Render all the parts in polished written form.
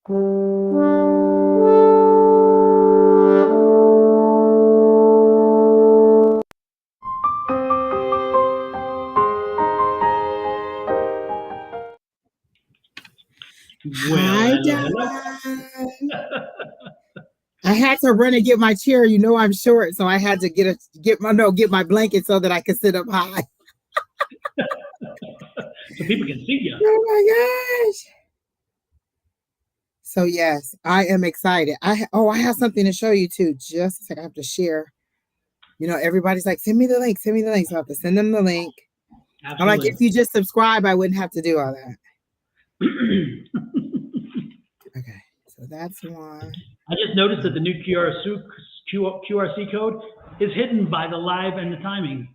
Hi, Don. I had to run and get my chair. You know I'm short, so I had to get my blanket so that I could sit up high. So people can see you. Oh my gosh! So yes, I am excited. I have something to show you too. Just a second, I have to share. You know, everybody's like, send me the link, send me the link. So I have to send them the link. Absolutely. I'm like, if you just subscribe, I wouldn't have to do all that. Okay, so that's one. I just noticed that the new QRC code is hidden by the live and the timing.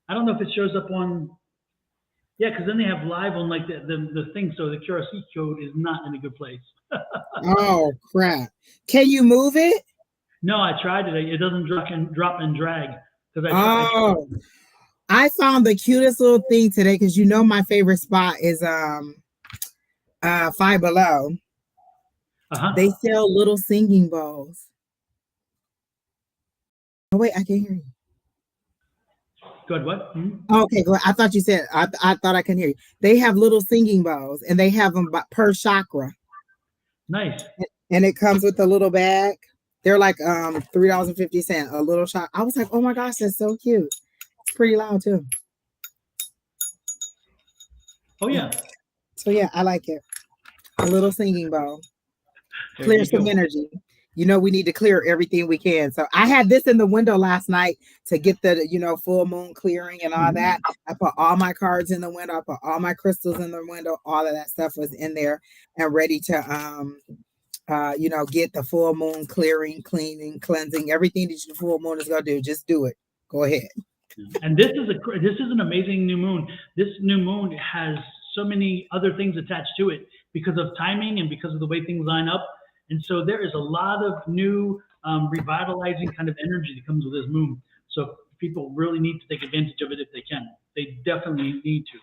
I don't know if it shows up on. Yeah, because then they have live on like the thing, so the QRC code is not in a good place. Oh crap! Can you move it? No, I tried it. It doesn't drop and drag. I found the cutest little thing today because you know my favorite spot is Five Below. They sell little singing bowls. Oh wait, I can't hear you. Good. What? Okay, good. I thought you said I thought I couldn't hear you. They have little singing bowls, and they have them per chakra. Nice. And it comes with a little bag. They're like $3.50 a little shot. I was like, oh my gosh, that's so cute. It's pretty loud too. Oh yeah. So yeah, I like it. A little singing bowl. Clear some energy. You know, we need to clear everything we can. So I had this in the window last night to get the, full moon clearing and all that. I put all my cards in the window. I put all my crystals in the window. All of that stuff was in there and ready to, get the full moon clearing, cleaning, cleansing, everything that the full moon is going to do. Just do it. Go ahead. And this is an amazing new moon. This new moon has so many other things attached to it because of timing and because of the way things line up. And so there is a lot of new revitalizing kind of energy that comes with this moon. So people really need to take advantage of it if they can. They definitely need to.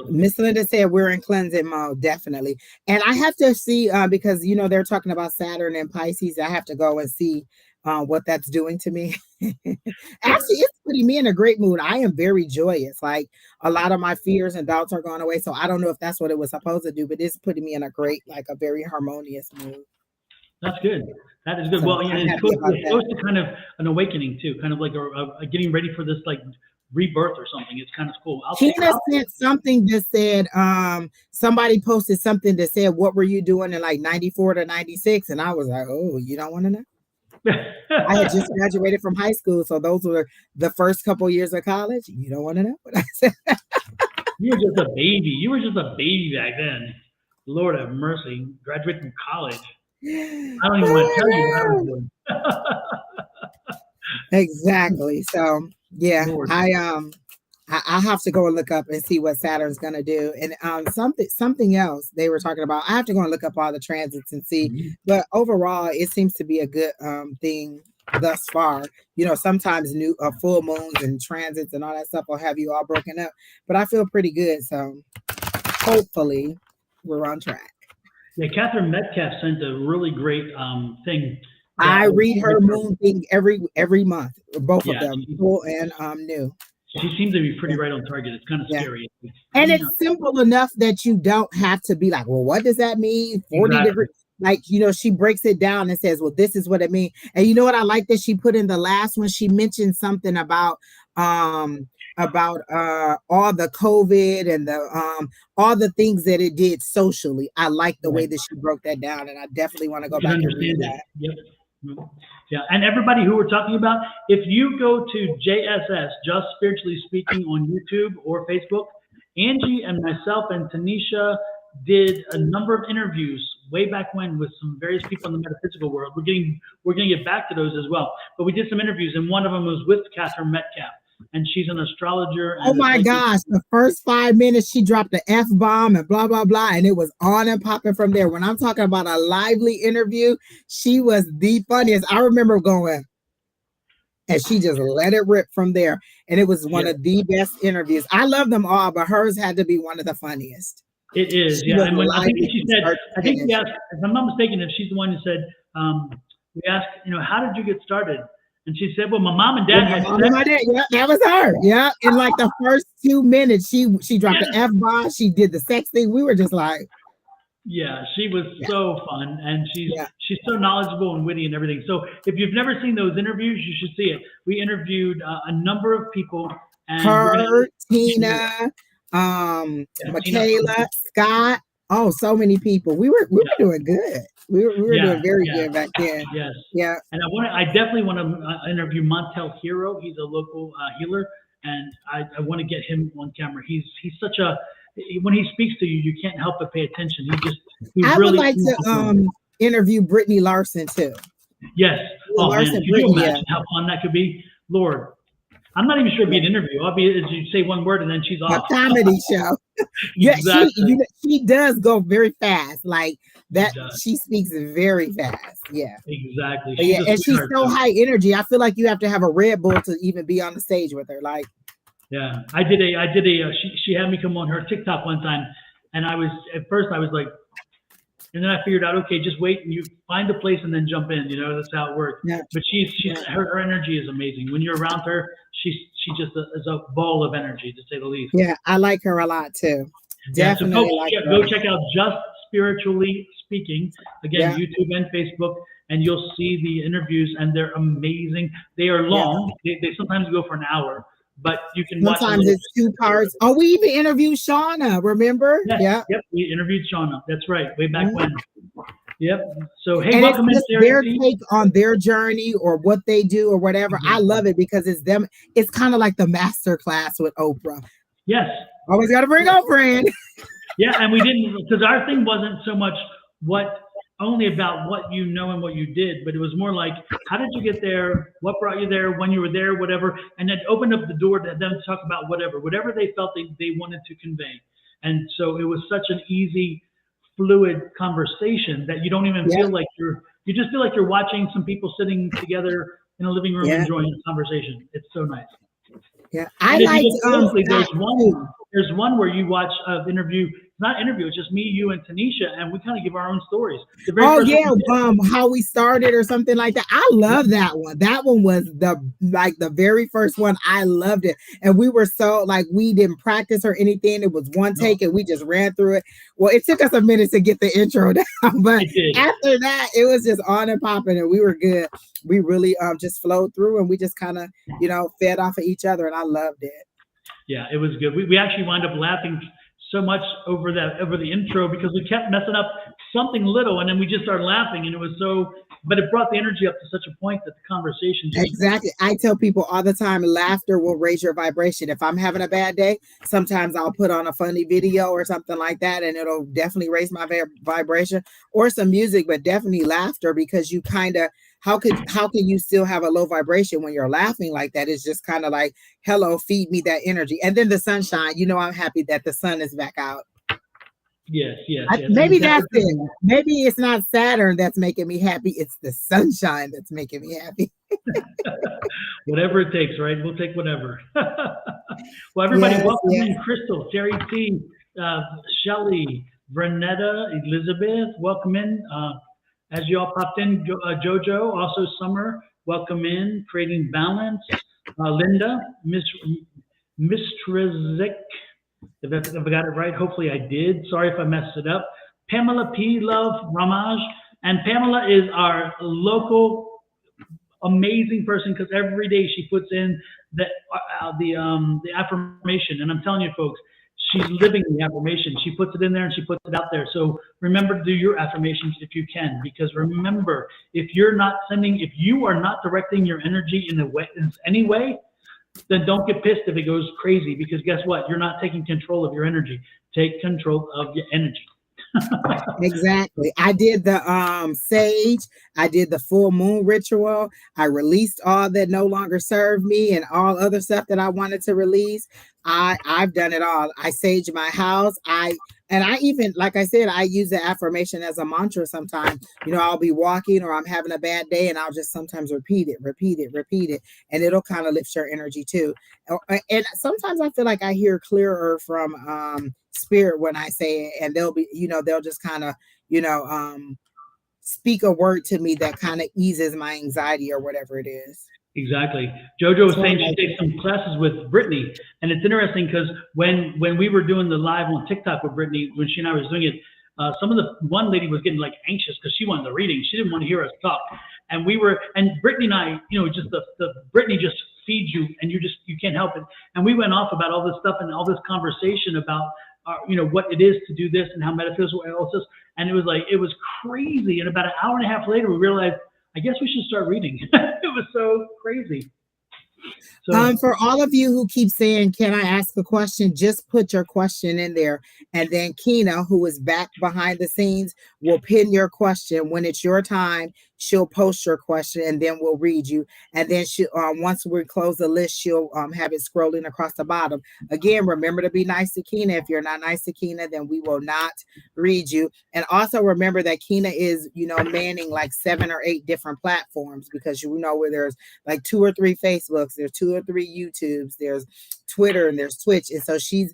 Miss Linda said we're in cleansing mode, definitely. And I have to see, because, they're talking about Saturn and Pisces. I have to go and see what that's doing to me. Actually, it's putting me in a great mood. I am very joyous. Like a lot of my fears and doubts are going away. So I don't know if that's what it was supposed to do, but it's putting me in a very harmonious mood. That's good. That is good. So well, it's close to kind of an awakening too, kind of like a getting ready for this like rebirth or something. It's kind of cool. Tina said something that said, somebody posted something that said, what were you doing in like 94 to 96? And I was like, oh, you don't want to know? I had just graduated from high school, so those were the first couple years of college. You don't want to know what I said. You were just a baby. You were just a baby back then. Lord have mercy. Graduated from college. I don't even want to tell you what I was doing. Exactly. So yeah, I have to go and look up and see what Saturn's going to do. And something else they were talking about. I have to go and look up all the transits and see. Mm-hmm. But overall, it seems to be a good thing thus far. Sometimes new full moons and transits and all that stuff will have you all broken up. But I feel pretty good. So hopefully we're on track. Yeah, Catherine Metcalf sent a really great thing. I read her moon thing every month, both of them, full and new. She seems to be pretty right on target. It's kind of scary. And it's simple enough that you don't have to be like, well, what does that mean? 40 degrees. Like, she breaks it down and says, well, this is what it means. And you know what I like that she put in the last one? She mentioned something about all the COVID and the all the things that it did socially. I like the way that she broke that down, and I definitely want to go back and read that. Yep. Yeah, and everybody who we're talking about, if you go to JSS, Just Spiritually Speaking, on YouTube or Facebook, Angie and myself and Tanisha did a number of interviews way back when with some various people in the metaphysical world. We're going to get back to those as well. But we did some interviews, and one of them was with Catherine Metcalf, and she's an astrologer. And oh my gosh! The first 5 minutes, she dropped the F-bomb and blah blah blah, and it was on and popping from there. When I'm talking about a lively interview, she was the funniest. I remember going, and she just let it rip from there, and it was one of the best interviews. I love them all, but hers had to be one of the funniest. It is, She yeah. was And when I think lively she from said, start I to think we finish. asked, if I'm not mistaken, if she's the one who said, we asked, how did you get started? And she said, well, my mom and With dad my had mom sex. and my dad. Yeah, that was her. Yeah. In like the first 2 minutes, she dropped the Yeah. F-bomb. She did the sex thing. We were just like, Yeah, she was yeah, so fun, and yeah. she's so knowledgeable and witty and everything. So if you've never seen those interviews, you should see it. We interviewed a number of people, and we're gonna. Her, Tina, Yeah, Tina. Michaela, Scott. Oh, so many people. We were Yeah, doing good. We were yeah, doing very yeah. good back then. Yes. Yeah. And I definitely want to interview Montel Hero. He's a local healer, and I want to get him on camera. He's such a when he speaks to you, you can't help but pay attention. He I would really like is the to interview Brittany Larson too. yes. Brittany Oh man, Larson, could you Brittany, yeah. imagine how fun that could be, Lord? I'm not even sure it'd be an interview. I'll be as you say one word and then she's A off. comedy show. Yeah, Exactly. she does go very fast. Like She that, does. she speaks very fast. Yeah. Exactly. But She's yeah, a and she's sweetheart so too. high energy. I feel like you have to have a Red Bull to even be on the stage with her. Like, Yeah, she had me come on her TikTok one time, and at first I was like, and then I figured out, okay, just wait and you find a place and then jump in. That's how it works. yeah, But yeah, her energy is amazing. When you're around her, she just is a ball of energy to say the least. yeah. I like her a lot too. Yeah, so Definitely folks, like her. go check out Just Spiritually Speaking, again, Yeah, YouTube and Facebook, and you'll see the interviews, and they're amazing. They are yeah. long. They sometimes go for an hour, but you can watch a Sometimes little it's two parts. Oh, we even interviewed Shauna, remember? Yes, Yeah. yep, we interviewed Shauna. That's right, way back Mhm. when. Yep. So, hey, And it's welcome in, just Terry their T. take on their journey or what they do or whatever. I Exactly. love it because it's them. It's kind of like the master class with Oprah. Yes. Always got to bring a friend. Yeah, and we didn't, because our thing wasn't so much only about what you know and what you did, but it was more like, how did you get there? What brought you there? When you were there? Whatever. And then opened up the door to them to talk about whatever they felt they wanted to convey. And so it was such an easy, fluid conversation that you don't even Yeah, feel like you just feel like you're watching some people sitting together in a living room yeah, enjoying a conversation. It's so nice. yeah. I And if you liked look closely, Scott too. there's one where you watch an interview. It's not an interview. It's just me, you, and Tanisha, and we kind of give our own stories. The very Oh first one yeah, we did. how we started or something like that. I love Yeah. that one. That one was the very first one. I loved it. And we were so like we didn't practice or anything. It was one No, take and we just ran through it. Well, it took us a minute to get the intro down, but it did. after that, it was just on and popping and we were good. We really just flowed through and we just kind of, fed off of each other and I loved it. Yeah, it was good. We actually wound up laughing so much over the intro because we kept messing up something little, and then we just started laughing, and it was so. But it brought the energy up to such a point that the conversation just Exactly. I tell people all the time, laughter will raise your vibration. If I'm having a bad day, sometimes I'll put on a funny video or something like that, and it'll definitely raise my vibration or some music, but definitely laughter because you kind of, how can you still have a low vibration when you're laughing like that? It's just kind of like, hello, feed me that energy. And then the sunshine, I'm happy that the sun is back out. yes. Maybe And that's it. Maybe it's not Saturn that's making me happy. It's the sunshine that's making me happy. whatever it takes, right? We'll take whatever. Well, everybody, Yes, welcome yes. in Crystal, Terry T, Shelly, Vernetta, Elizabeth, welcome in. As you all popped in, Jojo, also Summer, welcome in. Creating Balance, Linda, Mistrizik, if I got it right, hopefully I did. Sorry if I messed it up. Pamela P. Love Ramaj, and Pamela is our local amazing person because every day she puts in the affirmation, and I'm telling you, folks, she's living the affirmation. She puts it in there and she puts it out there. So remember to do your affirmations if you can, because remember, if you are not directing your energy in any way, then don't get pissed if it goes crazy, because guess what? You're not taking control of your energy. Take control of your energy. Exactly. I did the sage, I did the full moon ritual. I released all that no longer served me and all other stuff that I wanted to release. I've done it all. I sage my house. I even, like I said, I use the affirmation as a mantra sometimes. I'll be walking or I'm having a bad day and I'll just sometimes repeat it, and it'll kind of lift your energy too. And sometimes I feel like I hear clearer from spirit when I say it, and they'll be, they'll just kind of, speak a word to me that kind of eases my anxiety or whatever it is. Exactly. JoJo was saying she takes some classes with Brittany, and it's interesting because when we were doing the live on TikTok with Brittany, when she and I was doing it, one lady was getting like anxious because she wanted the reading. She didn't want to hear us talk, and Brittany and I, just the Brittany just feeds you, and you can't help it. And we went off about all this stuff and all this conversation about what it is to do this and how metaphysical analysis, and it was crazy. And about an hour and a half later, we realized, I guess we should start reading. It was so crazy. So, for all of you who keep saying, can I ask a question? Just put your question in there. And then Kina, who is back behind the scenes, will pin your question. When it's your time, she'll post your question and then we'll read you. And then once we close the list, she'll have it scrolling across the bottom. Again, remember to be nice to Kina. If you're not nice to Kina, then we will not read you. And also remember that Kina is, manning like 7 or 8 different platforms, because where there's like 2 or 3 Facebooks, there's 2 or 3 YouTubes, there's Twitter, and there's Twitch. And so she's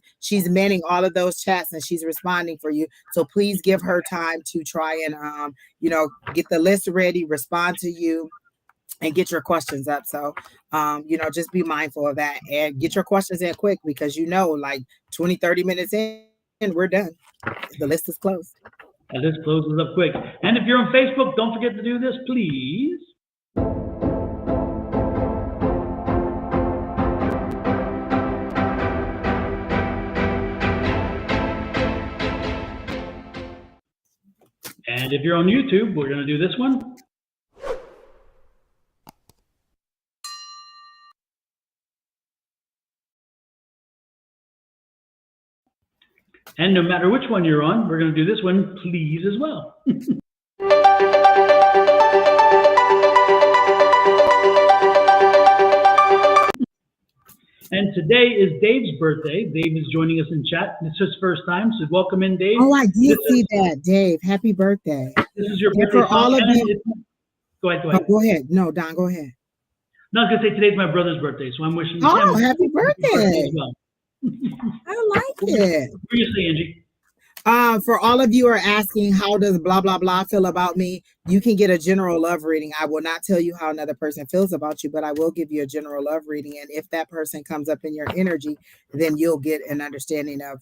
manning all of those chats and she's responding for you. So please give her time to try and get the list ready, respond to you, and get your questions up. So just be mindful of that and get your questions in quick, because like 20-30 minutes in, we're done. The list is closed. The list closes up quick. And if you're on Facebook, don't forget to do this, please. And if you're on YouTube, we're going to do this one. And no matter which one you're on, we're going to do this one, please, as well. And today is Dave's birthday. Dave is joining us in chat. It's his first time, so welcome in, Dave. Oh, I did see that, Dave. Happy birthday. This is your birthday. For all of you. Go ahead. Oh, go ahead. No, Don, go ahead. No, I was going to say today's my brother's birthday, so I'm wishing him happy birthday. As well. I like it. What do you say, Angie? For all of you who are asking, how does blah, blah, blah feel about me? You can get a general love reading. I will not tell you how another person feels about you, but I will give you a general love reading. And if that person comes up in your energy, then you'll get an understanding of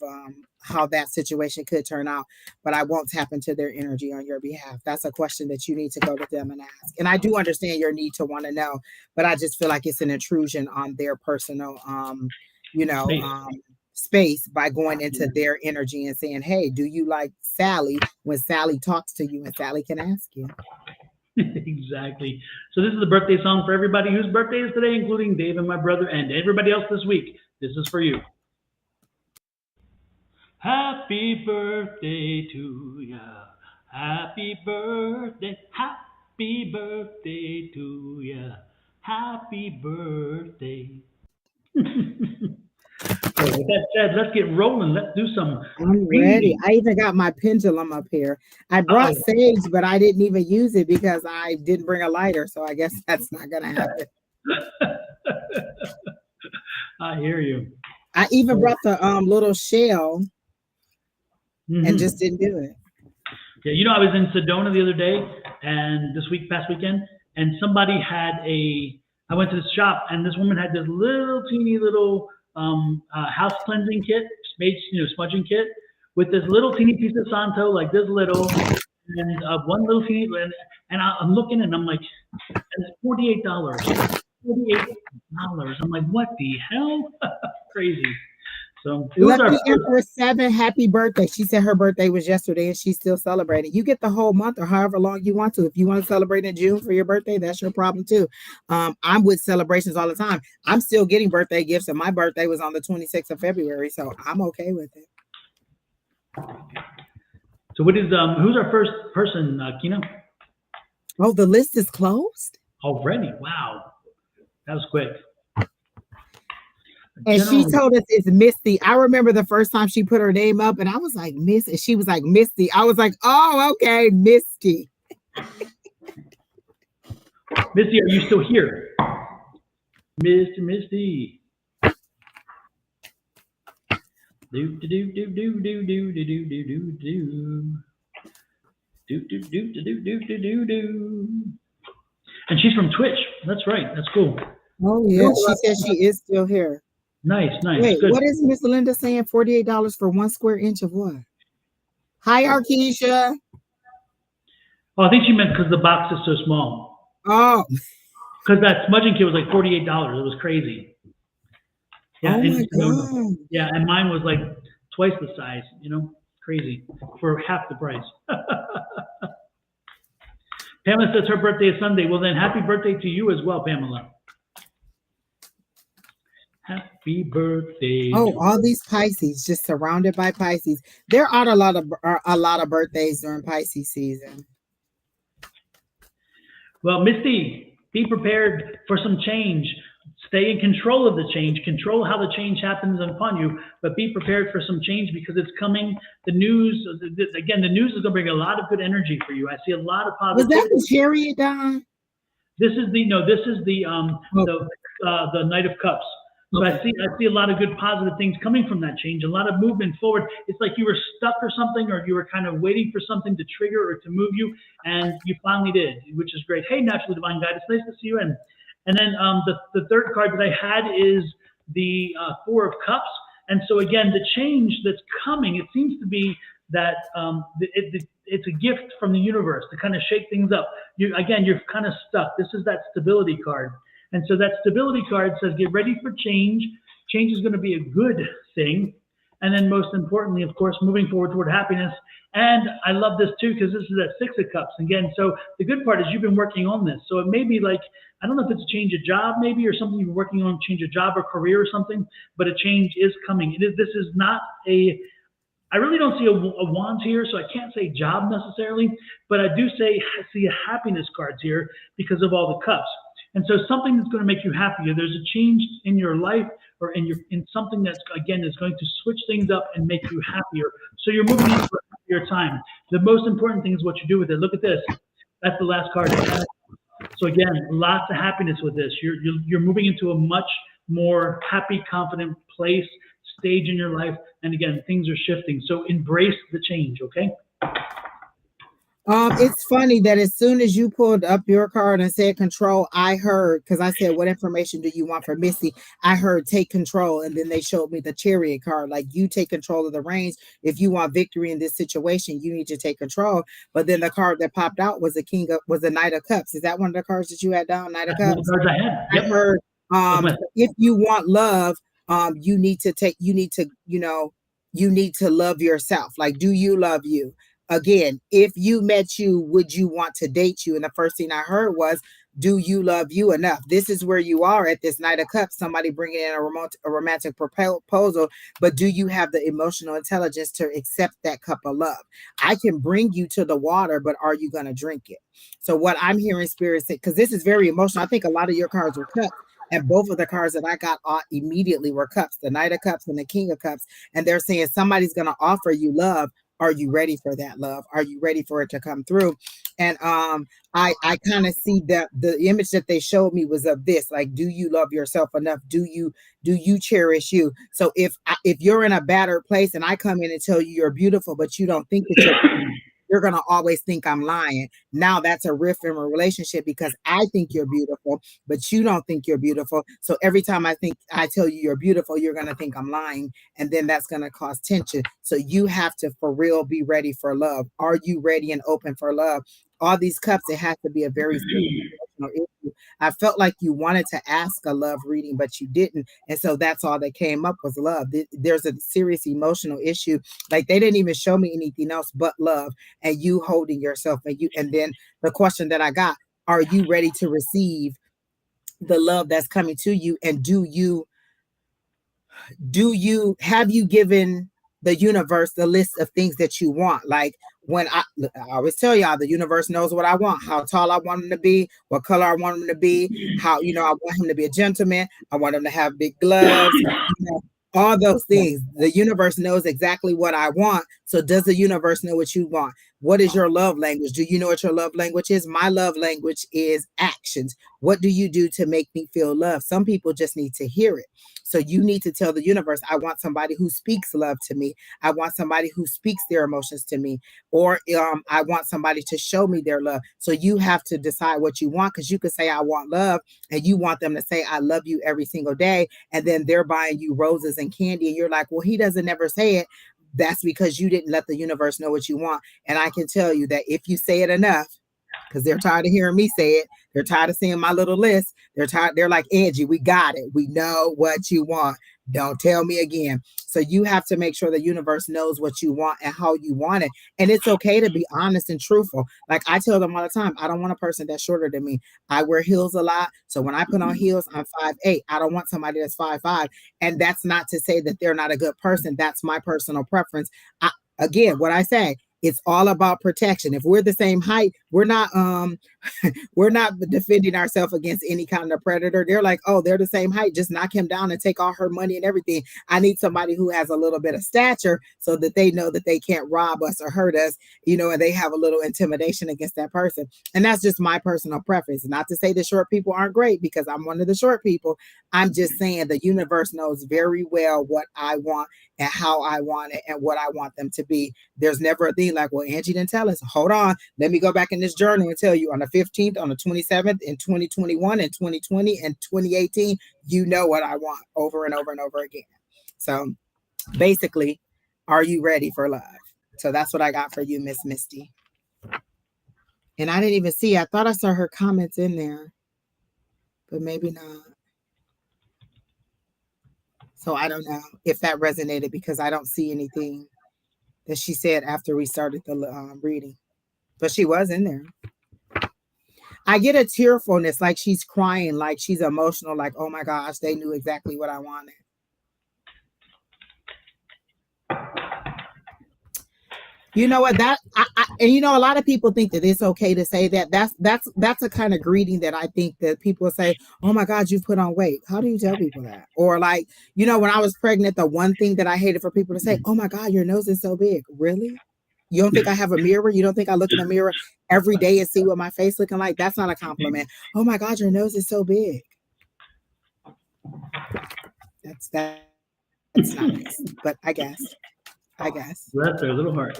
how that situation could turn out. But I won't tap into their energy on your behalf. That's a question that you need to go to them and ask. And I do understand your need to want to know, but I just feel like it's an intrusion on their personal, space by going into their energy and saying, hey, do you like Sally, when Sally talks to you and Sally can ask you. Exactly. So this is the birthday song for everybody whose birthday is today, including Dave and my brother and everybody else this week. This is for you. Happy birthday to ya. Happy birthday. Happy birthday to ya. Happy birthday. So with that said, let's get rolling. Let's do some. I'm ready. I even got my pendulum up here. I brought sage, but I didn't even use it because I didn't bring a lighter. So I guess that's not going to happen. I hear you. I even brought the little shell and just didn't do it. Yeah, I was in Sedona the other day and past weekend, and somebody had I went to the shop and this woman had this little teeny little house cleansing kit, smudging kit, with this little teeny piece of Santo, like this little, and one little teeny, and I'm looking and I'm like, and it's $48. $48. I'm like, what the hell? Crazy. So Lucky Empress 7, happy birthday. She said her birthday was yesterday and she's still celebrating. You get the whole month or however long you want to. If you want to celebrate in June for your birthday, that's your problem too. I'm with celebrations all the time. I'm still getting birthday gifts, and my birthday was on the 26th of February, so I'm okay with it. So what is who's our first person, Kina? Oh, the list is closed already. Wow, that was quick. And she told us it's Misty. I remember the first time she put her name up and I was like, Miss, and she was like, Misty. I was like, oh, okay, Misty. Misty, are you still here? Misty. Do do do do do do do do do do do do. Do do do do do do do do do. And she's from Twitch. That's right. That's cool. Oh yeah, she said she is still here. Nice, nice, Wait, good. what is Miss Linda saying? $48 for 1 square inch of what? Hi, Arkeisha. Oh, I think she meant because the box is so small. Oh, Because that smudging kit was like $48. It was crazy. Yeah, oh my and God. yeah, and mine was like twice the size. You know, crazy for half the price. Pamela says her birthday is Sunday. Well, then happy birthday to you as well, Pamela. Happy birthday. Oh, all these Pisces, just surrounded by Pisces. There are a lot of birthdays during Pisces season. Well, Misty, be prepared for some change. Stay in control of the change. Control how the change happens upon you, but be prepared for some change because it's coming. The news, again, the news is going to bring a lot of good energy for you. I see a lot of positivity. Was that the Chariot, Don? This is the Knight of Cups. So I see a lot of good positive things coming from that change, a lot of movement forward. It's like you were stuck or something, or you were kind of waiting for something to trigger or to move you, and you finally did, which is great. Hey, Naturally Divine Guide, it's nice to see you. And then the third card that I had is the Four of Cups. And so again, the change that's coming, it seems to be that it's a gift from the universe to kind of shake things up. You're kind of stuck. This is that stability card. And so that stability card says, get ready for change. Change is going to be a good thing. And then most importantly, of course, moving forward toward happiness. And I love this too, because this is that Six of Cups. Again, so the good part is you've been working on this. So it may be like, I don't know if it's a change of job maybe, or something you've been working on, change of job or career or something, but a change is coming. This is not I really don't see a wands here, so I can't say job necessarily, but I see a happiness cards here because of all the cups. And so something that's going to make you happier. There's a change in your life or in something that's, again, is going to switch things up and make you happier. So you're moving into a happier time. The most important thing is what you do with it. Look at this. That's the last card. So again, lots of happiness with this. You're moving into a much more happy, confident place, stage in your life. And again, things are shifting. So embrace the change, okay? It's funny that as soon as you pulled up your card and said control, I heard, because I said, what information do you want from Missy? I heard take control. And then they showed me the Chariot card, like you take control of the reins. If you want victory in this situation, you need to take control. But then the card that popped out was the Knight of Cups. Is that one of the cards that you had down, Knight of Cups? I heard if you want love, you need to love yourself. Like, do you love you? Again, if you met you, would you want to date you? And the first thing I heard was, do you love you enough? This is where you are at this Knight of Cups, somebody bringing in a romantic proposal, but do you have the emotional intelligence to accept that cup of love? I can bring you to the water, but are you going to drink it? So what I'm hearing Spirit say, because this is very emotional, I think a lot of your cards were cups, and both of the cards that I got immediately were cups, the Knight of Cups and the King of Cups. And they're saying somebody's going to offer you love. Are you ready for that love? Are you ready for it to come through? And I kind of see that the image that they showed me was of this, like, do you love yourself enough? Do you cherish you? So if you're in a battered place and I come in and tell you you're beautiful, but you don't think that you're going to always think I'm lying. Now that's a rift in a relationship because I think you're beautiful, but you don't think you're beautiful. So every time I tell you you're beautiful, you're going to think I'm lying. And then that's going to cause tension. So you have to, for real, be ready for love. Are you ready and open for love? All these cups, it has to be a very emotional issue. I felt like you wanted to ask a love reading, but you didn't. And so that's all that came up was love. There's a serious emotional issue. Like they didn't even show me anything else but love and you holding yourself. And then the question that I got, are you ready to receive the love that's coming to you? And have you given the universe the list of things that you want? Like when I always tell y'all, the universe knows what I want, how tall I want him to be, what color I want him to be, how, I want him to be a gentleman. I want him to have big gloves, all those things. The universe knows exactly what I want, So does the universe know what you want? What is your love language? Do you know what your love language is? My love language is actions. What do you do to make me feel loved? Some people just need to hear it. So you need to tell the universe, I want somebody who speaks love to me. I want somebody who speaks their emotions to me, or I want somebody to show me their love. So you have to decide what you want, because you could say, I want love, and you want them to say, I love you every single day. And then they're buying you roses and candy. And you're like, well, he doesn't ever say it. That's because you didn't let the universe know what you want. And I can tell you that if you say it enough, because they're tired of hearing me say it, they're tired of seeing my little list. They're tired. They're like, Angie, we got it. We know what you want. Don't tell me again. So you have to make sure the universe knows what you want and how you want it. And it's okay to be honest and truthful. Like I tell them all the time, I don't want a person that's shorter than me. I wear heels a lot. So when I put on heels, I'm 5'8". I don't want somebody that's 5'5". And that's not to say that they're not a good person. That's my personal preference. Again, what I say, it's all about protection. If we're the same height, we're not we're not defending ourselves against any kind of predator. They're like, oh, they're the same height, just knock him down and take all her money and everything. I need somebody who has a little bit of stature so that they know that they can't rob us or hurt us, and they have a little intimidation against that person. And that's just my personal preference. Not to say the short people aren't great, because I'm one of the short people. I'm just saying the universe knows very well what I want and how I want it and what I want them to be. There's never a thing like, well, Angie didn't tell us. Hold on. Let me go back in this journal and tell you on the 15th, on the 27th, in 2021, and 2020, and 2018, you know what I want over and over and over again. So basically, are you ready for love? So that's what I got for you, Miss Misty. And I didn't even see, I thought I saw her comments in there, but maybe not. So I don't know if that resonated, because I don't see anything that she said after we started the reading. But she was in there. I get a tearfulness, like she's crying, like she's emotional, like, oh my gosh, they knew exactly what I wanted. You know what, and a lot of people think that it's okay to say that. That's a kind of greeting that I think that people say, oh my God, you've put on weight. How do you tell people that? Or like, when I was pregnant, the one thing that I hated for people to say, oh my God, your nose is so big. Really? You don't think I have a mirror? You don't think I look in the mirror every day and see what my face looking like? That's not a compliment. Oh my God, your nose is so big. That's not nice, but I guess. Bless their little heart.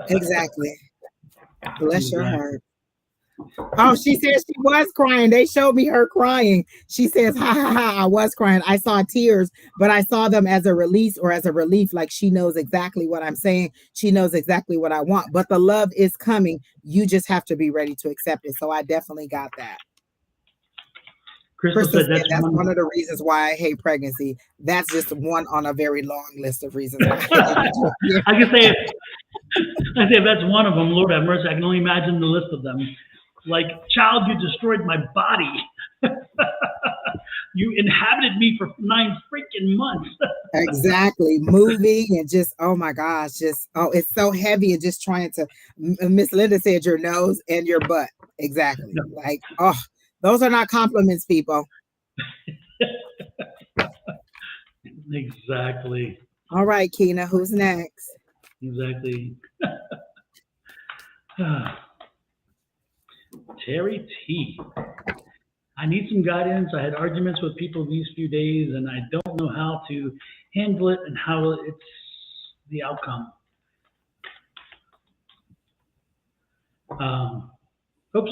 Exactly. Bless your heart. Oh, she says she was crying. They showed me her crying. She says, ha ha ha, I was crying. I saw tears, but I saw them as a release or as a relief. Like she knows exactly what I'm saying. She knows exactly what I want, but the love is coming. You just have to be ready to accept it. So I definitely got that. Crystal said that's one of the reasons why I hate pregnancy. That's just one on a very long list of reasons why I hate it. I can say if that's one of them, Lord have mercy. I can only imagine the list of them. Like, child, you destroyed my body. You inhabited me for 9 freaking months. Exactly. Moving and just, oh my gosh, it's so heavy, and just trying to, Miss Linda said your nose and your butt. Exactly. No. Like, oh, those are not compliments, people. Exactly. All right, Keena, who's next? Exactly. Terry T. I need some guidance. I had arguments with people these few days, and I don't know how to handle it and how it's the outcome. Oops.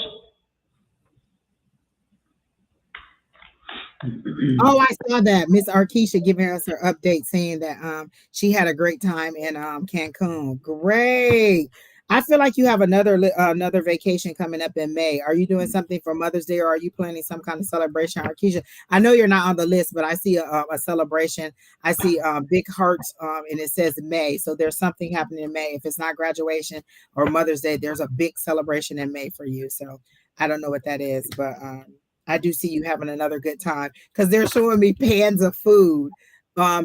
Oh, I saw that. Miss Arkisha giving us her update saying that she had a great time in Cancun. Great. I feel like you have another vacation coming up in May. Are you doing something for Mother's Day, or are you planning some kind of celebration, Arkisha? I know you're not on the list, but I see a celebration. I see big hearts, and it says May. So there's something happening in May. If it's not graduation or Mother's Day, there's a big celebration in May for you. So I don't know what that is, but I do see you having another good time, because they're showing me pans of food.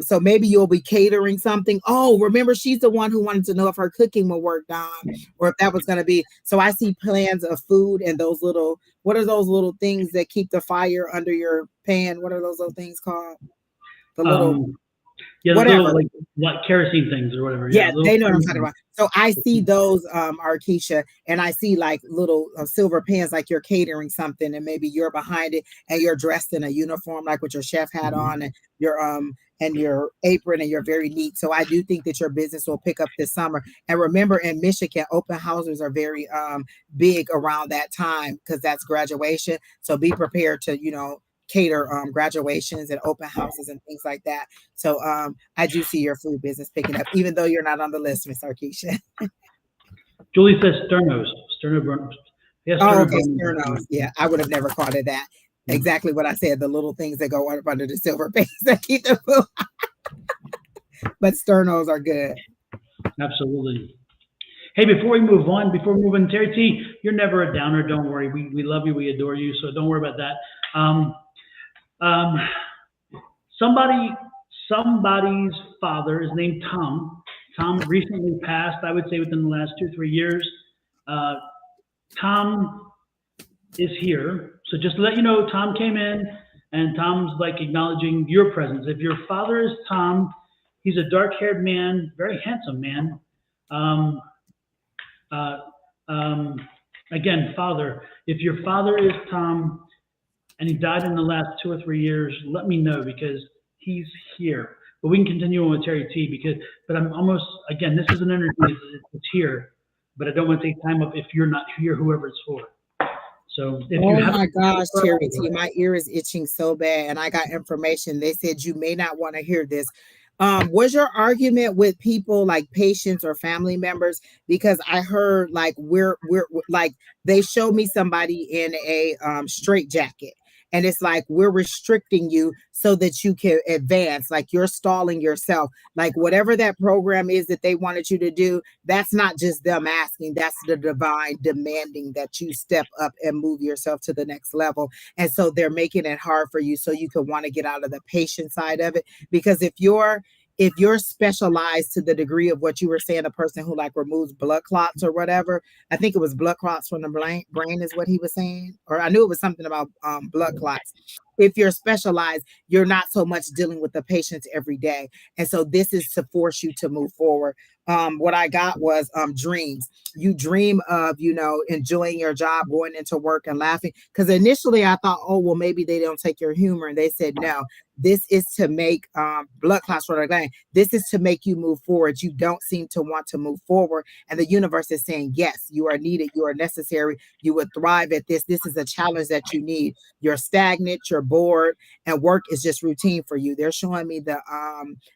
So maybe you'll be catering something. Oh, remember, she's the one who wanted to know if her cooking will work, Don, or if that was going to be. So I see plans of food and those little, what are those little things that keep the fire under your pan? What are those little things called? The little Yeah, the whatever. little like kerosene things or whatever. Yeah, Little they know what I'm kerosene talking things. about. So I see those, Arkesha, and I see like little silver pans, like you're catering something, and maybe you're behind it, and you're dressed in a uniform, like with your chef hat on, and your apron, and you're very neat. So I do think that your business will pick up this summer. And remember, in Michigan, open houses are very big around that time because that's graduation. So be prepared to cater graduations and open houses and things like that. So I do see your food business picking up, even though you're not on the list, Miss Arkesha. Julie says sternos. Sterno. Yes, Oh, sterno okay, burns. sternos. Yeah, I would have never called it that. Exactly what I said, the little things that go up under the silver pans that keep the food. But sternos are good. Absolutely. Hey, before we move on, Terry T, you're never a downer. Don't worry. We love you. We adore you. So don't worry about that. Um, somebody's father is named Tom. Tom recently passed, I would say within the last 2-3 years. Tom is here. So just to let you know, Tom came in and Tom's like acknowledging your presence. If your father is Tom, he's a dark-haired man, very handsome man. Um, uh, again, father, if your father is Tom and he died in the last 2 or 3 years, let me know because he's here. But we can continue on with Terry T but I'm almost, again, this is an energy, it's here, but I don't want to take time up if you're not here, whoever it's for. So if you Oh have my gosh, Terry T, my ear is itching so bad, and I got information. They said you may not want to hear this. Was your argument with people like patients or family members? Because I heard like we're like they showed me somebody in a straight jacket. And it's like we're restricting you so that you can advance, like you're stalling yourself. Like whatever that program is that they wanted you to do, that's not just them asking, that's the divine demanding that you step up and move yourself to the next level. And so they're making it hard for you so you can want to get out of the patient side of it. Because if you're specialized to the degree of what you were saying, a person who like removes blood clots or whatever, I think it was blood clots from the brain is what he was saying, or I knew it was something about blood clots. If you're specialized, you're not so much dealing with the patients every day. And so this is to force you to move forward. What I got was dreams. You dream of, enjoying your job, going into work and laughing. Because initially I thought, oh, well, maybe they don't take your humor. And they said, no, this is to make blood clots from the gland. This is to make you move forward. You don't seem to want to move forward. And the universe is saying, yes, you are needed. You are necessary. You would thrive at this. This is a challenge that you need. You're stagnant, you're bored, and work is just routine for you. They're showing me the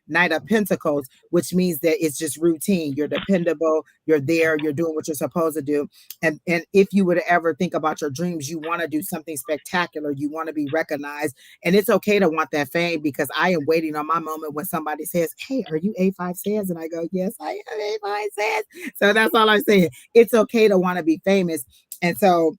Knight of Pentacles, which means that it's just routine. You're dependable. You're there. You're doing what you're supposed to do. And if you would ever think about your dreams, you want to do something spectacular. You want to be recognized. And it's okay to want that fame because I am waiting on my moment when somebody says, hey, are you A5Says? And I go, yes, I am A5Says. So that's all I'm saying. It's okay to want to be famous. And so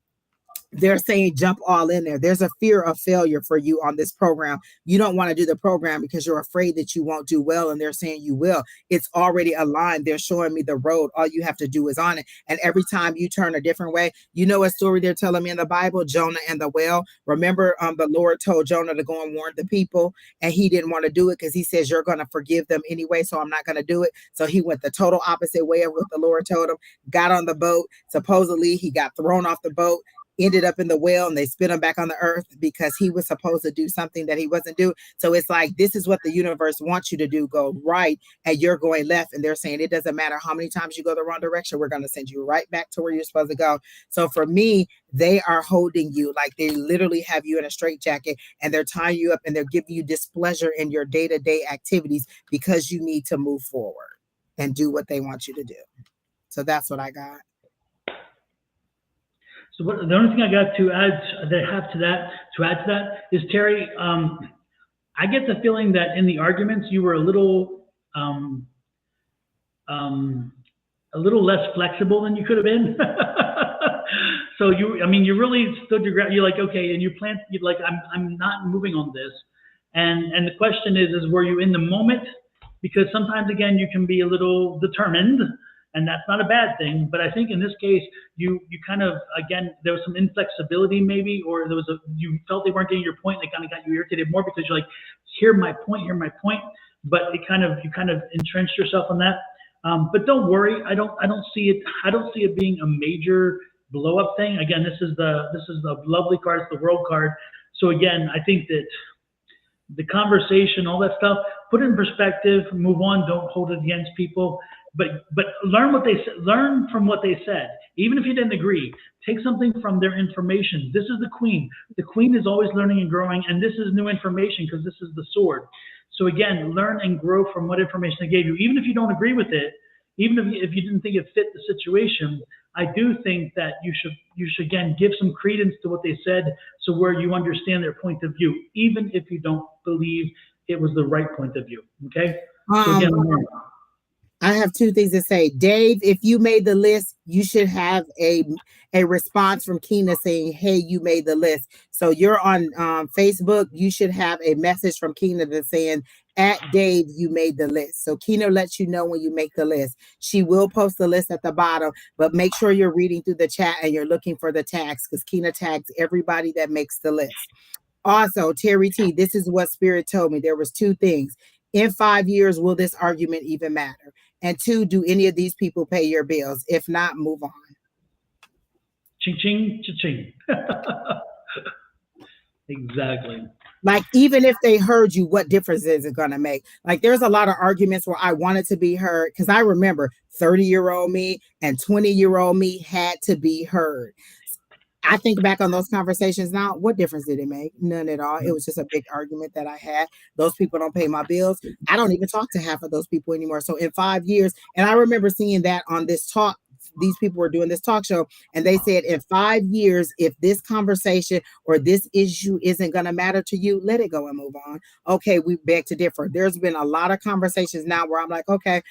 they're saying jump all in there. There's a fear of failure for you on this program. You don't want to do the program because you're afraid that you won't do well. And they're saying you will. It's already aligned. They're showing me the road. All you have to do is on it. And every time you turn a different way, you know a story they're telling me in the Bible, Jonah and the whale. Remember, the Lord told Jonah to go and warn the people, and he didn't want to do it because he says, you're going to forgive them anyway, so I'm not going to do it. So he went the total opposite way of what the Lord told him, got on the boat. Supposedly, he got thrown off the boat, ended up in the well, and they spit him back on the earth because he was supposed to do something that he wasn't doing. So it's like, this is what the universe wants you to do, go right, and you're going left. And they're saying it doesn't matter how many times you go the wrong direction, we're going to send you right back to where you're supposed to go. So for me, they are holding you, like they literally have you in a straitjacket, and they're tying you up, and they're giving you displeasure in your day-to-day activities because you need to move forward and do what they want you to do. So that's what I got. So the only thing I got to add to that is, Terry, I get the feeling that in the arguments you were a little less flexible than you could have been. So you really stood your ground. You're like, okay, and you're like, I'm not moving on this. And the question is were you in the moment? Because sometimes, again, you can be a little determined, and that's not a bad thing. But I think in this case, you kind of, again, there was some inflexibility maybe, or you felt they weren't getting your point, and they kind of got you irritated more because you're like, here's my point. but you kind of entrenched yourself on that. But don't worry, I don't see it being a major blow up thing. Again, this is the lovely card, it's the world card. So again, I think that the conversation, all that stuff, put it in perspective, move on, don't hold it against people. But learn from what they said. Even if you didn't agree, take something from their information. This is the queen. The queen is always learning and growing, and this is new information because this is the sword. So again, learn and grow from what information they gave you. Even if you don't agree with it, even if you didn't think it fit the situation, I do think that you should again give some credence to what they said, so where you understand their point of view, even if you don't believe it was the right point of view. Okay. So again, I have two things to say. Dave, if you made the list, you should have a response from Kina saying, hey, you made the list. So you're on Facebook, you should have a message from Kina that's saying, at Dave, you made the list. So Kina lets you know when you make the list. She will post the list at the bottom, but make sure you're reading through the chat and you're looking for the tags, because Kina tags everybody that makes the list. Also, Terry T, this is what Spirit told me. There was two things. In 5 years, will this argument even matter? And two, do any of these people pay your bills? If not, move on. Ching, ching, ching. Exactly. Like, even if they heard you, what difference is it going to make? Like, there's a lot of arguments where I wanted to be heard, because I remember 30-year-old me and 20-year-old me had to be heard. I think back on those conversations now, what difference did it make? None at all. It was just a big argument that I had. Those people don't pay my bills. I don't even talk to half of those people anymore. So in 5 years, and I remember seeing that on this talk, these people were doing this talk show, and they said in 5 years, if this conversation or this issue isn't going to matter to you, let it go and move on. Okay, we beg to differ. There's been a lot of conversations now where I'm like, okay,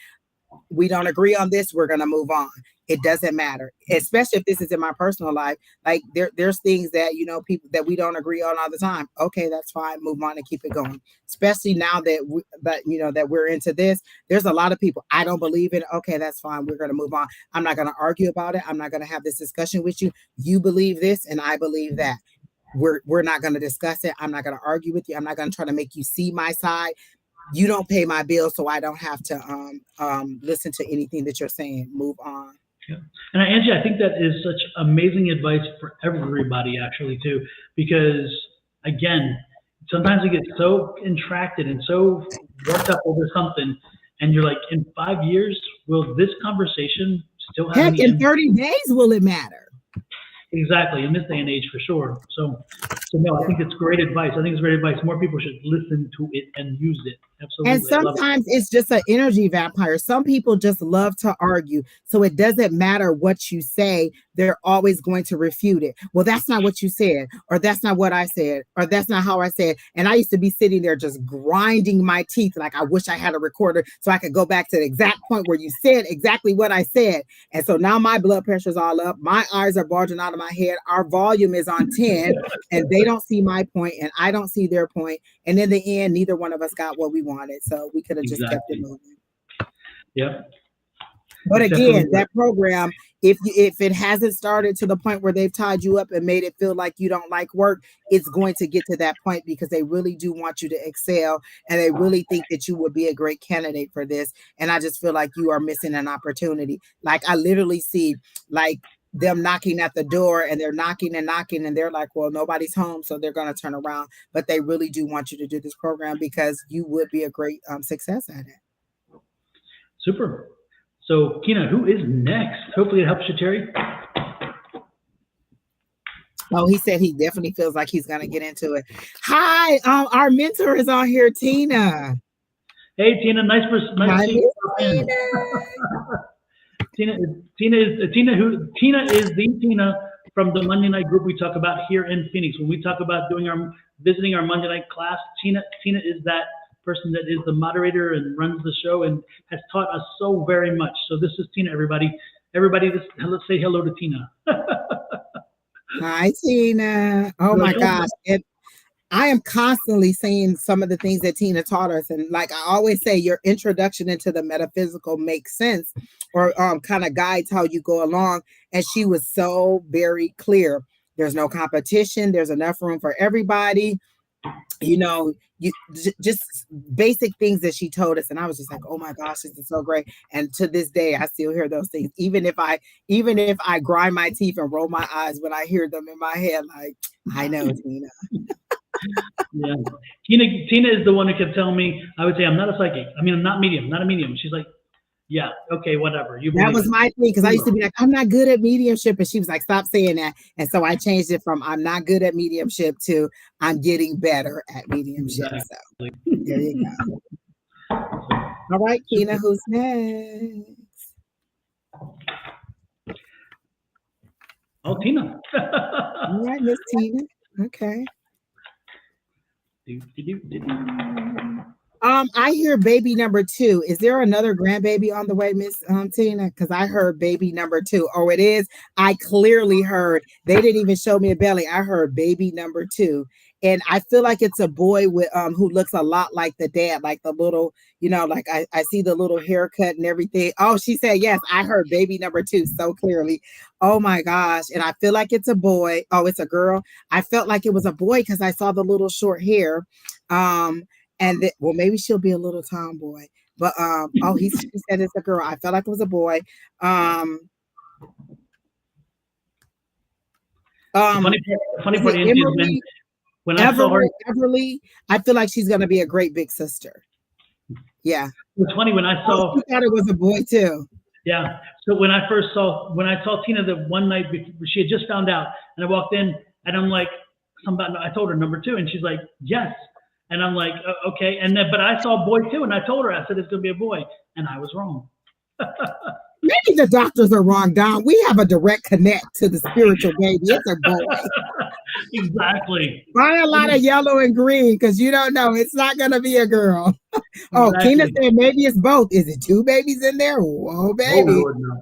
we don't agree on this, we're going to move on. It doesn't matter, especially if this is in my personal life. Like there's things that, people that we don't agree on all the time. Okay, that's fine. Move on and keep it going. Especially now that that we're into this. There's a lot of people I don't believe in. Okay, that's fine. We're going to move on. I'm not going to argue about it. I'm not going to have this discussion with you. You believe this and I believe that. We're not going to discuss it. I'm not going to argue with you. I'm not going to try to make you see my side. You don't pay my bills, so I don't have to listen to anything that you're saying. Move on. Yeah. And Angie, I think that is such amazing advice for everybody, actually, too, because again, sometimes we get so contracted and so worked up over something, and you're like, in 5 years, will this conversation still have? Heck, in 30 days, will it matter? Exactly, in this day and age, for sure. So no, I think it's great advice. I think it's great advice. More people should listen to it and use it. Absolutely. And sometimes it's just an energy vampire. Some people just love to argue. So it doesn't matter what you say. They're always going to refute it. Well, that's not what you said, or that's not what I said, or that's not how I said. And I used to be sitting there just grinding my teeth. Like, I wish I had a recorder so I could go back to the exact point where you said exactly what I said. And so now my blood pressure's all up. My eyes are bulging out of my head. Our volume is on 10 and they don't see my point and I don't see their point. And in the end, neither one of us got what we wanted. So we could have just kept it moving. Yep. But again, that program, if it hasn't started to the point where they've tied you up and made it feel like you don't like work, it's going to get to that point because they really do want you to excel and they really think that you would be a great candidate for this. And I just feel like you are missing an opportunity. Like, I literally see like them knocking at the door and they're knocking and they're like, well, nobody's home, so they're going to turn around. But they really do want you to do this program because you would be a great success at it. Super. So, Kina, who is next? Hopefully it helps you, Terry. Oh, he said he definitely feels like he's going to get into it. Hi, our mentor is on here, Tina. Hey, Tina, nice to see you. Tina is the Tina from the Monday night group we talk about here in Phoenix. When we talk about visiting our Monday night class, Tina is that person that is the moderator and runs the show and has taught us so very much. So this is Tina, everybody. Let's say hello to Tina. Hi, Tina. Oh my gosh. I am constantly saying some of the things that Tina taught us. And like I always say, your introduction into the metaphysical makes sense or kind of guides how you go along. And she was so very clear. There's no competition. There's enough room for everybody. you know, just basic things that she told us, and I was just like, oh my gosh, this is so great. And to this day, I still hear those things, even if I grind my teeth and roll my eyes when I hear them in my head. Like, I know, Tina. Yeah, Tina is the one who kept telling me. I would say I'm not a psychic. I mean, I'm not medium. Not a medium. She's like, yeah, okay, whatever. You That believe was it. my thing, because I used to be like, I'm not good at mediumship. And she was like, stop saying that. And so I changed it from I'm not good at mediumship to I'm getting better at mediumship. Exactly. So there you go. All right, Kina, who's next? Oh, Tina. All right, Miss Tina. Okay. I hear baby number 2. Is there another grandbaby on the way, Miss Tina? Because I heard baby number 2. Oh, it is. I clearly heard. They didn't even show me a belly. I heard baby number 2, and I feel like it's a boy with who looks a lot like the dad, like the little, like I see the little haircut and everything. Oh, she said yes. I heard baby number 2 so clearly. Oh my gosh, and I feel like it's a boy. Oh, it's a girl. I felt like it was a boy because I saw the little short hair. And well, maybe she'll be a little tomboy, but she said it's a girl. I felt like it was a boy. The funny part is when I saw her, Everly, I feel like she's gonna be a great big sister. Yeah, it's funny when I saw. She thought it was a boy too. Yeah. So when I saw Tina the one night before, she had just found out, and I walked in, and I'm like, I told her number 2, and she's like, yes. And I'm like, okay. And then, but I saw a boy too, and I told her, I said it's gonna be a boy, and I was wrong. Maybe the doctors are wrong, Don. We have a direct connect to the spiritual baby. It's a boy. Exactly. Buy a lot of yellow and green, because you don't know. It's not gonna be a girl. Oh, exactly. Tina said maybe it's both. Is it 2 babies in there? Whoa, baby. Oh, Lord, no.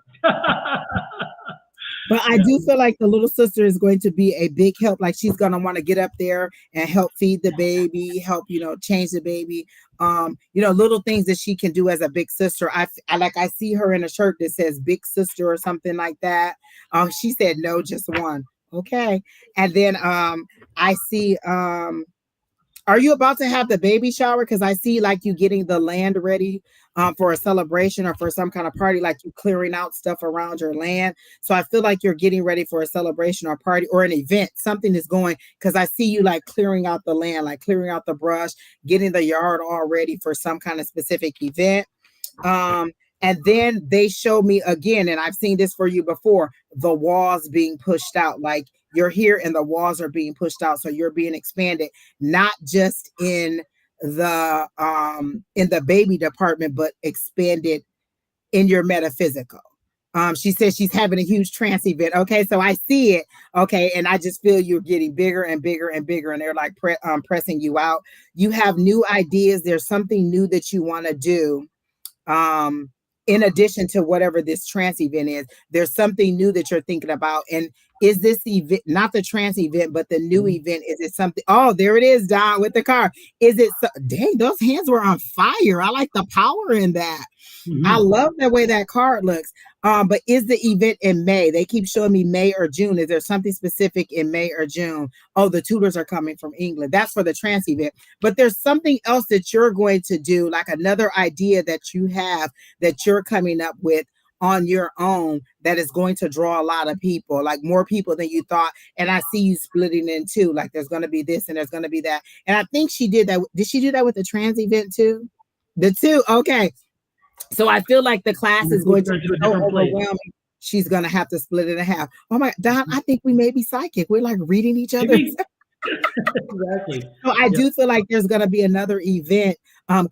But I do feel like the little sister is going to be a big help. Like, she's going to want to get up there and help feed the baby, help, change the baby. Little things that she can do as a big sister. I see her in a shirt that says big sister or something like that. She said, no, just one. Okay. And then I see, are you about to have the baby shower? Because I see like you getting the land ready for a celebration or for some kind of party, like you clearing out stuff around your land. So I feel like you're getting ready for a celebration or party or an event. Something is going, because I see you like clearing out the land, like clearing out the brush, getting the yard all ready for some kind of specific event. And then they showed me again, and I've seen this for you before, the walls being pushed out. Like, you're here and the walls are being pushed out. So you're being expanded, not just in the baby department, but expanded in your metaphysical. She says she's having a huge trance event. Okay, so I see it. Okay, and I just feel you're getting bigger and bigger and bigger, and they're like pressing you out. You have new ideas. There's something new that you want to do. In addition to whatever this trance event is, there's something new that you're thinking about. And is this event, not the trance event, but the new event, is it something? Oh, there it is, Don, with the car. Is it, dang, those hands were on fire. I like the power in that. Mm-hmm. I love the way that card looks. But is the event in May? They keep showing me May or June. Is there something specific in May or June? Oh, the tutors are coming from England. That's for the trance event. But there's something else that you're going to do, like another idea that you have that you're coming up with on your own that is going to draw a lot of people, like more people than you thought. And I see you splitting in two, like there's going to be this and there's going to be that. And I think she did that. Did she do that with the trans event too? The two? Okay. So I feel like the class is going to be so overwhelming. She's going to have to split it in half. Oh my, Don, I think we may be psychic. We're like reading each other. Exactly. So I do feel like there's going to be another event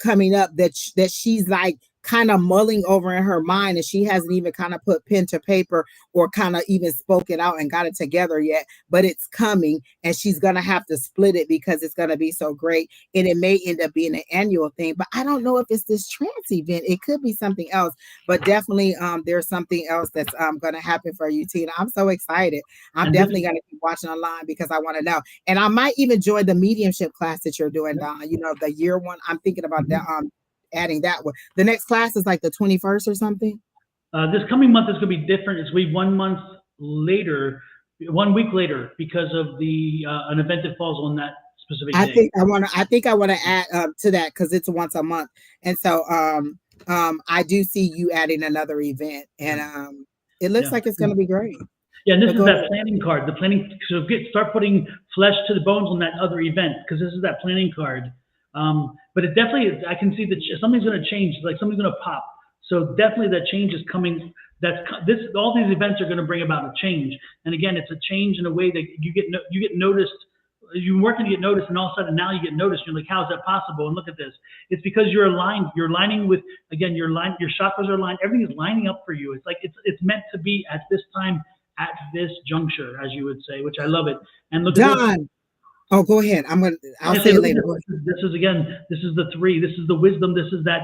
coming up that she's like kind of mulling over in her mind, and she hasn't even kind of put pen to paper or kind of even spoke it out and got it together yet, but it's coming, and she's going to have to split it because it's going to be so great, and it may end up being an annual thing, but I don't know if it's this trance event. It could be something else, but definitely there's something else that's going to happen for you, Tina. I'm so excited. I'm definitely going to keep watching online because I want to know, and I might even join the mediumship class that you're doing, Don. You know, the year one. I'm thinking about that. Adding that one. The next class is like the 21st or something. This coming month is going to be different. It's going to be 1 week later, because of the an event that falls on that specific I day. think I want to add to that because it's once a month, and so I do see you adding another event, and it looks like it's going to be great. Yeah, and this But is go that ahead. planning card. The planning, so start putting flesh to the bones on that other event because this is that planning card. But it definitely, I can see that something's going to change, like something's going to pop. So definitely that change is coming. All these events are going to bring about a change. And again, it's a change in a way that you get noticed. You're working to get noticed, and all of a sudden now you get noticed. You're like, how is that possible? And look at this. It's because you're aligned. You're aligning with, again, your chakras are aligned. Everything is lining up for you. It's like it's meant to be at this time, at this juncture, as you would say, which I love it. And look at this. Don. Oh, go ahead. I'll say it later. This is the 3. This is the wisdom. This is that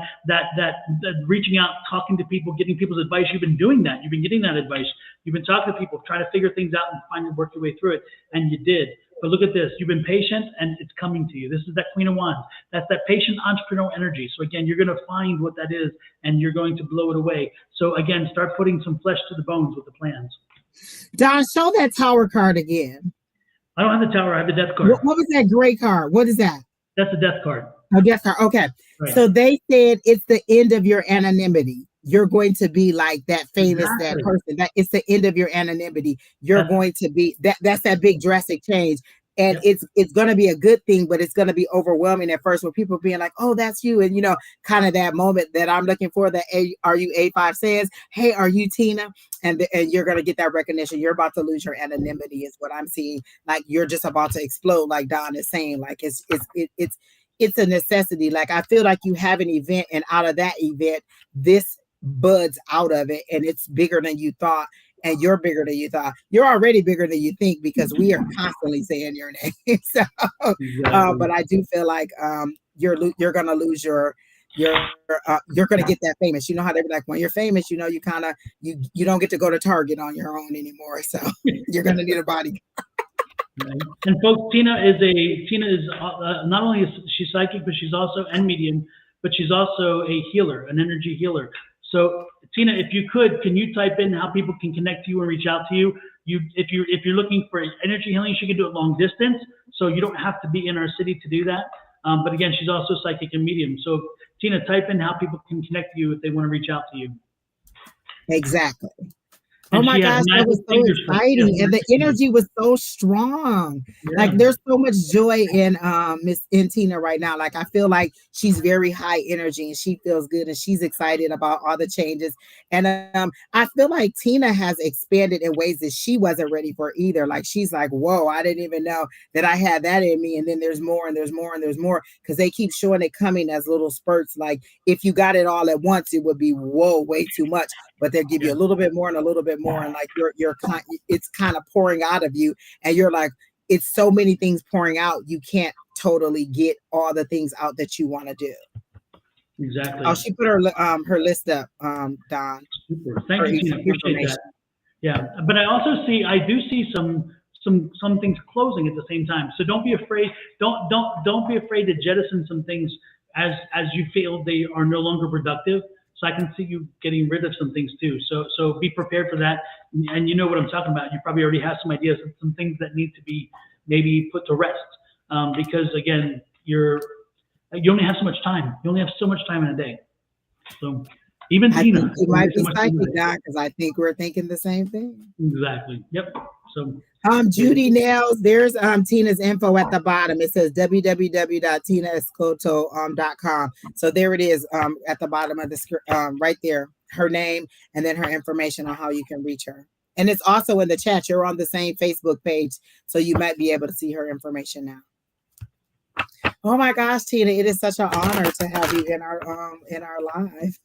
reaching out, talking to people, getting people's advice. You've been doing that. You've been getting that advice. You've been talking to people, trying to figure things out and work your way through it. And you did. But look at this. You've been patient, and it's coming to you. This is that Queen of Wands. That's that patient entrepreneurial energy. So again, you're going to find what that is, and you're going to blow it away. So again, start putting some flesh to the bones with the plans. Don, show that Tower card again. I don't have the Tower. I have the Death card. What was that gray card? What is that? That's the Death card. Oh, Death card. Okay. Right. So they said it's the end of your anonymity. You're going to be like that famous that person. That it's the end of your anonymity. You're going to be that's that big drastic change. And it's going to be a good thing, but it's going to be overwhelming at first with people being like, oh, that's you. And, kind of that moment that I'm looking for, that are you A5Says? Hey, are you Tina? And you're going to get that recognition. You're about to lose your anonymity is what I'm seeing. Like you're just about to explode, like Don is saying. Like it's a necessity. Like I feel like you have an event, and out of that event, this buds out of it, and it's bigger than you thought. And you're bigger than you thought. You're already bigger than you think because we are constantly saying your name. So, but I do feel like you're gonna lose you're gonna get that famous. You know how they be like, when you're famous, you kind of you don't get to go to Target on your own anymore. So you're gonna need a bodyguard. Right. And folks, Tina is not only is she psychic, but she's also and medium, but she's also a healer, an energy healer. So Tina, if you can you type in how people can connect to you and reach out to you? If you're looking for energy healing, she can do it long distance, so you don't have to be in our city to do that. But again, she's also psychic and medium. So Tina, type in how people can connect to you if they want to reach out to you. Exactly. Oh my gosh, that was so exciting. And the energy was so strong. Yeah. Like there's so much joy in Tina right now. Like I feel like she's very high energy and she feels good and she's excited about all the changes. And I feel like Tina has expanded in ways that she wasn't ready for either. Like she's like, whoa, I didn't even know that I had that in me. And then there's more and there's more and there's more, because they keep showing it coming as little spurts. Like if you got it all at once, it would be whoa, way too much. But they'll give you a little bit more and a little bit more, and like it's kind of pouring out of you, and you're like, it's so many things pouring out, you can't totally get all the things out that you want to do. Exactly. Oh, she put her list up, Don. Super. Thank you, Tina. Appreciate that. Yeah, but I do see some things closing at the same time. So don't be afraid. Don't be afraid to jettison some things as you feel they are no longer productive. So I can see you getting rid of some things too. So be prepared for that. And you know what I'm talking about. You probably already have some ideas of some things that need to be maybe put to rest. Because again, you only have so much time. You only have so much time in a day. So even Tina. I think you might be psychic, Don, because I think we're thinking the same thing. Exactly. Yep. So Judy Nails, there's Tina's info at the bottom. It says www.tinaescoto.com. So there it is at the bottom of the screen, right there, her name and then her information on how you can reach her. And it's also in the chat. You're on the same Facebook page, so you might be able to see her information now. Oh my gosh, Tina, it is such an honor to have you in our live.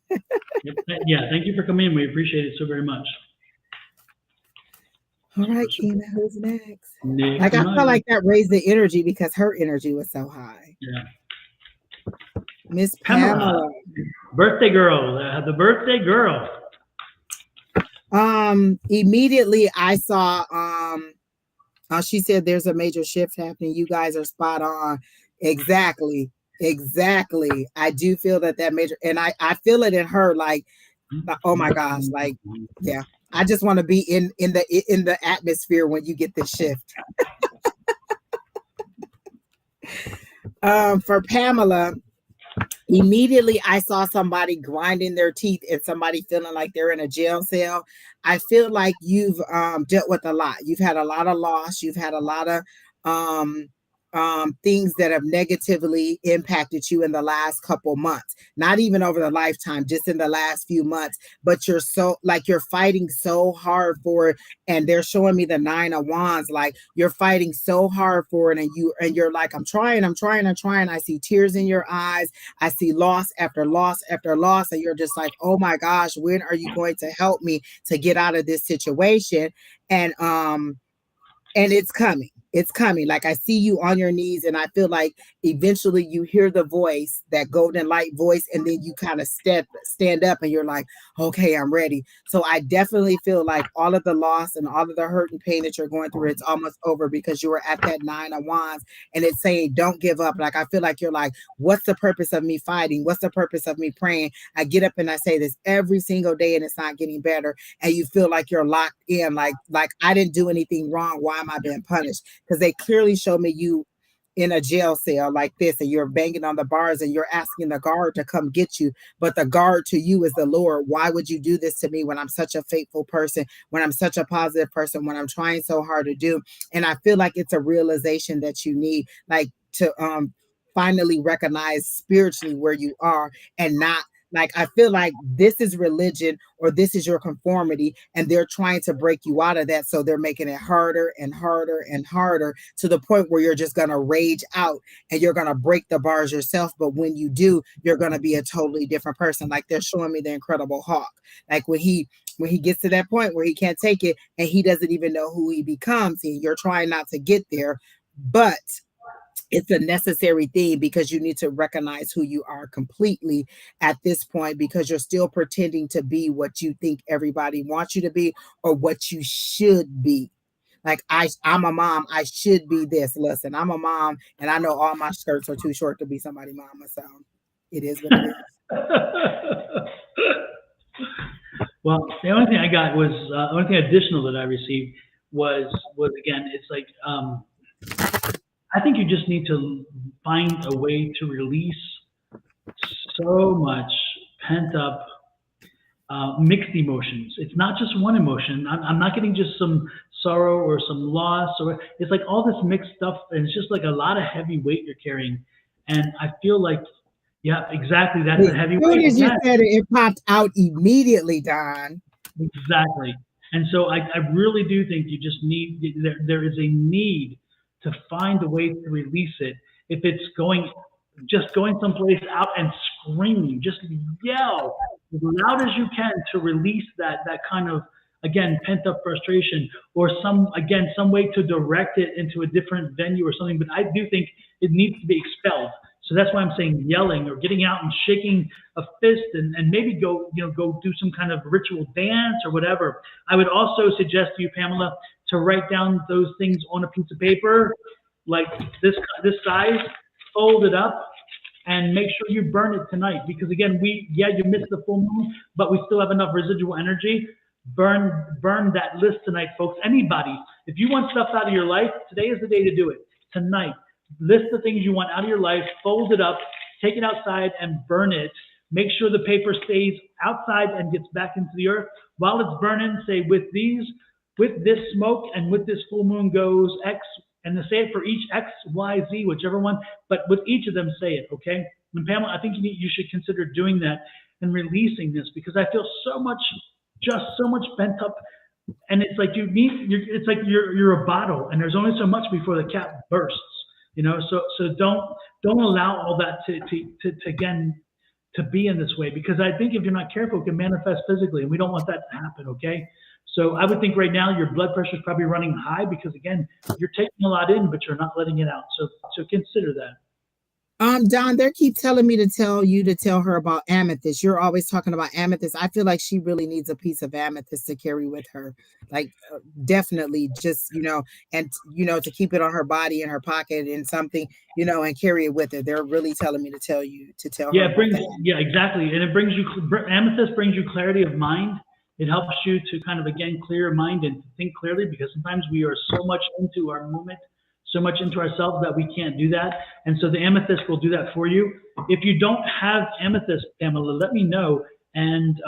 Yeah, thank you for coming in. We appreciate it so very much. All right, Tina, who's next? Like I felt like that raised the energy because her energy was so high. Yeah. Miss Pamela. Birthday girl, the birthday girl. Immediately I saw she said there's a major shift happening. You guys are spot on. Exactly. I do feel that major, and I feel it in her, like, oh my gosh, like, yeah. I just want to be in the atmosphere when you get this shift. For Pamela, immediately I saw somebody grinding their teeth and somebody feeling like they're in a jail cell. I feel like you've dealt with a lot. You've had a lot of loss. You've had a lot of um, things that have negatively impacted you in the last couple months. Not even over the lifetime, just in the last few months. But you're so like you're fighting so hard for it, and they're showing me the 9 of Wands. Like you're fighting so hard for it, and you're like, I'm trying, I'm trying, I'm trying. I see tears in your eyes. I see loss after loss after loss, and you're just like, oh my gosh, when are you going to help me to get out of this situation? And it's coming. It's coming. Like I see you on your knees, and I feel like eventually you hear the voice, that golden light voice, and then you kind of stand up and you're like, okay, I'm ready. So I definitely feel like all of the loss and all of the hurt and pain that you're going through, it's almost over because you were at that 9 of Wands, and it's saying, don't give up. Like I feel like you're like, what's the purpose of me fighting? What's the purpose of me praying? I get up and I say this every single day, and it's not getting better. And you feel like you're locked in, like I didn't do anything wrong. Why am I being punished? Because they clearly show me you in a jail cell like this, and you're banging on the bars and you're asking the guard to come get you, but the guard to you is the Lord. Why would you do this to me when I'm such a faithful person, when I'm such a positive person, when I'm trying so hard to do? And I feel like it's a realization that you need, like to finally recognize spiritually where you are, and not like, I feel like this is religion or this is your conformity, and they're trying to break you out of that. So they're making it harder and harder and harder to the point where you're just going to rage out and you're going to break the bars yourself. But when you do, you're going to be a totally different person. Like they're showing me the Incredible Hulk. Like when he gets to that point where he can't take it and he doesn't even know who he becomes, and you're trying not to get there, but it's a necessary thing because you need to recognize who you are completely at this point, because you're still pretending to be what you think everybody wants you to be or what you should be. Like I'm a mom, I should be this. Listen, I'm a mom, and I know all my skirts are too short to be somebody's mama, so it is what it is. Well, the only thing I got was the only thing additional that I received was again, it's like I think you just need to find a way to release so much pent up mixed emotions. It's not just one emotion. I'm not getting just some sorrow or some loss, or it's like all this mixed stuff, and it's just like a lot of heavy weight you're carrying. And I feel like, yeah, exactly, that's a heavy As soon weight. as you Again. said it, it popped out immediately, Don. Exactly. And so I really do think you just need, there is a need to find a way to release it. If it's just going someplace out and screaming, just yell as loud as you can to release that kind of, again, pent up frustration, or some way to direct it into a different venue or something. But I do think it needs to be expelled. So that's why I'm saying yelling or getting out and shaking a fist, and maybe go do some kind of ritual dance or whatever. I would also suggest to you, Pamela, to write down those things on a piece of paper, like this size, fold it up, and make sure you burn it tonight. Because again, you missed the full moon, but we still have enough residual energy. Burn that list tonight, folks. Anybody, if you want stuff out of your life, today is the day to do it. Tonight. List the things you want out of your life, fold it up, take it outside and burn it. Make sure the paper stays outside and gets back into the earth. While it's burning, say, with this smoke and with this full moon goes X, and to say it for each X, Y, Z, whichever one, but with each of them, say it, okay? And Pamela, I think you should consider doing that and releasing this, because I feel so much pent up. And it's like it's like you're a bottle, and there's only so much before the cap bursts. So don't allow all that to be in this way, because I think if you're not careful, it can manifest physically, and we don't want that to happen. Okay. So I would think right now your blood pressure is probably running high, because again, you're taking a lot in, but you're not letting it out. So consider that. Don, they keep telling me to tell her about amethyst. You're always talking about amethyst. I feel like she really needs a piece of amethyst to carry with her. Like definitely just, and, to keep it on her body, in her pocket, in something, and carry it with her. They're really telling me to tell her. Yeah, exactly. And amethyst brings you clarity of mind. It helps you to kind of, again, clear your mind and think clearly, because sometimes we are so much into our moment, so much into ourselves that we can't do that. And so the amethyst will do that for you. If you don't have amethyst, Pamela, let me know. And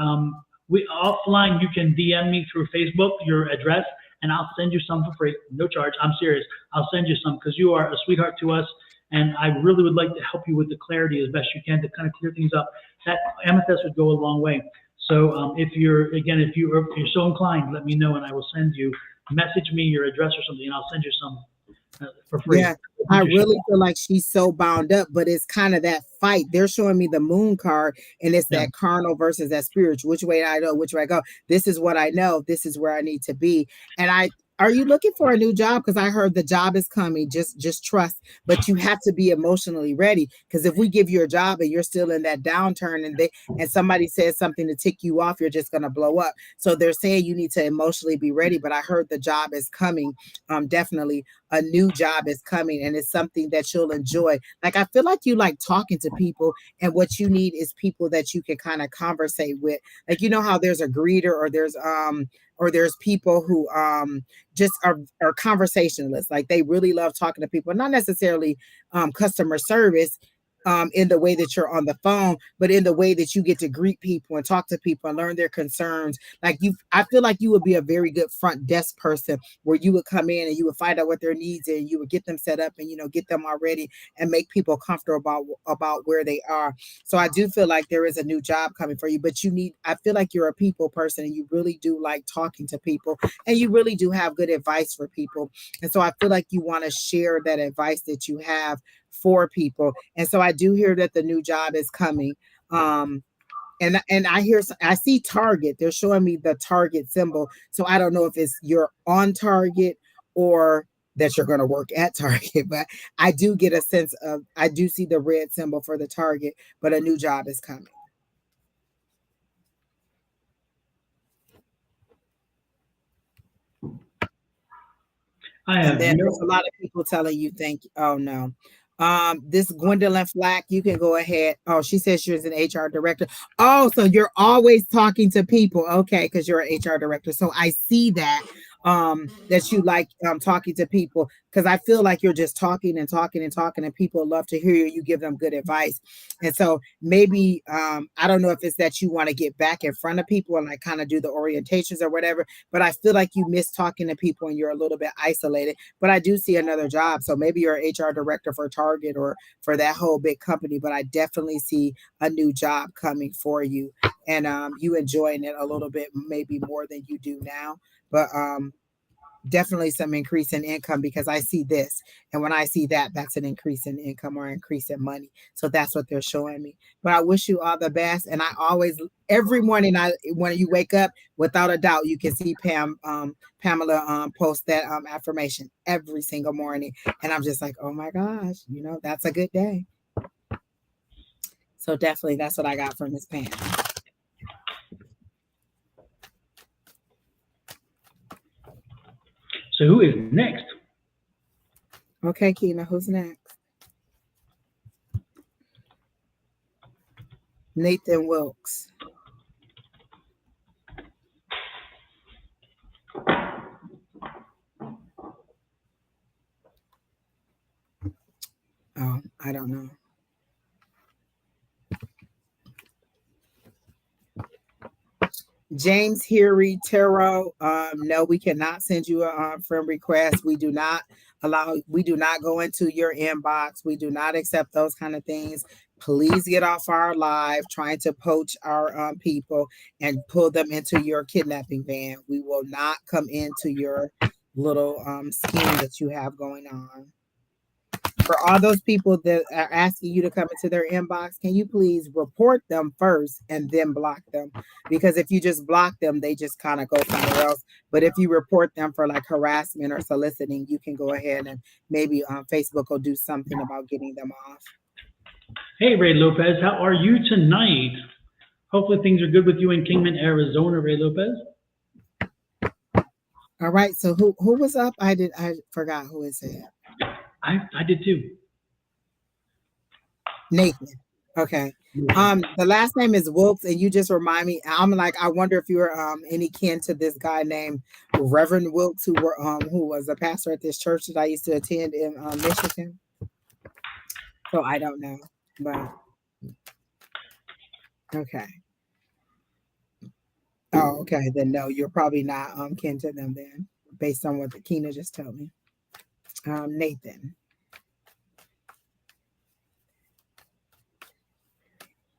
we offline, you can DM me through Facebook, your address, and I'll send you some for free. No charge. I'm serious. I'll send you some because you are a sweetheart to us. And I really would like to help you with the clarity as best you can to kind of clear things up. That amethyst would go a long way. So if you're so inclined, let me know and I will send you, message me your address or something and I'll send you some for free. Yeah, I really feel like she's so bound up, but it's kind of that fight. They're showing me the moon card, and it's that carnal versus that spiritual. Which way I know, which way I go. This is what I know. This is where I need to be. And are you looking for a new job? Because I heard the job is coming. Just trust, but you have to be emotionally ready. Because if we give you a job and you're still in that downturn, and somebody says something to tick you off, you're just gonna blow up. So they're saying you need to emotionally be ready. But I heard the job is coming. Definitely a new job is coming, and it's something that you'll enjoy. Like I feel like you like talking to people, and what you need is people that you can kind of conversate with. Like you know how there's a greeter or there's people who just are conversationalists. Like they really love talking to people, not necessarily customer service in the way that you're on the phone, but in the way that you get to greet people and talk to people and learn their concerns. I feel like you would be a very good front desk person where you would come in and you would find out what their needs are and you would get them set up and, get them already and make people comfortable about where they are. So I do feel like there is a new job coming for you, but I feel like you're a people person and you really do like talking to people and you really do have good advice for people. And so I feel like you want to share that advice that you have for people. And so I do hear that the new job is coming. And I see Target. They're showing me the Target symbol. So I don't know if it's you're on Target or that you're going to work at Target, but I do get a sense of, I do see the red symbol for the Target, but a new job is coming. And then there's a lot of people telling you thank you. Oh no. This Gwendolyn Flack, you can go ahead. Oh, she says she's an HR director. Oh, so you're always talking to people. Okay, because you're an HR director. So I see that that you like talking to people, because I feel like you're just talking and talking and talking, and people love to hear you. You give them good advice. And so maybe I don't know if it's that you want to get back in front of people and like kind of do the orientations or whatever, but I feel like you miss talking to people and you're a little bit isolated. But I do see another job. So maybe you're an HR director for Target or for that whole big company, but I definitely see a new job coming for you, and you enjoying it a little bit, maybe more than you do now. But definitely some increase in income, because I see this, and when I see that, that's an increase in income or increase in money. So that's what they're showing me. But I wish you all the best. And I always, every morning, when you wake up, without a doubt, you can see Pamela post that affirmation every single morning, and I'm just like, oh my gosh, that's a good day. So definitely, that's what I got from Miss Pam. So who is next? Okay, Keena, who's next? Nathan Wilkes. Oh, I don't know. James Heary Tarot. No, we cannot send you a friend request. We do not go into your inbox. We do not accept those kind of things. Please get off our live trying to poach our people and pull them into your kidnapping van. We will not come into your little scheme that you have going on. For all those people that are asking you to come into their inbox, can you please report them first and then block them? Because if you just block them, they just kind of go somewhere else. But if you report them for like harassment or soliciting, you can go ahead and maybe Facebook will do something about getting them off. Hey, Ray Lopez, how are you tonight? Hopefully things are good with you in Kingman, Arizona, Ray Lopez. All right. So who was up? I forgot who is it. I did too. Nathan. Okay. The last name is Wilkes, and you just remind me. I'm like, I wonder if you're any kin to this guy named Reverend Wilkes, who was a pastor at this church that I used to attend in Michigan. So I don't know, but okay. Oh, okay. Then no, you're probably not kin to them then, based on what the Keena just told me. Nathan.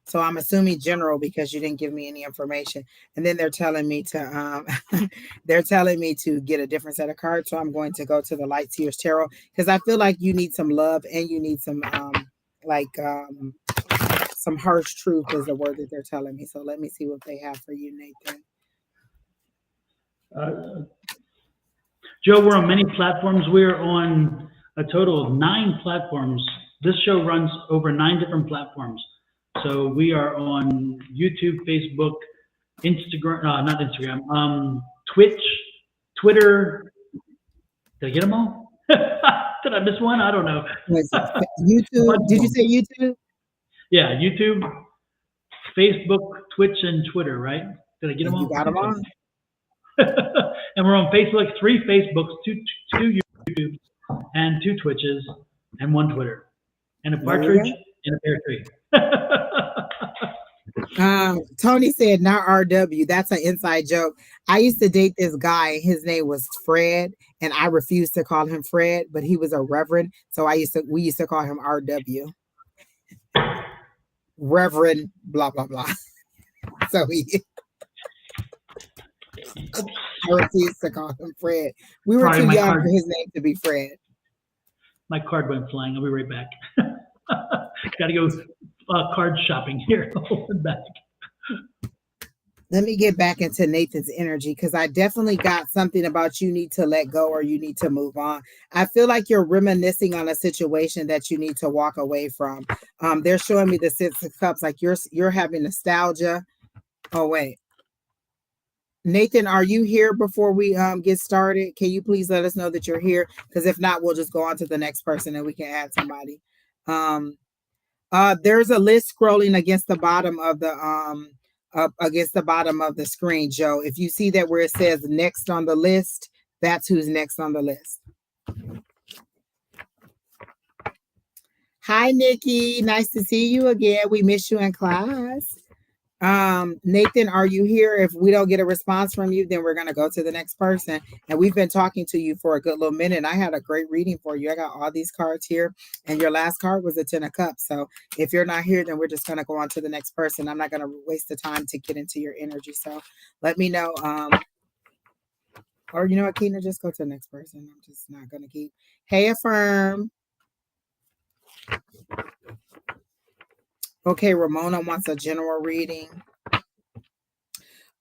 So I'm assuming general because you didn't give me any information. And then they're telling me to they're telling me to get a different set of cards. So I'm going to go to the Light Seers Tarot because I feel like you need some love and you need some some harsh truth is the word that they're telling me. So let me see what they have for you, Nathan. Joe, we're on many platforms. We're on a total of 9 platforms. This show runs over 9 different platforms. So we are on YouTube, Facebook, Instagram, not Instagram, Twitch, Twitter. Did I get them all? Did I miss one? I don't know. YouTube? Did you say YouTube? Yeah, YouTube, Facebook, Twitch, and Twitter, right? Did I get them all? You got them all? And we're on Facebook, 3 Facebooks, 2 YouTubes, and 2 Twitches, and 1 Twitter, and a partridge and a pear tree. Tony said, not RW. That's an inside joke. I used to date this guy. His name was Fred, and I refused to call him Fred, but he was a reverend. So we used to call him RW. Reverend, blah, blah, blah. So I refused to call him Fred. We were too young for his name to be Fred. My card went flying. I'll be right back. Got to go card shopping here. I'll be back. Let me get back into Nathan's energy because I definitely got something about you need to let go or you need to move on. I feel like you're reminiscing on a situation that you need to walk away from. They're showing me the 6 of Cups, like you're having nostalgia. Oh, wait. Nathan, are you here before we get started? Can you please let us know that you're here? Because if not, we'll just go on to the next person and we can add somebody. There's a list scrolling against the bottom of the screen, Joe. If you see that where it says next on the list, that's who's next on the list. Hi, Nikki. Nice to see you again. We miss you in class. Nathan, are you here? If we don't get a response from you, then we're going to go to the next person. And we've been talking to you for a good little minute. I had a great reading for you. I got all these cards here, and your last card was a 10 of Cups. So if you're not here, then we're just going to go on to the next person. I'm not going to waste the time to get into your energy. So let me know. Or you know what, Keena, just go to the next person. I'm just not going to keep. Hey, Affirm. Okay, Ramona wants a general reading.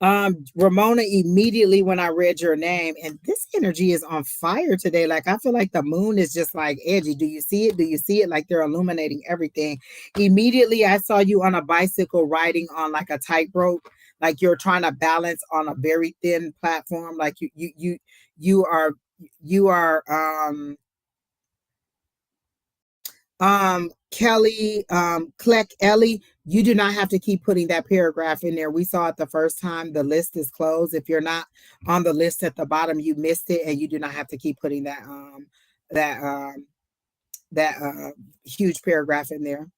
Ramona, immediately when I read your name, and this energy is on fire today. Like I feel like the moon is just like edgy. Do you see it? Do you see it? Like they're illuminating everything. Immediately I saw you on a bicycle riding on like a tightrope, like you're trying to balance on a very thin platform. Like you are Kelly, Kleck Ellie, you do not have to keep putting that paragraph in there. We saw it the first time. The list is closed. If you're not on the list at the bottom, you missed it, and you do not have to keep putting that huge paragraph in there.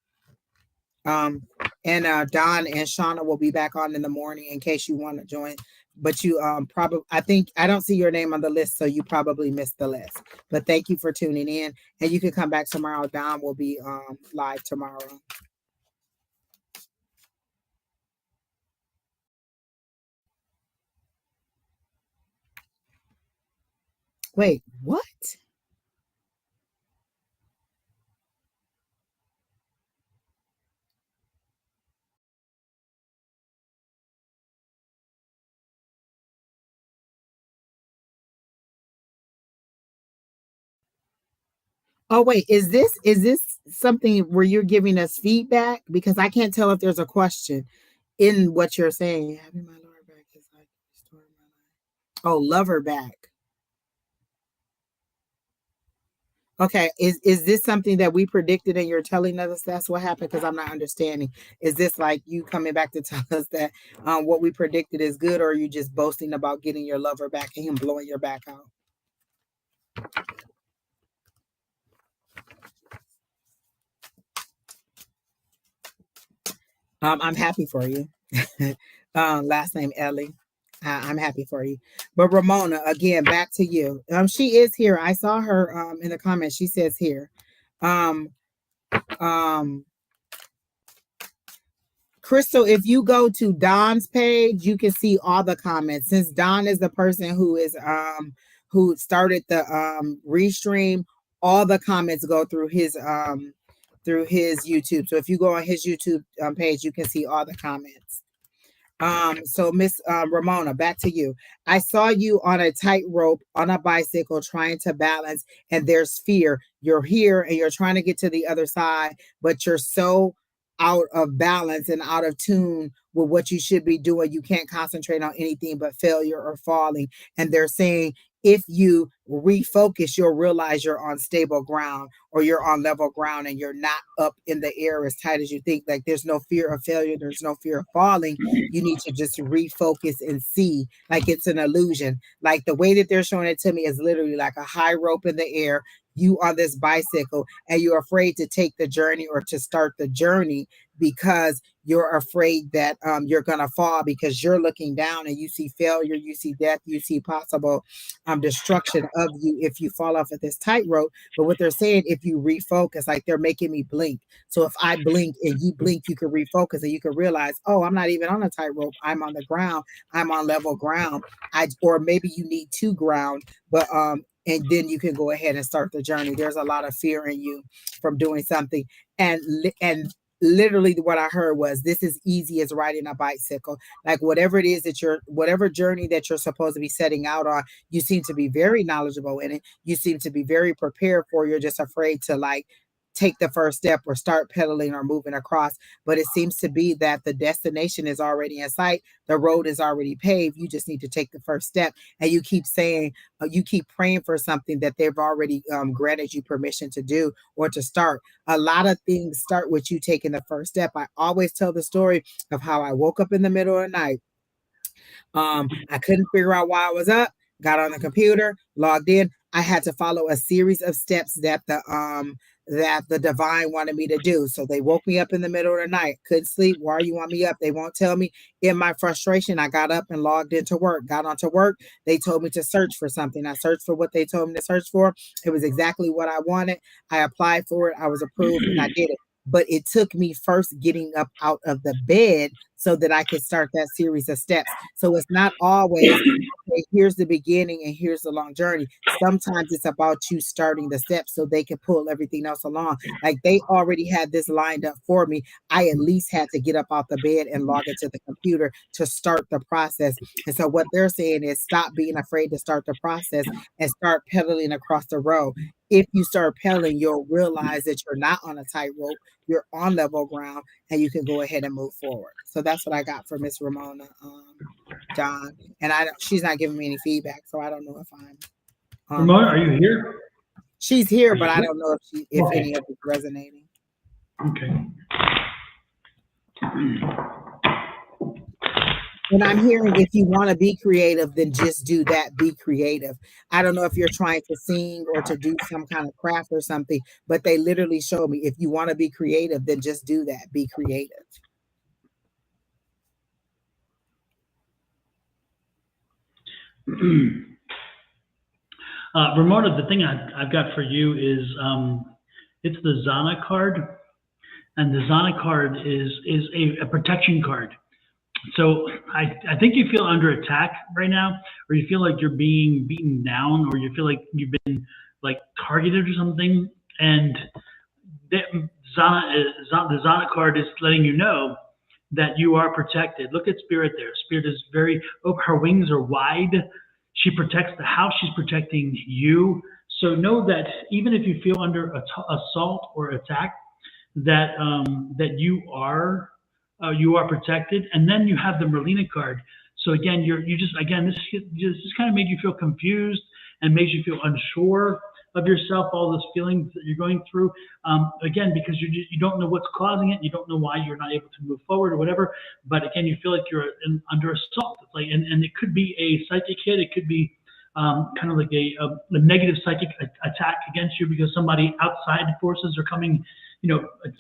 And Don and Shauna will be back on in the morning in case you want to join. But you probably, I don't see your name on the list, so you probably missed the list. But thank you for tuning in, and you can come back tomorrow. Don will be live tomorrow. Wait, what? Oh, wait, is this something where you're giving us feedback? Because I can't tell if there's a question in what you're saying. Having my lower back is like restoring my life. Oh, love her back. Okay, is this something that we predicted and you're telling us that's what happened? Because I'm not understanding. Is this like you coming back to tell us that what we predicted is good, or are you just boasting about getting your lover back and him blowing your back out? I'm happy for you. Last name Ellie. I'm happy for you. But Ramona, again, back to you. She is here. I saw her in the comments. She says here. Um, um, Crystal, if you go to Don's page, you can see all the comments. Since Don is the person who started the restream, all the comments go through his YouTube. So if you go on his YouTube page, you can see all the comments. So Miss Ramona, back to you. I saw you on a tightrope on a bicycle trying to balance, and there's fear. You're here and you're trying to get to the other side, but you're so out of balance and out of tune with what you should be doing. You can't concentrate on anything but failure or falling. And they're saying if you refocus, you'll realize you're on stable ground or you're on level ground and you're not up in the air as tight as you think. Like there's no fear of failure, there's no fear of falling. You need to just refocus and see like it's an illusion. Like the way that they're showing it to me is literally like a high rope in the air, you on this bicycle, and you're afraid to take the journey or to start the journey because you're afraid that you're going to fall because you're looking down and you see failure, you see death, you see possible destruction of you if you fall off of this tightrope. But what they're saying, if you refocus, like they're making me blink. So if I blink and you blink, you can refocus and you can realize, oh, I'm not even on a tightrope. I'm on the ground. I'm on level ground. Or maybe you need to ground, but and then you can go ahead and start the journey. There's a lot of fear in you from doing something, and literally what I heard was this is easy as riding a bicycle. Like whatever it is that whatever journey that you're supposed to be setting out on, you seem to be very knowledgeable in it. You seem to be very prepared for. You're just afraid to like take the first step or start pedaling or moving across. But it seems to be that the destination is already in sight. The road is already paved. You just need to take the first step. And you keep saying, you keep praying for something that they've already granted you permission to do or to start. A lot of things start with you taking the first step. I always tell the story of how I woke up in the middle of the night. I couldn't figure out why I was up, got on the computer, logged in. I had to follow a series of steps that the divine wanted me to do. So they woke me up in the middle of the night, couldn't sleep. Why you want me up? They won't tell me. In my frustration, I got up and logged into work, got onto work. They told me to search for something. I searched for what they told me to search for. It was exactly what I wanted. I applied for it. I was approved and I did it. But it took me first getting up out of the bed so that I could start that series of steps. So it's not always, okay, here's the beginning and here's the long journey. Sometimes it's about you starting the steps so they can pull everything else along. Like they already had this lined up for me. I at least had to get up out the bed and log into the computer to start the process. And so what they're saying is stop being afraid to start the process and start pedaling across the road. If you start pedaling, you'll realize that you're not on a tightrope, you're on level ground, and you can go ahead and move forward. So that's what I got for Miss Ramona, Don. And she's not giving me any feedback, so I don't know if I'm Ramona, are you here? She's here, but I don't know if Okay. any of it's resonating. Okay. And I'm hearing if you want to be creative, then just do that. Be creative. I don't know if you're trying to sing or to do some kind of craft or something, but they literally showed me if you want to be creative, then just do that. Be creative. Ramona, the thing I've got for you is it's the Zana card, and the Zana card is a protection card. So I think you feel under attack right now, or you feel like you're being beaten down, or you feel like you've been like targeted or something. And the Zana card is letting you know that you are protected. Look at Spirit there. Spirit is very, oh, her wings are wide. She protects the house. She's protecting you. So know that even if you feel under assault or attack, that that you are protected. And then you have the Merlina card. So again, you just again this kind of made you feel confused and makes you feel unsure. of yourself, all those feelings that you're going through. Again, because you don't know what's causing it, you don't know why you're not able to move forward or whatever. But again, you feel like you're under assault. It's like, and it could be a psychic hit. It could be kind of like a negative psychic attack against you because somebody outside forces are coming,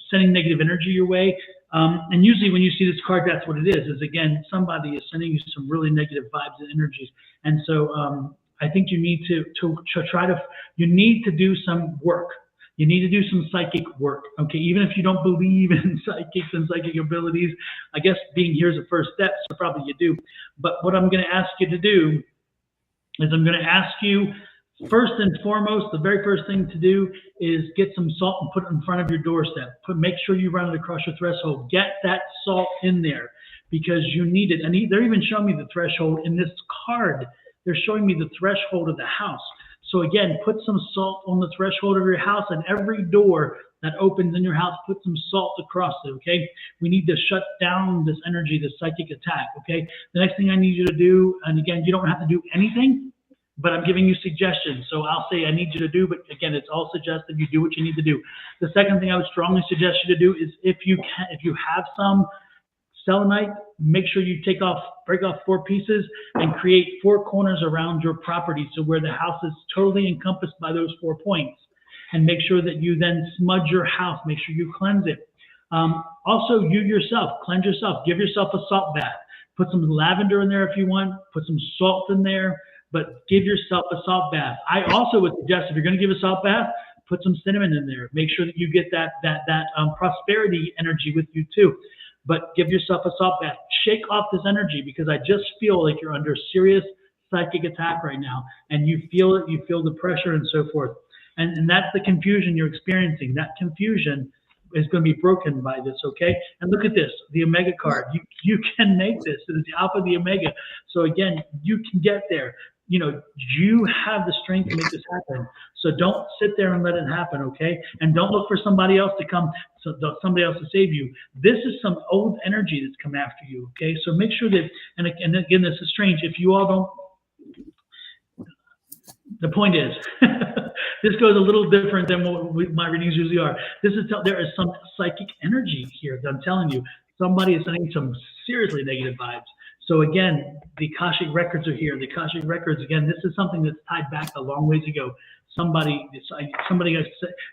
sending negative energy your way. And usually when you see this card, that's what it is again, somebody is sending you some really negative vibes and energies. And so I think you need to you need to do some work. You need to do some psychic work, okay? Even if you don't believe in psychics and psychic abilities, I guess being here is a first step, so probably you do. But what I'm going to ask you to do is I'm going to ask you, first and foremost, the very first thing to do is get some salt and put it in front of your doorstep. Make sure you run it across your threshold. Get that salt in there because you need it. And they're even showing me the threshold in this card. They're showing me the threshold of the house. So again, put some salt on the threshold of your house, and every door that opens in your house, put some salt across it, okay? We need to shut down this energy, this psychic attack, okay? The next thing I need you to do, and again, you don't have to do anything, but I'm giving you suggestions. So I'll say I need you to do, but again, it's all suggested. You do what you need to do. The second thing I would strongly suggest you to do is if you have some selenite, make sure you break off 4 pieces and create 4 corners around your property. So where the house is totally encompassed by those 4 points. And make sure that you then smudge your house. Make sure you cleanse it. Also, you yourself, cleanse yourself. Give yourself a salt bath. Put some lavender in there if you want. Put some salt in there. But give yourself a salt bath. I also would suggest if you're going to give a salt bath, put some cinnamon in there. Make sure that you get that prosperity energy with you too. But give yourself a salt bath. Shake off this energy because I just feel like you're under serious psychic attack right now. And you feel it, you feel the pressure and so forth. And that's the confusion you're experiencing. That confusion is going to be broken by this, okay? And look at this, the Omega card. You can make this. It is the Alpha, the Omega. So again, you can get there. You have the strength to make this happen. So don't sit there and let it happen, okay? And don't look for somebody else to come, somebody else to save you. This is some old energy that's come after you, okay? So make sure that, and again, this is strange. If you all don't, the point is, this goes a little different than what my readings usually are. There is some psychic energy here that I'm telling you. Somebody is sending some seriously negative vibes. So again, the Akashic records are here. The Akashic records, again, this is something that's tied back a long ways ago. Somebody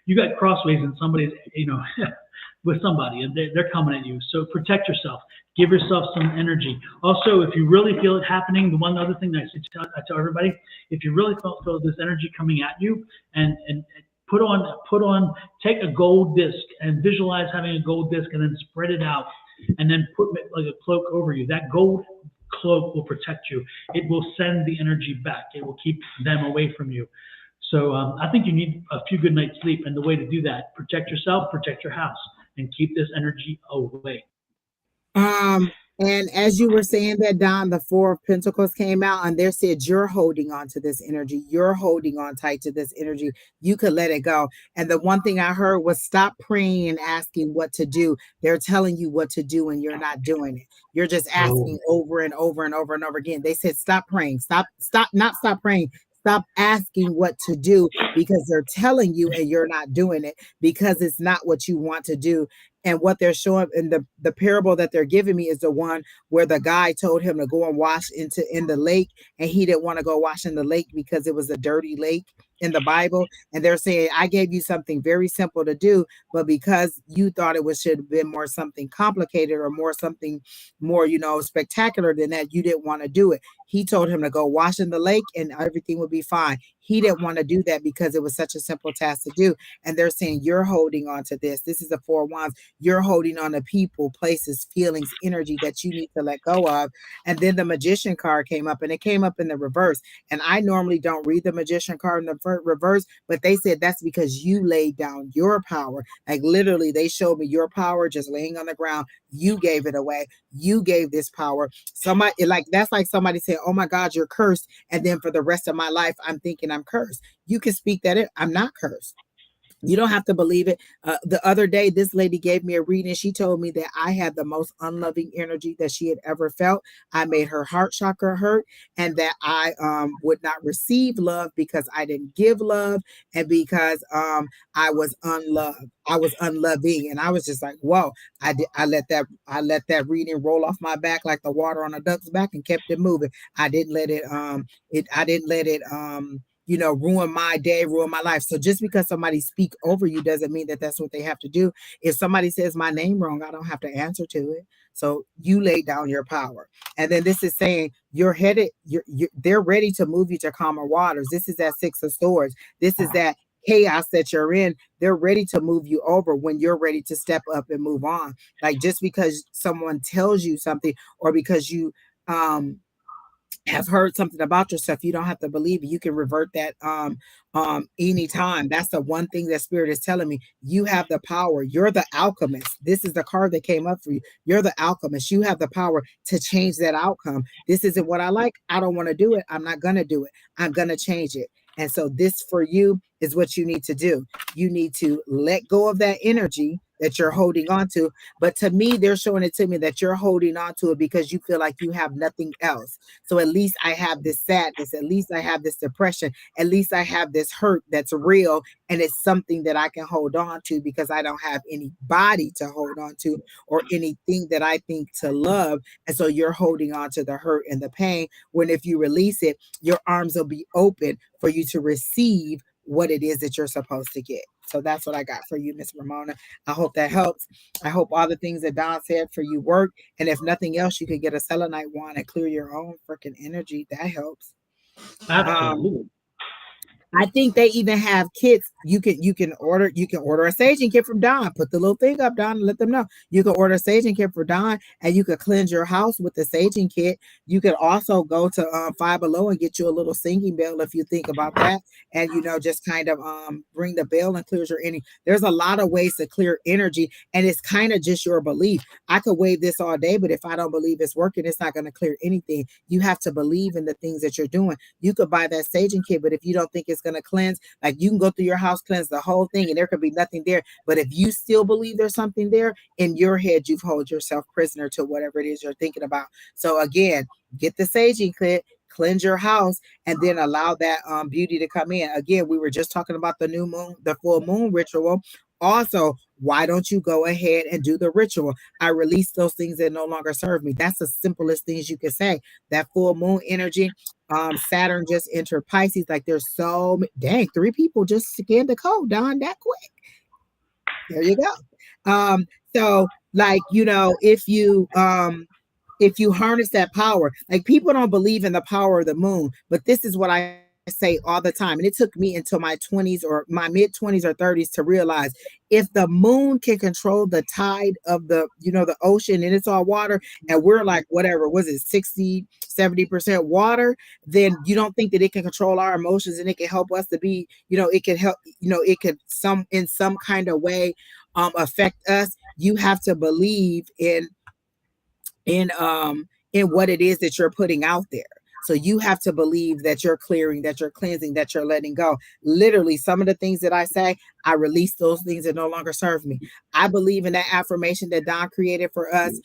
you got crossways and somebody's, with somebody and they're coming at you. So protect yourself. Give yourself some energy. Also, if you really feel it happening, the one other thing that I tell everybody, if you really feel this energy coming at you and take a gold disc and visualize having a gold disc and then spread it out and then put like a cloak over you. That gold cloak will protect you. It will send the energy back. It will keep them away from you. So I think you need a few good nights sleep. And the way to do that, protect yourself, protect your house, and keep this energy away. And as you were saying that, Don, the 4 of Pentacles came out and they said, you're holding on to this energy. You're holding on tight to this energy. You could let it go. And the one thing I heard was stop praying and asking what to do. They're telling you what to do and you're not doing it. You're just asking over and over and over and over again. They said, stop praying, not stop praying. Stop asking what to do because they're telling you and you're not doing it because it's not what you want to do. And what they're showing in the parable that they're giving me is the one where the guy told him to go and wash in the lake, and he didn't want to go wash in the lake because it was a dirty lake in the Bible. And they're saying, I gave you something very simple to do, but because you thought it should have been more something complicated or something more, spectacular than that, you didn't want to do it. He told him to go wash in the lake and everything would be fine. He didn't want to do that because it was such a simple task to do. And they're saying, you're holding on to this. This is the 4 of Wands. You're holding on to people, places, feelings, energy that you need to let go of. And then the Magician card came up, and it came up in the reverse. And I normally don't read the Magician card in the reverse, but they said that's because you laid down your power. Like literally, they showed me your power just laying on the ground. You gave it away. You gave this power. That's like somebody saying, oh my God, you're cursed. And then for the rest of my life, I'm thinking I'm cursed. You can speak that I'm not cursed. You don't have to believe it. The other day, this lady gave me a reading. She told me that I had the most unloving energy that she had ever felt. I made her heart chakra hurt, and that I would not receive love because I didn't give love, and because I was unloved. I was unloving, and I was just like, "Whoa!" I let that reading roll off my back like the water on a duck's back, and kept it moving. I didn't let it I didn't let it ruin my day, ruin my life. So just because somebody speak over you doesn't mean that that's what they have to do. If somebody says my name wrong, I don't have to answer to it. So you lay down your power. And then this is saying you're headed, they're ready to move you to calmer waters. This is that Six of Swords. This is that chaos that you're in. They're ready to move you over when you're ready to step up and move on. Like just because someone tells you something, or because you have heard something about yourself, you don't have to believe it. You can revert that anytime. That's the one thing that spirit is telling me. You have the power. You're the alchemist. This is the card that came up for you. You're the alchemist. You have the power to change that outcome. This isn't what I like. I don't want to do it. I'm not gonna do it. I'm gonna change it. And so this for you is what you need to do. You need to let go of that energy that you're holding on to. But to me, they're showing it to me that you're holding on to it because you feel like you have nothing else. So at least I have this sadness. At least I have this depression. At least I have this hurt that's real. And it's something that I can hold on to because I don't have anybody to hold on to, or anything that I think to love. And so you're holding on to the hurt and the pain, when if you release it, your arms will be open for you to receive what it is that you're supposed to get. So that's what I got for you, Miss Ramona. I hope that helps. I hope all the things that Don said for you work. And if nothing else, you could get a selenite wand and clear your own freaking energy. That helps. Um, Absolutely. I think they even have kits. You can order a saging kit from Don. Put the little thing up, Don, and let them know. You can order a saging kit for Don, and you could cleanse your house with the saging kit. You could also go to Five Below and get you a little singing bell if you think about that, and just kind of ring the bell and clears your energy. There's a lot of ways to clear energy, and it's kind of just your belief. I could wave this all day, but if I don't believe it's working, it's not going to clear anything. You have to believe in the things that you're doing. You could buy that saging kit, but if you don't think it's going to cleanse, like you can go through your house, cleanse the whole thing, and there could be nothing there. But if you still believe there's something there, in your head, you've held yourself prisoner to whatever it is you're thinking about. So again, get the saging kit, cleanse your house, and then allow that beauty to come in. Again, we were just talking about the new moon, the full moon ritual. Also, why don't you go ahead and do the ritual? I release those things that no longer serve me. That's the simplest things you can say. That full moon energy. Saturn just entered Pisces. Like there's dang, 3 people just scanned the code, Don, that quick. There you go. So like, if you harness that power, like people don't believe in the power of the moon, but this is what I say all the time. And it took me until my 20s or my mid-20s or 30s to realize, if the moon can control the tide of the ocean, and it's all water, and we're like, whatever, was it 60-70% water, then you don't think that it can control our emotions, and it can help us to be, it can help, it could in some kind of way affect us. You have to believe in in what it is that you're putting out there. So you have to believe that you're clearing, that you're cleansing, that you're letting go. Literally, some of the things that I say, I release those things that no longer serve me. I believe in that affirmation that Don created for us.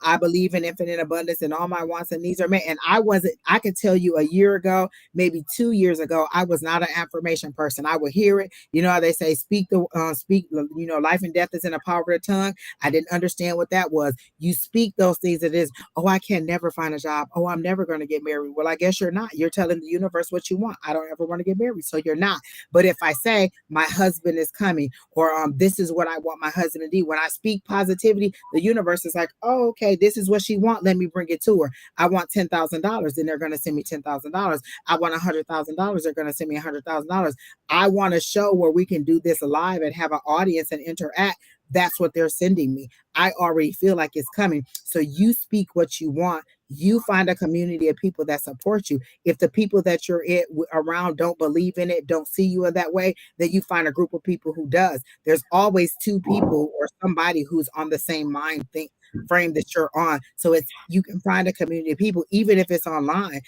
I believe in infinite abundance, and all my wants and needs are met. And I could tell you a year ago, maybe 2 years ago, I was not an affirmation person. I would hear it. You know how they say, speak, life and death is in the power of the tongue. I didn't understand what that was. You speak those things that is, oh, I can never find a job. Oh, I'm never going to get married. Well, I guess you're not. You're telling the universe what you want. I don't ever want to get married. So you're not. But if I say my husband is coming, or this is what I want my husband to do, when I speak positivity, the universe is like, oh, okay, this is what she wants. Let me bring it to her. I want $10,000, then they're going to send me $10,000. I want $100,000, they're going to send me $100,000. I want a show where we can do this live and have an audience and interact. That's what they're sending me. I already feel like it's coming. So you speak what you want. You find a community of people that support you. If the people that you're around don't believe in it, don't see you in that way, then you find a group of people who does. There's always 2 people or somebody who's on the same mind thing, frame that you're on. So you can find a community of people, even if it's online.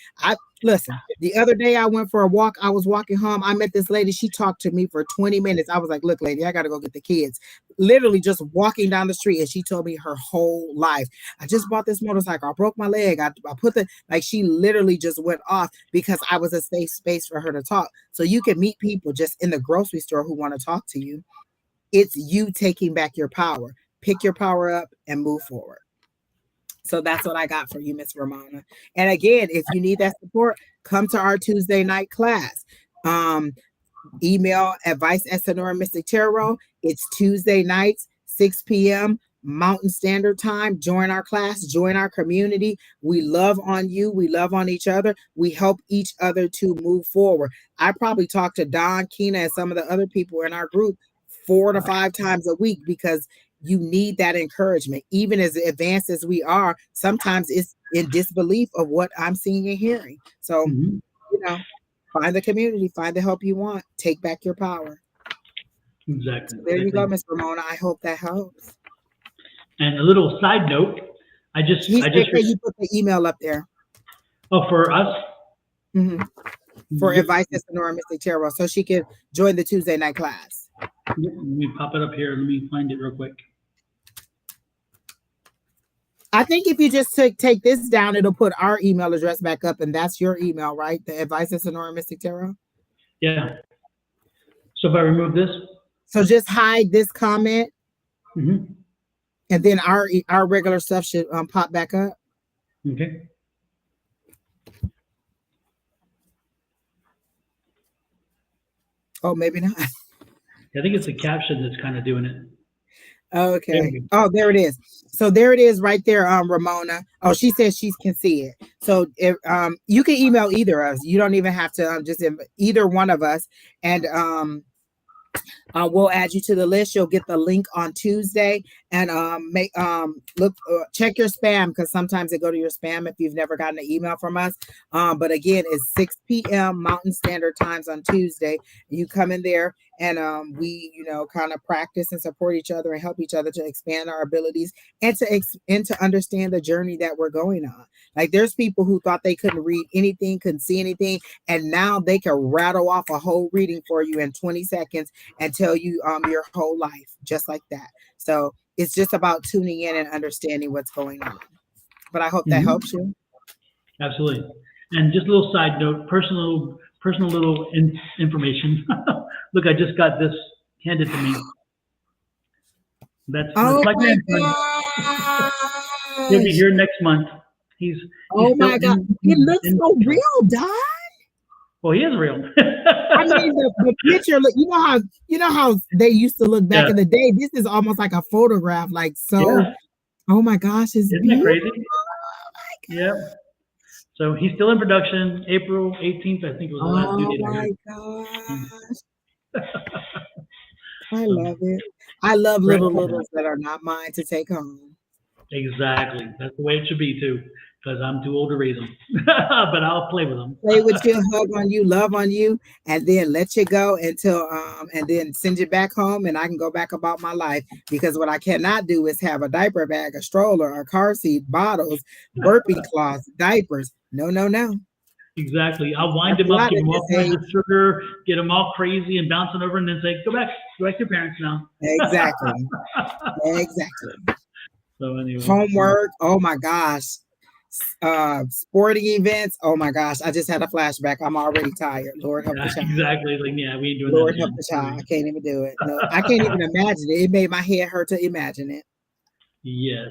Listen, the other day I went for a walk. I was walking home. I met this lady. She talked to me for 20 minutes. I was like, look, lady, I got to go get the kids. Literally just walking down the street. And she told me her whole life. I just bought this motorcycle. I broke my leg. I put she literally just went off because I was a safe space for her to talk. So you can meet people just in the grocery store who want to talk to you. It's you taking back your power. Pick your power up and move forward. So that's what I got for you, Miss Ramona. And again, if you need that support, come to our Tuesday night class. Email advice@Sonoran Mystic Tarot. It's Tuesday nights, 6 p.m. Mountain Standard Time. Join our class, join our community. We love on you. We love on each other. We help each other to move forward. I probably talk to Don, Keena, and some of the other people in our group 4 to 5 times a week because you need that encouragement. Even as advanced as we are, sometimes it's in disbelief of what I'm seeing and hearing. So, find the community, find the help you want, take back your power. Exactly. So there you go, Miss Ramona. I hope that helps. And a little side note, I just you put the email up there. Oh, for us? Mm-hmm. For advice at Sonoran Mystic Tarot, so she can join the Tuesday night class. Let me pop it up here. Let me find it real quick. I think if you just take this down, it'll put our email address back up, and that's your email, right? The advice at Sonoran Mystic Tarot. Yeah. So if I remove this, so just hide this comment, and then our regular stuff should pop back up. Okay. Oh, maybe not. I think it's the caption that's kind of doing it. Okay. Oh, there it is. So there it is right there, Ramona. Oh, she says she can see it. So if, you can email either of us. You don't even have to just either one of us. And we'll add you to the list. You'll get the link on Tuesday, and check your spam because sometimes they go to your spam if you've never gotten an email from us. But again, it's 6 p.m. Mountain Standard Times on Tuesday. You come in there and we, kind of practice and support each other and help each other to expand our abilities and to understand the journey that we're going on. Like there's people who thought they couldn't read anything, couldn't see anything, and now they can rattle off a whole reading for you in 20 seconds and tell you your whole life just like that. So it's just about tuning in and understanding what's going on. But I hope that helps you. Absolutely. And just a little side note, personal little information. Look, I just got this handed to me. That's like my God. He'll be here next month. He's oh my God. It looks so real, Don. Well, he is real. I mean, the picture, you know how they used to look back in the day. This is almost like a photograph, like so. Yeah. Oh my gosh, isn't that crazy? Yeah. So he's still in production. April 18th, I think, was the last due date. Oh my gosh. I love it. I love littles that are not mine to take home. Exactly. That's the way it should be too. Because I'm too old to raise them, but I'll play with them. Play with you, hug on you, love on you, and then let you go until and then send you back home, and I can go back about my life. Because what I cannot do is have a diaper bag, a stroller, a car seat, bottles, burping cloths, diapers. No. Exactly. I'll wind them up, give them all kinds of sugar, get them all crazy and bouncing over, and then say, "Go back to your parents now." Exactly. Exactly. So anyway, homework. Oh my gosh. Sporting events. Oh my gosh, I just had a flashback. I'm already tired. Lord help the child. Exactly. Like, we ain't doing Lord that. Lord help the child. I can't even do it. No, I can't even imagine it. It made my head hurt to imagine it. Yes.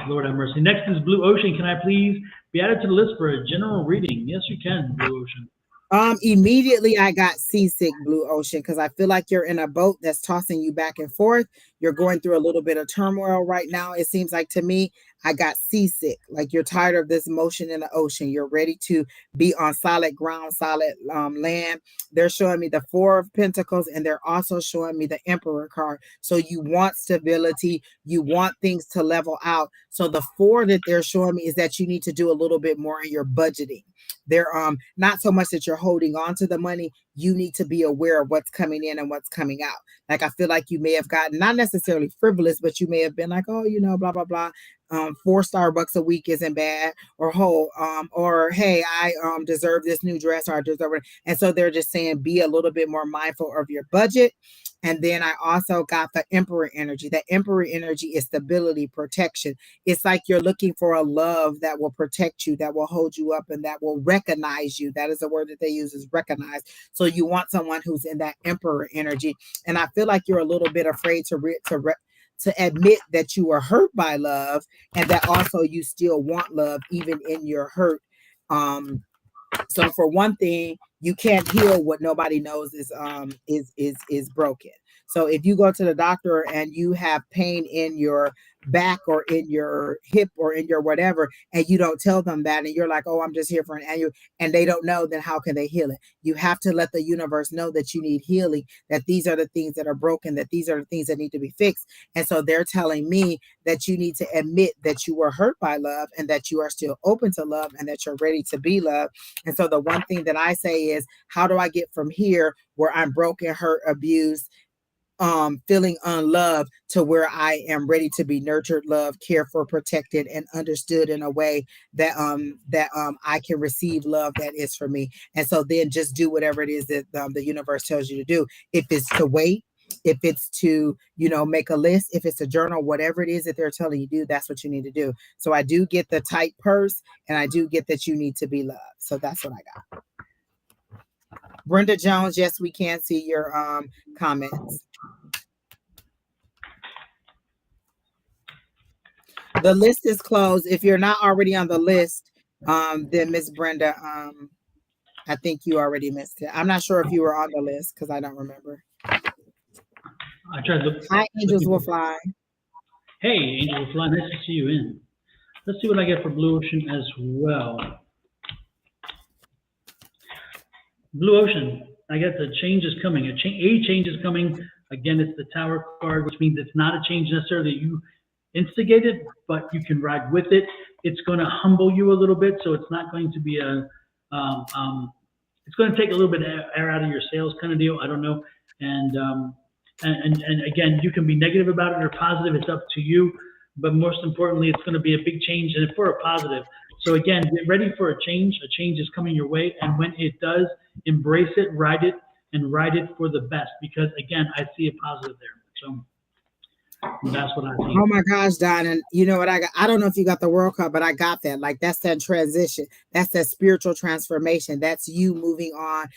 Lord have mercy. Next is Blue Ocean. Can I please be added to the list for a general reading? Yes, you can, Blue Ocean. Immediately I got seasick, Blue Ocean, because I feel like you're in a boat that's tossing you back and forth. You're going through a little bit of turmoil right now. It seems like to me, I got seasick, like you're tired of this motion in the ocean. You're ready to be on solid ground, solid land. They're showing me the 4 of Pentacles, and they're also showing me the Emperor card. So you want stability. You want things to level out. So the 4 that they're showing me is that you need to do a little bit more in your budgeting. They're not so much that you're holding on to the money. you need to be aware of what's coming in and what's coming out. Like, I feel like you may have gotten, not necessarily frivolous, but you may have been like, oh, blah, blah, blah. 4 Starbucks a week isn't bad, or hey, I deserve this new dress, or I deserve it. And so they're just saying, be a little bit more mindful of your budget. And then I also got the Emperor energy. The Emperor energy is stability, protection. It's like you're looking for a love that will protect you, that will hold you up, and that will recognize you. That is a word that they use, is recognize. So you want someone who's in that Emperor energy. And I feel like you're a little bit afraid to admit that you were hurt by love, and that also you still want love even in your hurt. So for one thing, you can't heal what nobody knows is broken. So if you go to the doctor and you have pain in your back or in your hip or in your whatever, and you don't tell them that, and you're like, oh, I'm just here for an annual, and they don't know, then how can they heal it? You have to let the universe know that you need healing, that these are the things that are broken, that these are the things that need to be fixed. And so they're telling me that you need to admit that you were hurt by love, and that you are still open to love, and that you're ready to be loved. And so the one thing that I say is, how do I get from here where I'm broken, hurt, abused, feeling unloved, to where I am ready to be nurtured, loved, cared for, protected, and understood in a way that I can receive love that is for me. And so then just do whatever it is that the universe tells you to do. If it's to wait, if it's to, make a list, if it's a journal, whatever it is that they're telling you to do, that's what you need to do. So I do get the tight purse, and I do get that you need to be loved. So that's what I got. Brenda Jones, yes, we can see your comments. The list is closed. If you're not already on the list, then Miss Brenda, I think you already missed it. I'm not sure if you were on the list because I don't remember. I tried to look. Hi, Angels Will Fly. Hey, Angels Will Fly. Nice to see you in. Let's see what I get for Blue Ocean as well. Blue Ocean, I guess a change is coming. A change is coming. Again, it's the Tower card, which means it's not a change necessarily that you instigated, but you can ride with it. It's going to humble you a little bit, so it's not going to be it's going to take a little bit of air out of your sails kind of deal. I don't know. And again, you can be negative about it or positive. It's up to you. But most importantly, it's going to be a big change, and for a positive. So again, get ready for a change. A change is coming your way, and when it does, embrace it, ride it, and ride it for the best. Because again, I see a positive there. So that's what I think. Oh my gosh, Don, and you know what I got? I don't know if you got the World Cup, but I got that. Like, that's that transition. That's that spiritual transformation. That's you moving on.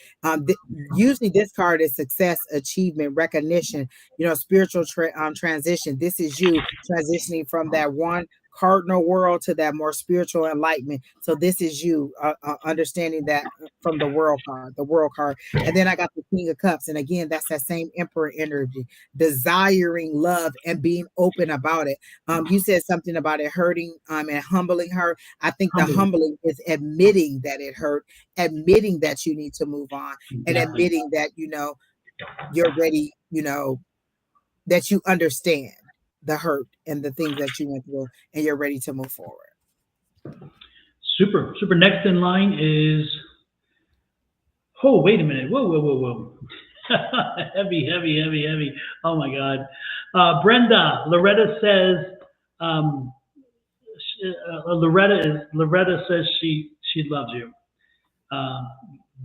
Usually this card is success, achievement, recognition, spiritual transition. This is you transitioning from that one cardinal world to that more spiritual enlightenment. So this is you understanding that from the world card. And then I got the King of Cups. And again, that's that same Emperor energy, desiring love and being open about it. You said something about it hurting and humbling her. I think the humbling is admitting that it hurt, admitting that you need to move on, and admitting that, you're ready, that you understand the hurt and the things that you went through, and you're ready to move forward. Super. Next in line is, oh, wait a minute. Whoa. heavy. Oh my God. Brenda, Loretta says, Loretta says she loves you.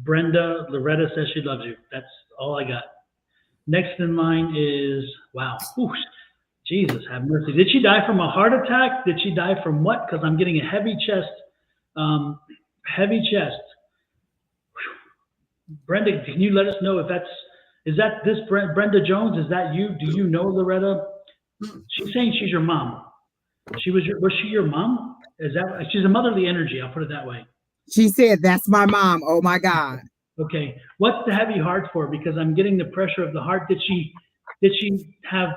Brenda, Loretta says she loves you. That's all I got. Next in line is, wow. Ooh, Jesus, have mercy. Did she die from a heart attack? Did she die from what? Because I'm getting a heavy chest. Brenda, can you let us know if is that this Brenda Jones? Is that you? Do you know Loretta? She's saying she's your mom. Was she your mom? She's a motherly energy. I'll put it that way. She said, that's my mom. Oh my God. Okay. What's the heavy heart for? Because I'm getting the pressure of the heart. Did she have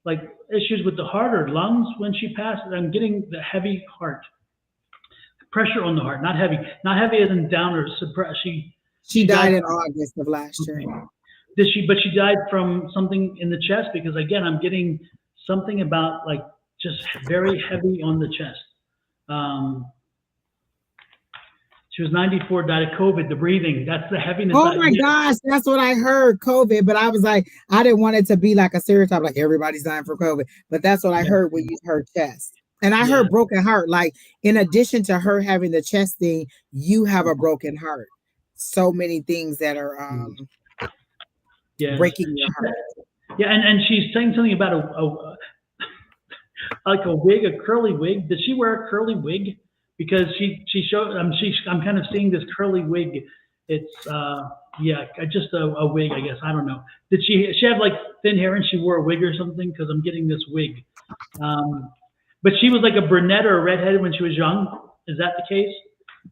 like issues with the heart or lungs when she passed? I'm getting the heavy heart. Pressure on the heart, not heavy. Not heavy as in down or suppressed. She died in August of last year. But she died from something in the chest? Because again, I'm getting something about like just very heavy on the chest. She was 94, died of COVID, the breathing. That's the heaviness. Oh my gosh, that's what I heard, COVID. But I was like, I didn't want it to be like a stereotype, like everybody's dying from COVID. But that's what I heard when you heard chest. And I heard broken heart. Like, in addition to her having the chest thing, you have a broken heart. So many things that are breaking your heart. Yeah, and she's saying something about like a wig, a curly wig. Did she wear a curly wig? Because she showed. I'm kind of seeing this curly wig. It's just a wig, I guess. I don't know. Did she had like thin hair and she wore a wig or something? Because I'm getting this wig. But she was like a brunette or a redhead when she was young. Is that the case?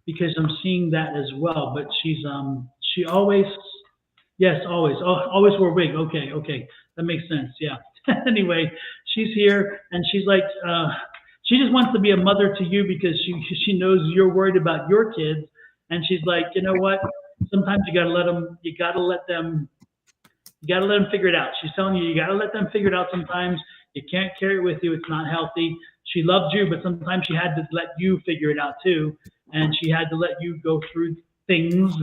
Because I'm seeing that as well. But she always, yes, always wore a wig. Okay, that makes sense. Yeah. Anyway, she's here and she's like, she just wants to be a mother to you because she knows you're worried about your kids, and she's like, you know what? Sometimes you gotta let them figure it out. She's telling you gotta let them figure it out. Sometimes you can't carry it with you. It's not healthy. She loved you, but sometimes she had to let you figure it out too, and she had to let you go through things.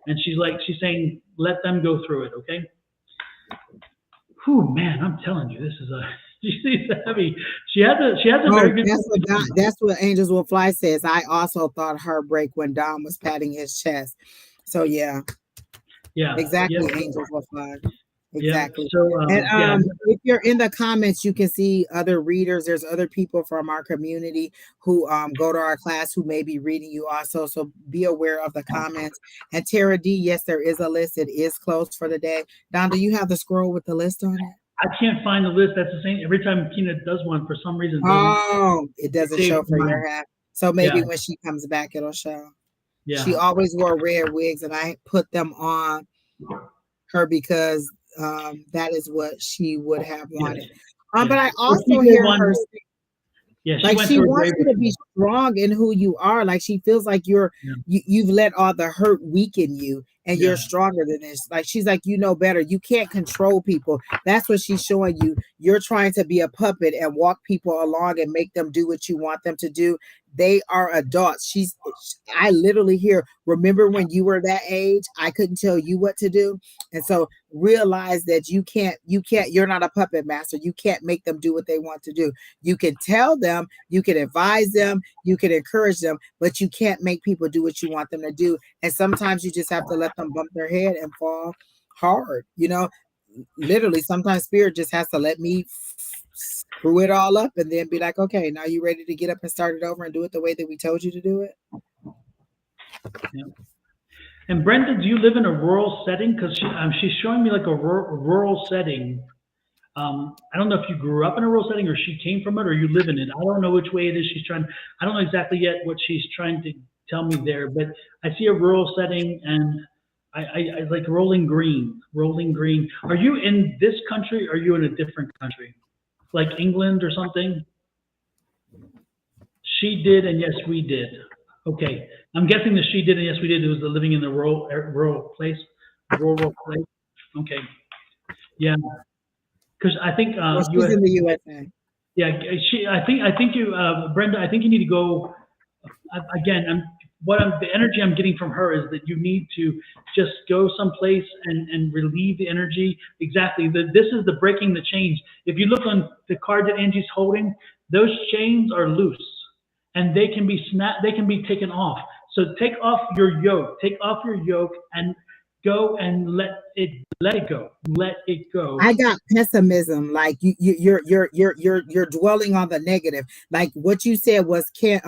And she's saying, let them go through it, okay? Whew, man, I'm telling you, this is she's heavy. She has a very good. That's what Angels Will Fly says. I also thought her break when Don was patting his chest. So yeah, exactly. Yeah. Angels Will Fly. Exactly. Yeah. So, if you're in the comments, you can see other readers. There's other people from our community who go to our class who may be reading you also. So be aware of the comments. And Tara D, yes, there is a list. It is closed for the day. Don, do you have the scroll with the list on it? I can't find the list. That's the same. Every time Peanut does one, for some reason. It doesn't show for your half. So maybe when she comes back, it'll show. Yeah. She always wore red wigs, and I put them on her because that is what she would have wanted. But I also hear her say, like she wants you to be strong in who you are. Like she feels like you've let all the hurt weaken you, and you're stronger than this. Like she's like, you know better. You can't control people. That's what she's showing you. You're trying to be a puppet and walk people along and make them do what you want them to do. They are adults. I literally hear, remember when you were that age, I couldn't tell you what to do. And so realize that you're not a puppet master. You can't make them do what they want to do. You can tell them, you can advise them, you can encourage them, but you can't make people do what you want them to do. And sometimes you just have to let them bump their head and fall hard. You know, literally sometimes spirit just has to let me screw it all up and then be like, okay, now you ready to get up and start it over and do it the way that we told you to do it? Yeah. And Brenda, do you live in a rural setting? Because she's showing me like a rural setting. I don't know if you grew up in a rural setting or she came from it or you live in it. I don't know which way it is she's trying. I don't know exactly yet what she's trying to tell me there, but I see a rural setting and I like rolling green. Are you in this country or are you in a different country? Like England or something? She did, and yes, we did. Okay, I'm guessing that she did, and yes, we did. It was the living in the rural place. Okay, yeah, because I think she's in the USA. Yeah, I think you, Brenda. I think you need to go again. The energy I'm getting from her is that you need to just go someplace and relieve the energy. Exactly. This is the breaking the chains. If you look on the card that Angie's holding, those chains are loose and they can be snapped. They can be taken off. So take off your yoke. Take off your yoke and go and let it go. Let it go. I got pessimism. Like you're dwelling on the negative. Like what you said was, can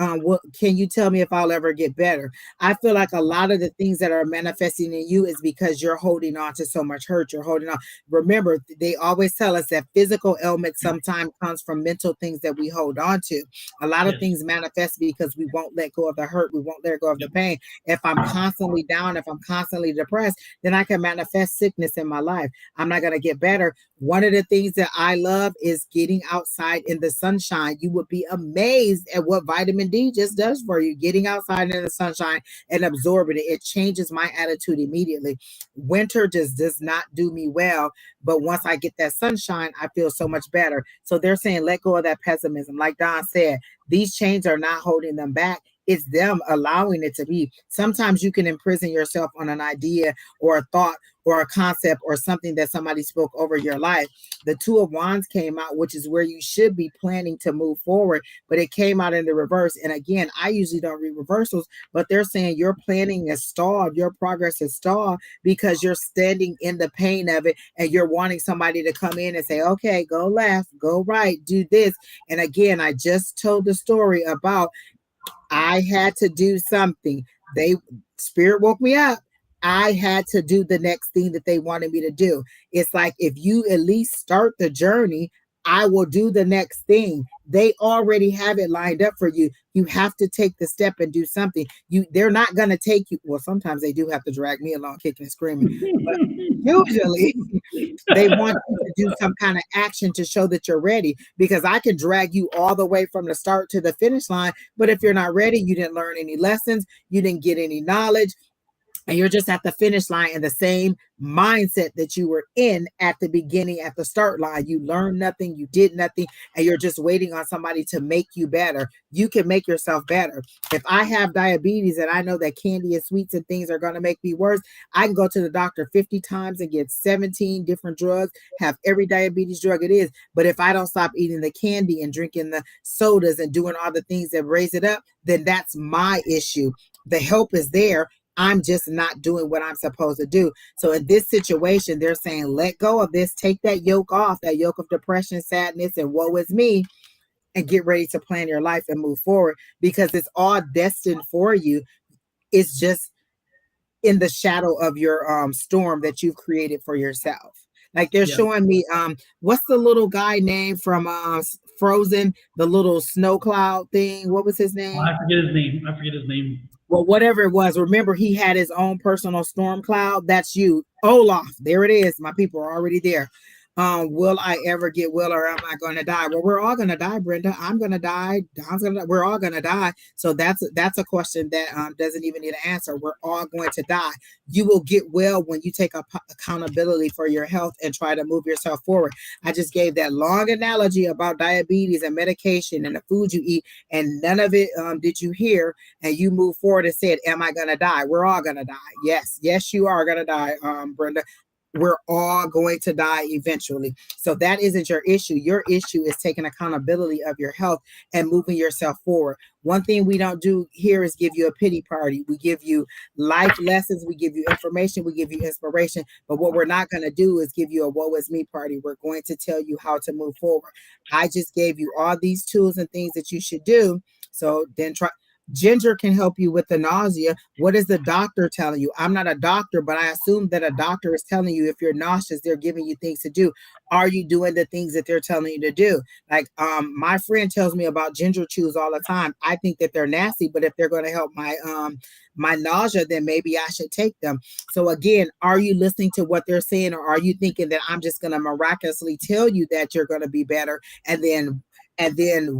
you tell me if I'll ever get better? I feel like a lot of the things that are manifesting in you is because you're holding on to so much hurt. You're holding on. Remember, they always tell us that physical ailment sometimes comes from mental things that we hold on to. A lot of things manifest because we won't let go of the hurt. We won't let go of the pain. If I'm constantly down, if I'm constantly depressed, then I can manifest sickness in my life. I'm not going to get better. One of the things that I love is getting outside in the sunshine. You would be amazed at what vitamin D just does for you. Getting outside in the sunshine and absorbing it. It changes my attitude immediately. Winter just does not do me well. But once I get that sunshine, I feel so much better. So they're saying, let go of that pessimism. Like Don said, these chains are not holding them back. It's them allowing it to be. Sometimes you can imprison yourself on an idea or a thought or a concept or something that somebody spoke over your life. The Two of Wands came out, which is where you should be planning to move forward, but it came out in the reverse. And again, I usually don't read reversals, but they're saying your planning is stalled, your progress is stalled because you're standing in the pain of it and you're wanting somebody to come in and say, okay, go left, go right, do this. And again, I just told the story about I had to do something. Spirit woke me up. I had to do the next thing that they wanted me to do. It's like, if you at least start the journey, I will do the next thing. They already have it lined up for you. You have to take the step and do something. They're not going to take you. Well, sometimes they do have to drag me along, kicking and screaming, but usually they want you to do some kind of action to show that you're ready, because I can drag you all the way from the start to the finish line. But if you're not ready, you didn't learn any lessons, you didn't get any knowledge, and you're just at the finish line in the same mindset that you were in at the beginning, at the start line. You learned nothing, you did nothing, and you're just waiting on somebody to make you better. You can make yourself better. If I have diabetes and I know that candy and sweets and things are going to make me worse, I can go to the doctor 50 times and get 17 different drugs, have every diabetes drug it is. But if I don't stop eating the candy and drinking the sodas and doing all the things that raise it up, then that's my issue. The help is there. I'm just not doing what I'm supposed to do. So in this situation, they're saying, let go of this, take that yoke off, that yoke of depression, sadness, and woe is me, and get ready to plan your life and move forward, because it's all destined for you. It's just in the shadow of your storm that you've created for yourself. Like they're showing me, what's the little guy name from Frozen, the little snow cloud thing? What was his name? I forget his name. Well, whatever it was, remember he had his own personal storm cloud. That's you. Olaf. There it is. My people are already there. Will I ever get well, or am I going to die? Well, we're all going to die, Brenda. I'm going to die. Don's going to die. We're all going to die. So that's a question that doesn't even need an answer. We're all going to die. You will get well when you take accountability for your health and try to move yourself forward. I just gave that long analogy about diabetes and medication and the food you eat, and none of it did you hear, and you move forward and said, am I going to die? We're all going to die. Yes, you are going to die, Brenda. We're all going to die eventually. So that isn't your issue. Your issue is taking accountability of your health and moving yourself forward. One thing we don't do here is give you a pity party. We give you life lessons. We give you information. We give you inspiration. But what we're not going to do is give you a woe is me party. We're going to tell you how to move forward. I just gave you all these tools and things that you should do. So then try. Ginger can help you with the nausea. What is the doctor telling you? I'm not a doctor, but I assume that a doctor is telling you if you're nauseous, they're giving you things to do. Are you doing the things that they're telling you to do? Like my friend tells me about ginger chews all the time. I think that they're nasty, but if they're going to help my nausea, then maybe I should take them. So again, are you listening to what they're saying, or are you thinking that I'm just going to miraculously tell you that you're going to be better, and then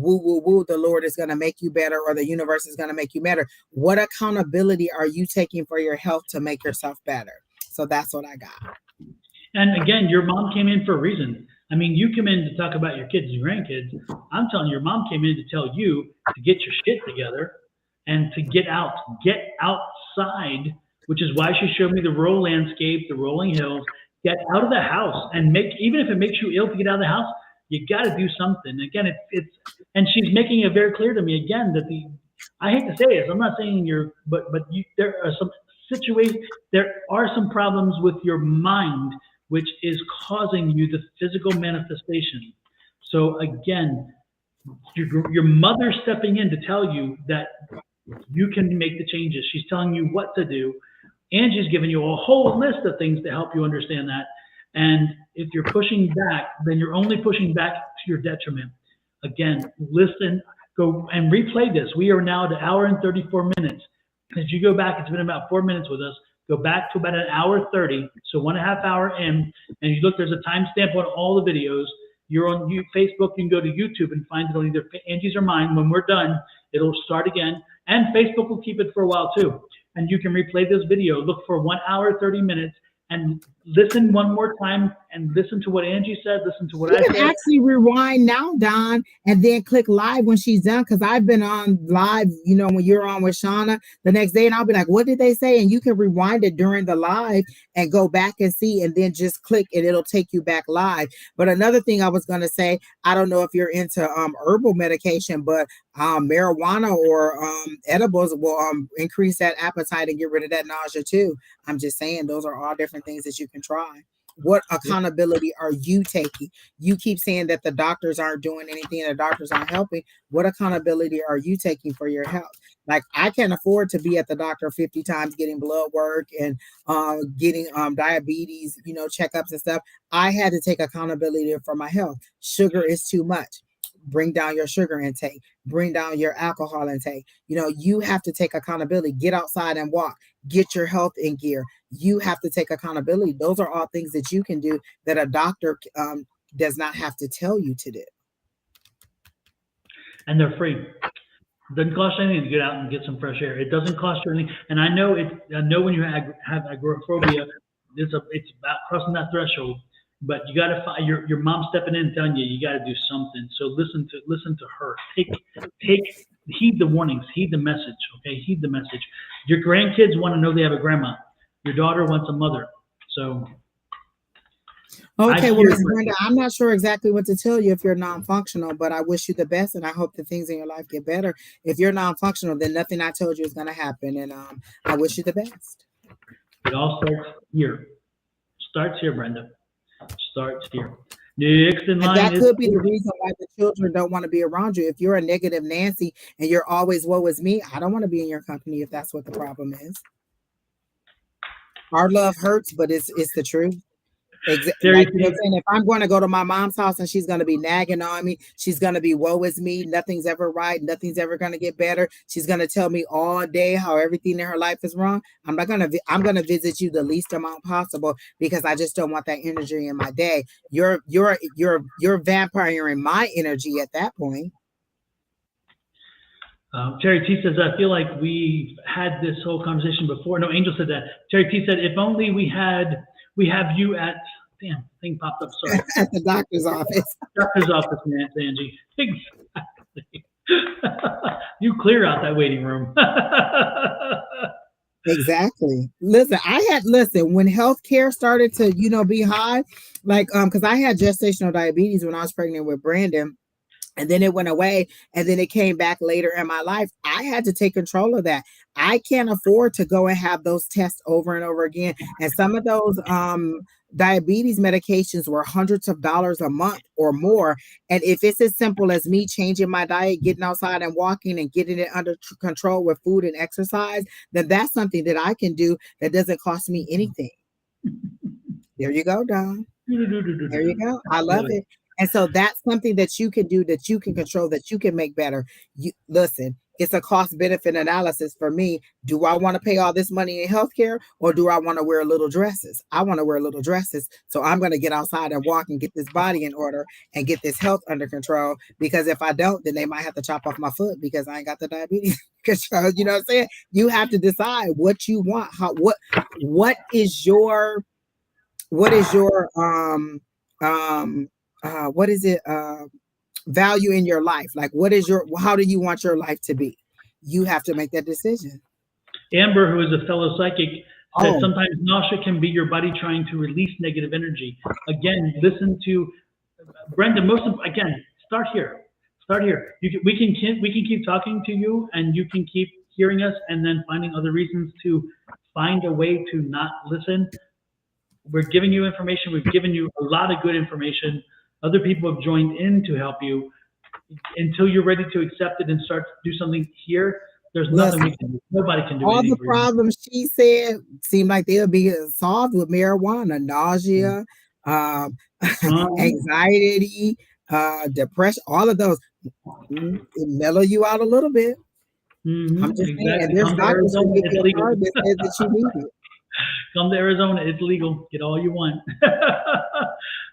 woo, the Lord is going to make you better, or the universe is going to make you better? What accountability are you taking for your health to make yourself better? So that's what I got. And again, your mom came in for a reason. I mean, you come in to talk about your kids and grandkids. I'm telling you, your mom came in to tell you to get your shit together and to get outside, which is why she showed me the rural landscape, the rolling hills. Get out of the house and even if it makes you ill to get out of the house, you got to do something. Again, and she's making it very clear to me again that I hate to say this, I'm not saying there are some situations, there are some problems with your mind, which is causing you the physical manifestation. So again, your mother stepping in to tell you that you can make the changes. She's telling you what to do. Angie's giving you a whole list of things to help you understand that. And if you're pushing back, then you're only pushing back to your detriment. Again, listen, go and replay this. We are now at 1 hour and 34 minutes. As you go back, it's been about 4 minutes with us. Go back to about 1 hour 30, so 1.5 hours in, and you look, there's a timestamp on all the videos. You're on Facebook, you can go to YouTube and find it on either Angie's or mine. When we're done, it'll start again, and Facebook will keep it for a while too. And you can replay this video, look for 1 hour 30 minutes, and listen one more time and listen to what Angie said, listen to what You I can said. actually rewind now, Don, and then click live when she's done. Because I've been on live, you know, when you're on with Shauna the next day, and I'll be like, what did they say? And you can rewind it during the live and go back and see, and then just click and it'll take you back live. But another thing I was going to say, I don't know if you're into herbal medication, but marijuana or edibles will increase that appetite and get rid of that nausea too. I'm just saying those are all different things that you can try. What accountability are you taking? You keep saying that the doctors aren't doing anything and the doctors aren't helping. What accountability are you taking for your health? Like, I can't afford to be at the doctor 50 times getting blood work and getting diabetes, you know, checkups and stuff. I had to take accountability for my health. Sugar is too much. Bring down your sugar intake, bring down your alcohol intake. You know, you have to take accountability. Get outside and walk, get your health in gear. You have to take accountability. Those are all things that you can do that a doctor does not have to tell you to do. And they're free. It doesn't cost anything to get out and get some fresh air. It doesn't cost you anything. And I know when you have agoraphobia, it's about crossing that threshold. But you got to find your mom stepping in, telling you got to do something. So listen to her. Heed the warnings. Heed the message. Okay, heed the message. Your grandkids want to know they have a grandma. Your daughter wants a mother. So. Okay, well, Ms. Brenda, I'm not sure exactly what to tell you if you're non-functional, but I wish you the best, and I hope that things in your life get better. If you're non-functional, then nothing I told you is going to happen, and I wish you the best. It all starts here. Starts here, Brenda. Starts here. Next in line, and that could be the reason why the children don't want to be around you. If you're a negative Nancy and you're always woe is me, I don't want to be in your company if that's what the problem is. Our love hurts, but it's the truth. Exactly. Like, you know what I'm saying? If I'm going to go to my mom's house and she's going to be nagging on me, she's going to be woe is me, nothing's ever right, nothing's ever going to get better. She's going to tell me all day how everything in her life is wrong. I'm going to visit you the least amount possible because I just don't want that energy in my day. You're vampiring my energy at that point. Terry T says, I feel like we've had this whole conversation before. No, Angel said that. Terry T said, if only we have you at, damn, thing popped up, sorry. At the doctor's office. Doctor's office, man, Angie. Exactly. You clear out that waiting room. Exactly. Listen, when healthcare started to, you know, be high, like, because I had gestational diabetes when I was pregnant with Brandon. And then it went away, and then it came back later in my life. I had to take control of that. I can't afford to go and have those tests over and over again. And some of those diabetes medications were hundreds of dollars a month or more. And if it's as simple as me changing my diet, getting outside and walking and getting it under control with food and exercise, then that's something that I can do that doesn't cost me anything. There you go, Don. There you go. I love it. And so that's something that you can do, that you can control, that you can make better. Listen, it's a cost benefit analysis for me. Do I want to pay all this money in healthcare, or do I want to wear little dresses? I want to wear little dresses. So I'm going to get outside and walk and get this body in order and get this health under control. Because if I don't, then they might have to chop off my foot because I ain't got the diabetes control. You know what I'm saying? You have to decide what you want. What is your value in your life? Like, how do you want your life to be? You have to make that decision. Amber, who is a fellow psychic, said sometimes nausea can be your body trying to release negative energy. Again, listen to Brenda. Start here. We can keep talking to you, and you can keep hearing us, and then finding other reasons to find a way to not listen. We're giving you information. We've given you a lot of good information. Other people have joined in to help you. Until you're ready to accept it and start to do something here, there's nothing we can do. Nobody can do anything. All the problems she said seem like they'll be solved with marijuana, nausea, anxiety, depression, all of those. It mellow you out a little bit. I'm just saying, and there's doctors who give you a card that says that you need it. Come to Arizona, it's legal. Get all you want.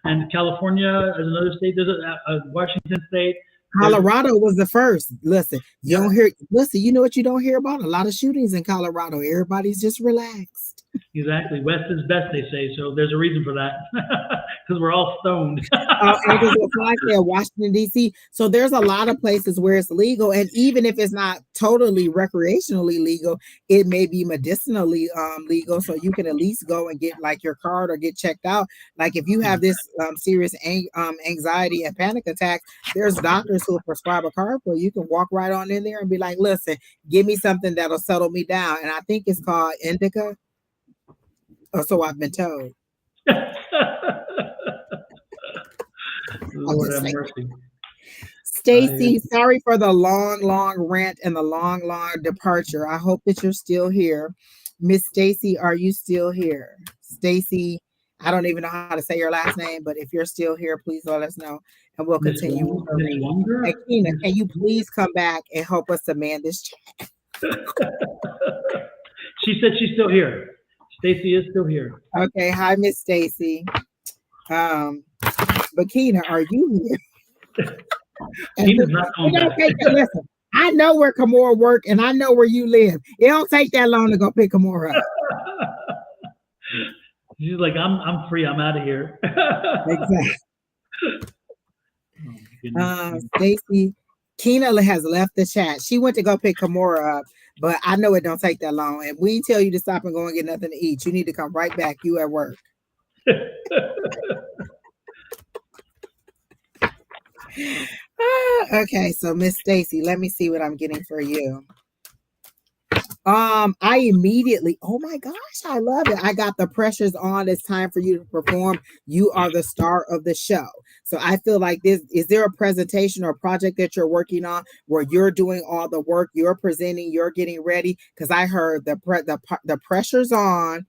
And California is another state. There's a Washington state. Colorado was the first. Listen, you don't hear. Listen, you know what you don't hear about? A lot of shootings in Colorado. Everybody's just relaxed. Exactly. West is best, they say. So there's a reason for that, because we're all stoned. Angela Fly said Washington, D.C. So there's a lot of places where it's legal. And even if it's not totally recreationally legal, it may be medicinally legal. So you can at least go and get like your card or get checked out. Like if you have this serious anxiety and panic attacks, there's doctors who will prescribe a card for you. You can walk right on in there and be like, listen, give me something that'll settle me down. And I think it's called indica. Or so I've been told. Lord have mercy. Stacy, sorry for the long rant and the long departure. I hope that you're still here. Miss Stacy, are you still here? Stacy, I don't even know how to say your last name, but if you're still here, please let us know and we'll continue with her reading. And Kina, can you please come back and help us to man this chat? She said she's still here. Stacy is still here. Okay, hi, Miss Stacy. But Kina, are you here? Kina's not going back. Listen, I know where Kimora work and I know where you live. It don't take that long to go pick Kimora up. She's like, I'm free. I'm out of here. Exactly. Stacy, Kina has left the chat. She went to go pick Kimora up, but I know it don't take that long. And we tell you to stop and go and get nothing to eat. You need to come right back. You at work. Okay, so Miss Stacy, let me see what I'm getting for you. I immediately, oh my gosh, I love it. I got the pressures on. It's time for you to perform. You are the star of the show. So I feel like this, is there a presentation or project that you're working on where you're doing all the work, you're presenting, you're getting ready? Because I heard the pressure's on,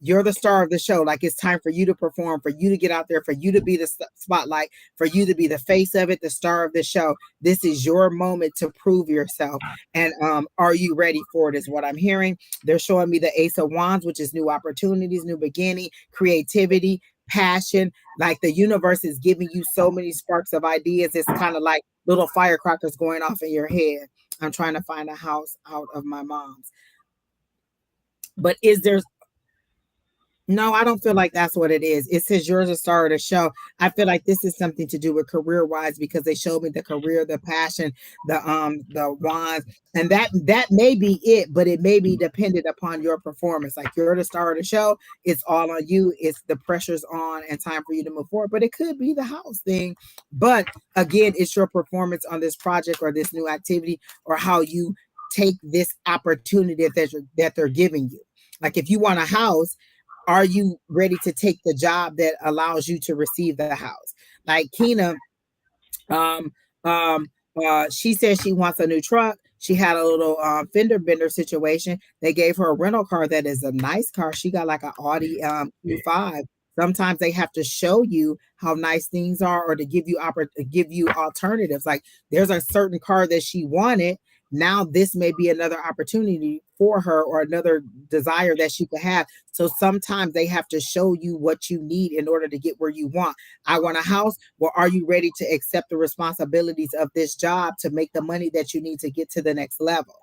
you're the star of the show. Like it's time for you to perform, for you to get out there, for you to be the spotlight, for you to be the face of it, the star of the show. This is your moment to prove yourself. And are you ready for it is what I'm hearing. They're showing me the Ace of Wands, which is new opportunities, new beginning, creativity, passion. Like the universe is giving you so many sparks of ideas. It's kind of like little firecrackers going off in your head. I'm trying to find a house out of my mom's. But is there, no, I don't feel like that's what it is. It says you're the star of the show. I feel like this is something to do with career wise because they showed me the career, the passion, the wands, and that may be it, but it may be dependent upon your performance. Like you're the star of the show, it's all on you. It's the pressure's on and time for you to move forward. But it could be the house thing. But again, it's your performance on this project or this new activity or how you take this opportunity that they're giving you. Like if you want a house, are you ready to take the job that allows you to receive the house? Like Kina, she said she wants a new truck. She had a little fender bender situation. They gave her a rental car that is a nice car. She got like an Audi Q5. Sometimes they have to show you how nice things are or to give you alternatives. Like there's a certain car that she wanted. Now this may be another opportunity for her or another desire that she could have. So sometimes they have to show you what you need in order to get where you want. I want a house. Well, are you ready to accept the responsibilities of this job to make the money that you need to get to the next level?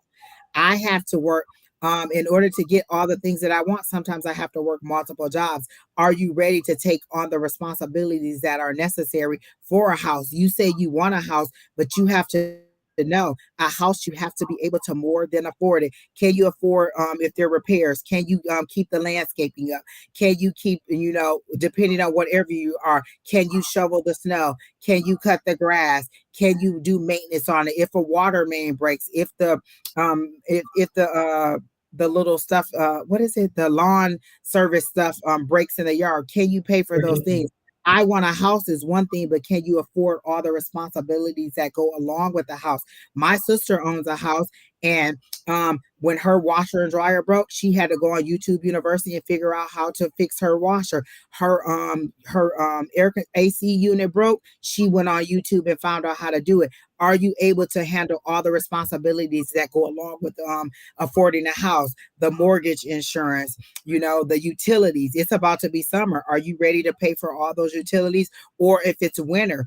I have to work in order to get all the things that I want. Sometimes I have to work multiple jobs. Are you ready to take on the responsibilities that are necessary for a house? You say you want a house, but you have to know a house, you have to be able to more than afford it. Can you afford if there are repairs? Can you keep the landscaping up? Can you keep, depending on whatever you are, can you shovel the snow? Can you cut the grass? Can you do maintenance on it? If a water main breaks, if the little stuff, what is it? The lawn service stuff breaks in the yard. Can you pay for those things? I want a house is one thing, but can you afford all the responsibilities that go along with the house? My sister owns a house, and when her washer and dryer broke, she had to go on YouTube University and figure out how to fix her washer. Her air AC unit broke. She went on YouTube and found out how to do it. Are you able to handle all the responsibilities that go along with affording a house, the mortgage insurance, the utilities? It's about to be summer. Are you ready to pay for all those utilities? Or if it's winter,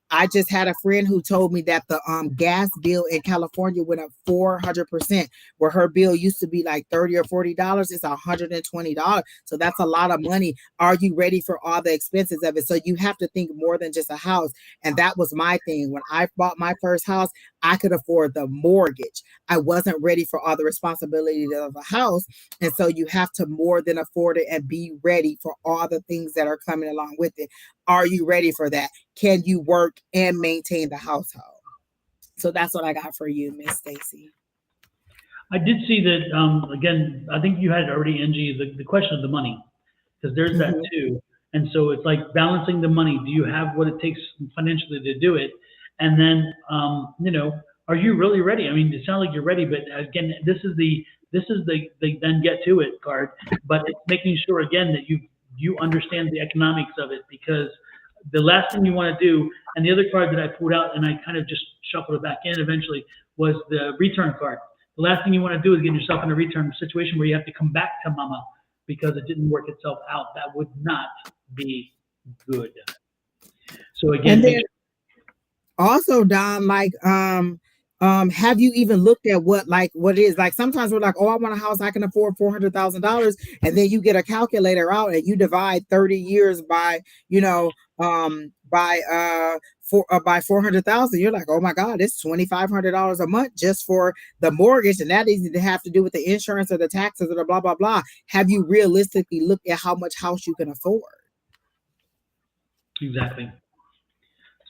I just had a friend who told me that the gas bill in California went up 400%, where her bill used to be like $30 or $40. It's $120. So that's a lot of money. Are you ready for all the expenses of it? So you have to think more than just a house. And that was my thing. When I bought my first house, I could afford the mortgage. I wasn't ready for all the responsibilities of a house. And so you have to more than afford it and be ready for all the things that are coming along with it. Are you ready for that? Can you work and maintain the household? So that's what I got for you, Miss Stacy. I did see that, again, I think you had it already, Angie, the question of the money, because there's that too. And so it's like balancing the money. Do you have what it takes financially to do it? And then, you know, are you really ready? I mean, it sounds like you're ready, but again, this is the then get to it card. But it's making sure again that you understand the economics of it, because the last thing you want to do, and the other card that I pulled out and I kind of just shuffled it back in eventually, was the return card. The last thing you want to do is get yourself in a return situation where you have to come back to mama because it didn't work itself out. That would not be good. So again, And then also, Don, like, have you even looked at what it is? Like sometimes we're like, oh, I want a house I can afford $400,000, and then you get a calculator out and you divide 30 years by, you know, by 400,000. You're like, oh my God, it's $2,500 a month just for the mortgage, and that doesn't have to do with the insurance or the taxes or the blah blah blah. Have you realistically looked at how much house you can afford? Exactly.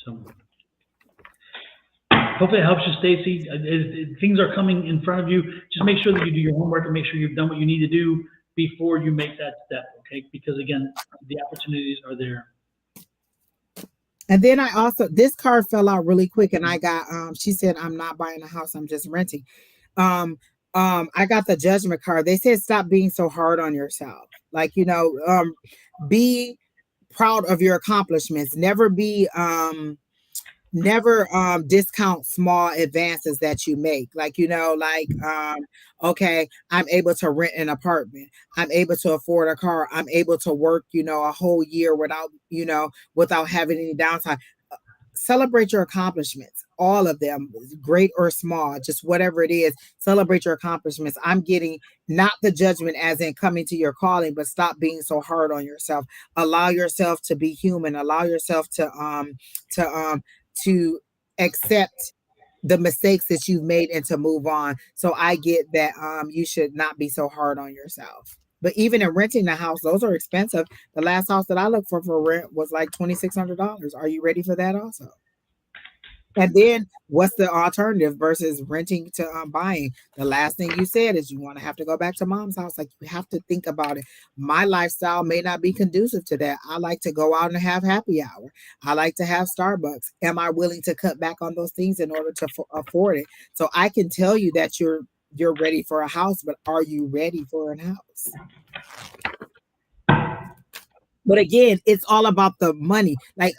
So hopefully it helps you, Stacy. Things are coming in front of you. Just make sure that you do your homework and make sure you've done what you need to do before you make that step, okay? Because again, the opportunities are there. And then I also, this card fell out really quick, and I got she said, I'm not buying a house, I'm just renting. I got the Judgment card. They said stop being so hard on yourself. Like, you know, be proud of your accomplishments. Never discount small advances that you make. Like, you know, like okay, I'm able to rent an apartment, I'm able to afford a car, I'm able to work, you know, a whole year without having any downtime. Celebrate your accomplishments, all of them, great or small, just whatever it is. Celebrate your accomplishments. I'm getting not the Judgment as in coming to your calling, but stop being so hard on yourself. Allow yourself to be human. Allow yourself to accept the mistakes that you've made and to move on. So I get that you should not be so hard on yourself. But even in renting the house, those are expensive. The last house that I looked for rent was like $2,600. Are you ready for that also? And then what's the alternative versus renting to buying? The last thing you said is you want to have to go back to mom's house. Like, you have to think about it. My lifestyle may not be conducive to that. I like to go out and have happy hour. I like to have Starbucks. Am I willing to cut back on those things in order to afford it? So I can tell you that you're ready for a house, but are you ready for a house? But again, it's all about the money. Like,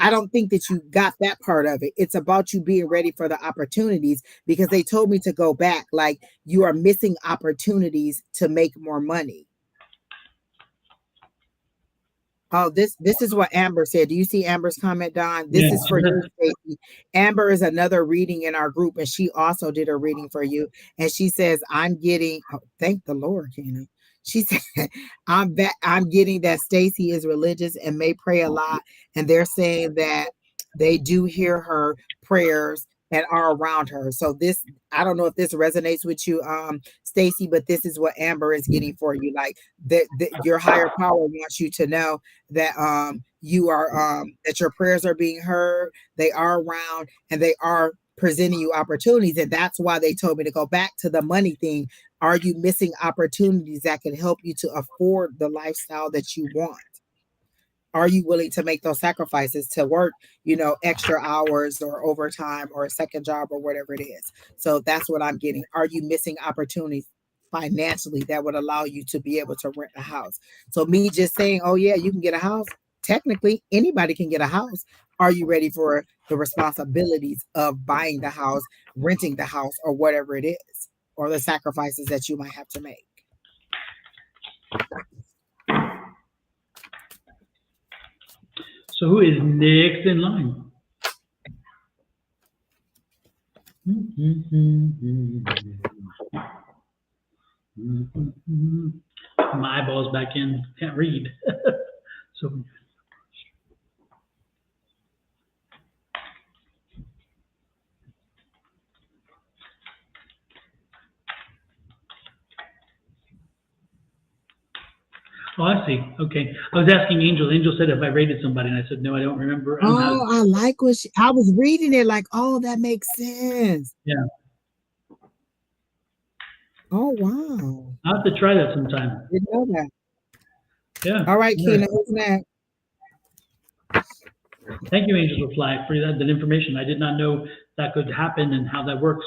I don't think that you got that part of it. It's about you being ready for the opportunities, because they told me to go back. Like, you are missing opportunities to make more money. Oh, this is what Amber said. Do you see Amber's comment, Don? This is for you, Stacey. Amber is another reading in our group, and she also did a reading for you. And she says, I'm getting, oh, thank the Lord, Kenna. She said, I'm getting that Stacey is religious and may pray a lot. And they're saying that they do hear her prayers and are around her. So this, I don't know if this resonates with you, Stacey, but this is what Amber is getting for you. Like, that your higher power wants you to know that you are that your prayers are being heard, they are around, and they are presenting you opportunities. And that's why they told me to go back to the money thing. Are you missing opportunities that can help you to afford the lifestyle that you want? Are you willing to make those sacrifices to work, extra hours or overtime or a second job or whatever it is? So that's what I'm getting. Are you missing opportunities financially that would allow you to be able to rent a house? So me just saying, oh yeah, you can get a house. Technically, anybody can get a house. Are you ready for the responsibilities of buying the house, renting the house, or whatever it is, or the sacrifices that you might have to make? So who is next in line? My eyeballs back in. Can't read. So oh, I see. Okay. I was asking Angel. Angel said if I rated somebody, and I said, no, I don't remember. I don't have. Oh, I like what I was reading it like, oh, that makes sense. Yeah. Oh, wow. I'll have to try that sometime. Didn't know that. Yeah. All right, Yeah. Keena, who's next? Thank you, Angel, for that information. I did not know that could happen and how that works.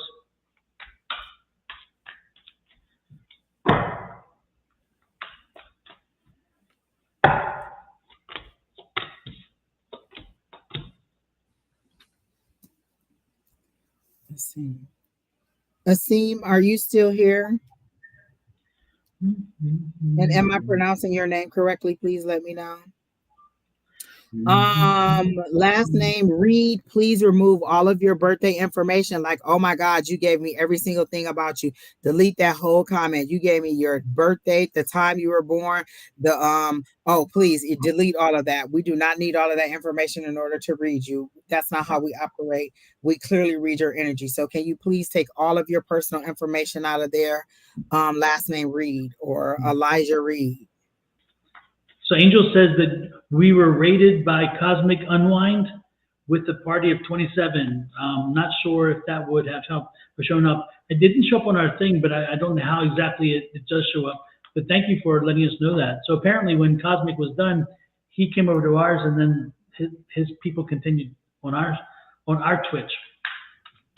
Let's see. Asim, are you still here? And am I pronouncing your name correctly? Please let me know. Last name Reed. Please remove all of your birthday information. Like, oh my God, you gave me every single thing about you. Delete that whole comment. You gave me your birth date, the time you were born, the oh please delete all of that. We do not need all of that information in order to read you. That's not how we operate. We clearly read your energy. So can you please take all of your personal information out of there? Last name Reed or Elijah Reed. So Angel says that we were rated by Cosmic Unwind with the party of 27. Not sure if that would have helped or shown up. It didn't show up on our thing, but I don't know how exactly it does show up. But thank you for letting us know that. So apparently when Cosmic was done, he came over to ours, and then his people continued on our Twitch,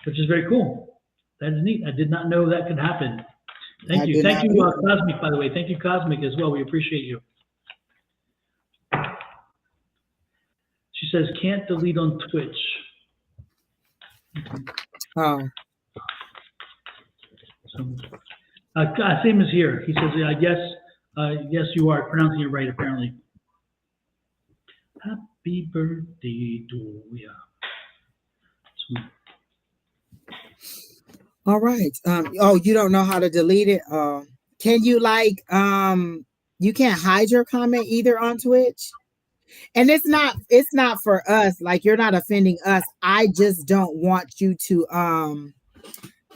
which is very cool. That is neat. I did not know that could happen. Thank you. Thank you, Cosmic, by the way. Thank you, Cosmic, as well. We appreciate you. She says, can't delete on Twitch. Oh. So, same as here. He says, yes, you are pronouncing it right, apparently. Happy birthday to you. All right. Oh, you don't know how to delete it? Can you you can't hide your comment either on Twitch? And it's not for us. Like, you're not offending us. I just don't want you to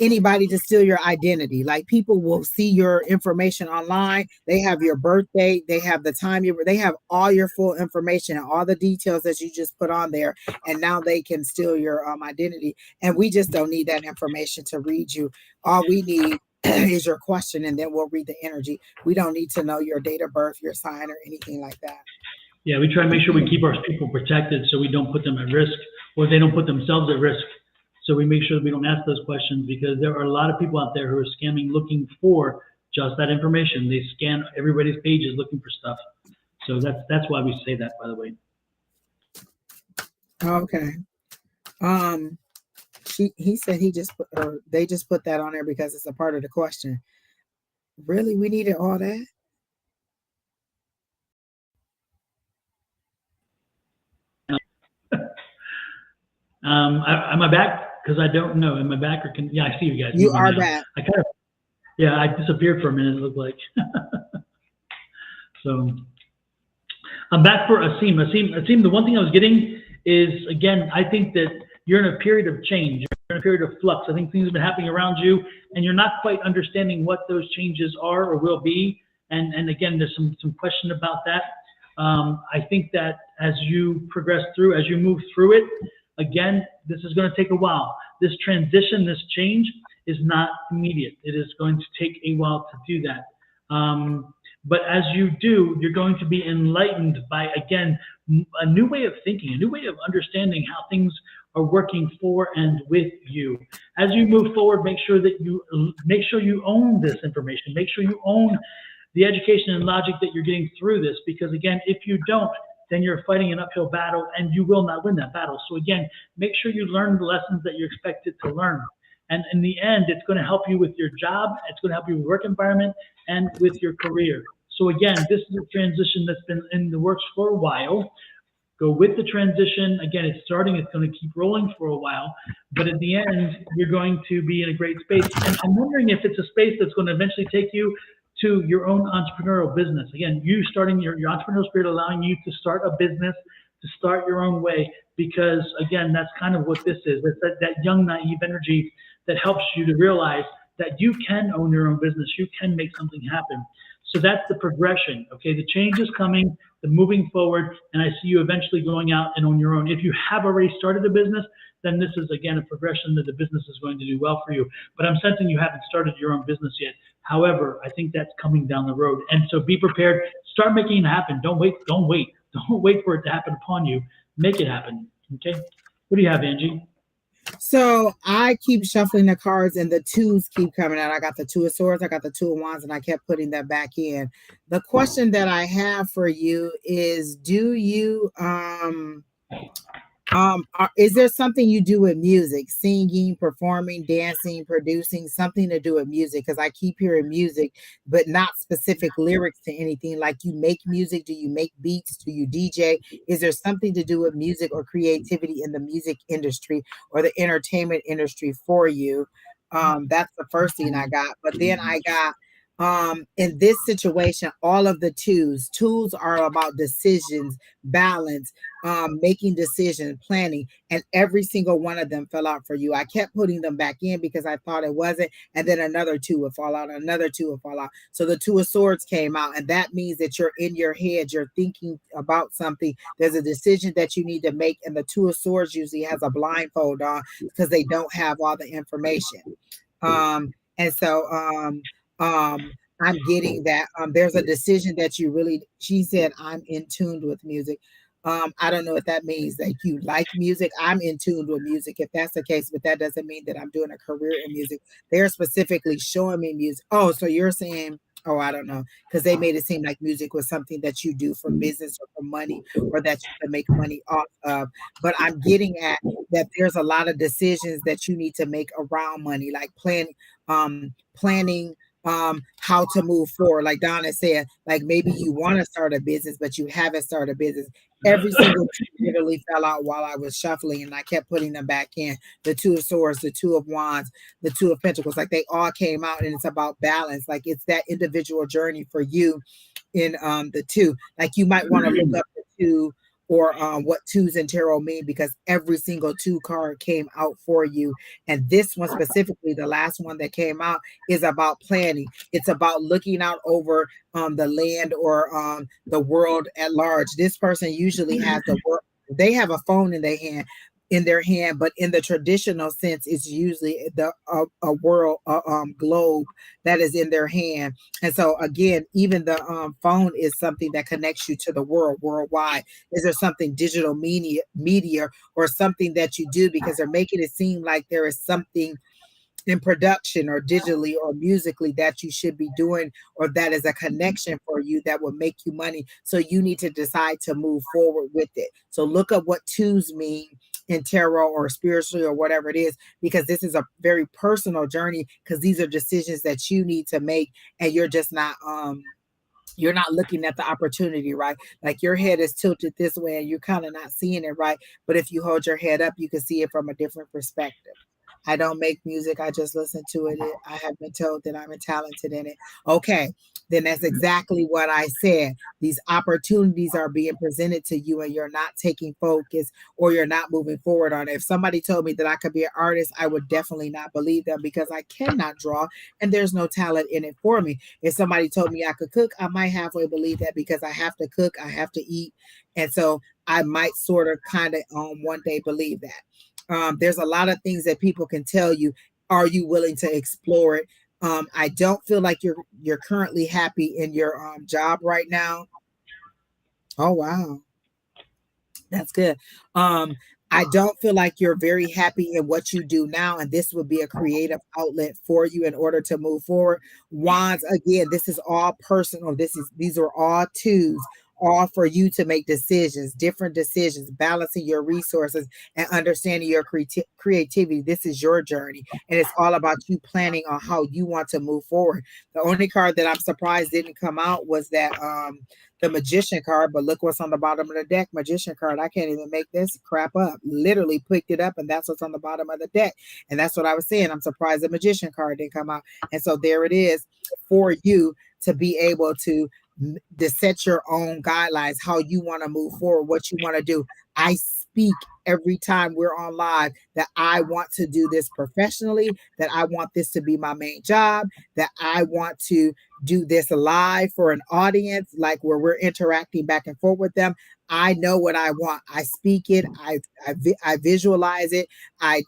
anybody to steal your identity. Like, people will see your information online. They have your birthday, they have the time they have all your full information and all the details that you just put on there, and now they can steal your identity. And we just don't need that information to read you. All we need is your question, and then we'll read the energy. We don't need to know your date of birth, your sign, or anything like that. Yeah, we try to make sure we keep our people protected so we don't put them at risk, or they don't put themselves at risk. So we make sure that we don't ask those questions, because there are a lot of people out there who are scamming, looking for just that information. They scan everybody's pages looking for stuff. So that's why we say that, by the way. Okay. He said they just put that on there because it's a part of the question. Really, we needed all that? Am I back? Because I don't know. Am I back or yeah, I see you guys. You are back. I disappeared for a minute, it looked like. So I'm back for Asim. Asim, the one thing I was getting is, again, I think that you're in a period of change. You're in a period of flux. I think things have been happening around you, and you're not quite understanding what those changes are or will be. And again, there's some question about that. I think that as you progress through, as you move through it, again, this is going to take a while. This transition, this change is not immediate. It is going to take a while to do that. But as you do, you're going to be enlightened by, again, a new way of thinking, a new way of understanding how things are working for and with you. As you move forward, make sure you own this information. Make sure you own the education and logic that you're getting through this, because again, if you don't, then you're fighting an uphill battle and you will not win that battle. So again, make sure you learn the lessons that you're expected to learn. And in the end, it's going to help you with your job, it's going to help you with work environment, and with your career. So again, this is a transition that's been in the works for a while. Go with the transition. Again, it's starting. It's going to keep rolling for a while, but at the end, you're going to be in a great space. And I'm wondering if it's a space that's going to eventually take you to your own entrepreneurial business. Again, you starting your entrepreneurial spirit, allowing you to start a business, to start your own way, because again, that's kind of what this is. It's that young, naive energy that helps you to realize that you can own your own business. You can make something happen. So that's the progression. Okay, the change is coming, the moving forward, and I see you eventually going out and on your own. If you have already started a business, then this is again a progression that the business is going to do well for you. But I'm sensing you haven't started your own business yet. However, I think that's coming down the road. And so be prepared. Start making it happen. Don't wait. Don't wait. Don't wait for it to happen upon you. Make it happen. Okay. What do you have, Angie? So I keep shuffling the cards and the twos keep coming out. I got the two of swords, I got the two of wands, and I kept putting that back in. The question that I have for you is, do you is there something you do with music, singing, performing, dancing, producing, something to do with music? Because I keep hearing music, but not specific lyrics to anything. Like, you make music, do you make beats, do you DJ? Is there something to do with music or creativity in the music industry or the entertainment industry for you? That's the first thing I got. But then I got, in this situation, all of the twos are about decisions, balance, making decisions, planning, and every single one of them fell out for you. I kept putting them back in because I thought it wasn't, and then another two would fall out, another two would fall out. So the two of swords came out, and that means that you're in your head, you're thinking about something. There's a decision that you need to make, and the two of swords usually has a blindfold on because they don't have all the information. And so I'm getting that there's a decision that you really, she said, I'm in tune with music. I don't know what that means, that you like music. I'm in tune with music if that's the case, but that doesn't mean that I'm doing a career in music. They're specifically showing me music. Oh, so you're saying, oh, I don't know, because they made it seem like music was something that you do for business or for money, or that you can make money off of. But I'm getting at that there's a lot of decisions that you need to make around money, like planning how to move forward. Like Donna said, like maybe you want to start a business, but you haven't started a business. Every single two literally fell out while I was shuffling, and I kept putting them back in. The two of swords, the two of wands, the two of pentacles, like they all came out, and it's about balance. Like, it's that individual journey for you in the two. Like, you might want to look up the two, or what twos in tarot mean, because every single two card came out for you. And this one specifically, the last one that came out, is about planning. It's about looking out over the land, or the world at large. This person usually has the world. They have a phone in their hand, but in the traditional sense, it's usually the a world globe that is in their hand. And so again, even the phone is something that connects you to the world, worldwide. Is there something digital media or something that you do, because they're making it seem like there is something in production or digitally or musically that you should be doing, or that is a connection for you that will make you money. So you need to decide to move forward with it. So look up what twos mean in tarot or spiritually or whatever it is, because this is a very personal journey, because these are decisions that you need to make, and you're just not you're not looking at the opportunity, right? Like, your head is tilted this way and you're kind of not seeing it right. But if you hold your head up, you can see it from a different perspective. I don't make music, I just listen to it. I have been told that I'm talented in it. Okay, then that's exactly what I said. These opportunities are being presented to you, and you're not taking focus, or you're not moving forward on it. If somebody told me that I could be an artist, I would definitely not believe them, because I cannot draw and there's no talent in it for me. If somebody told me I could cook, I might halfway believe that, because I have to cook, I have to eat. And so I might sort of kind of one day believe that. There's a lot of things that people can tell you. Are you willing to explore it? I don't feel like you're currently happy in your job right now. Oh wow, that's good. I don't feel like you're very happy in what you do now, and this would be a creative outlet for you in order to move forward. Wands, again, this is all personal. These are all twos. all for you to make decisions, different decisions, balancing your resources and understanding your creativity. This is your journey, and it's all about you planning on how you want to move forward. The only card that I'm surprised didn't come out was that the Magician card, but look what's on the bottom of the deck. Magician card. I can't even make this crap up. Literally picked it up, and that's what's on the bottom of the deck. And that's what I was saying. I'm surprised the Magician card didn't come out. And so there it is for you to be able to set your own guidelines, how you want to move forward, what you want to do. I speak every time we're on live that I want to do this professionally, that I want this to be my main job, that I want to do this live for an audience, like where we're interacting back and forth with them. I know what I want. I speak it. I visualize it. I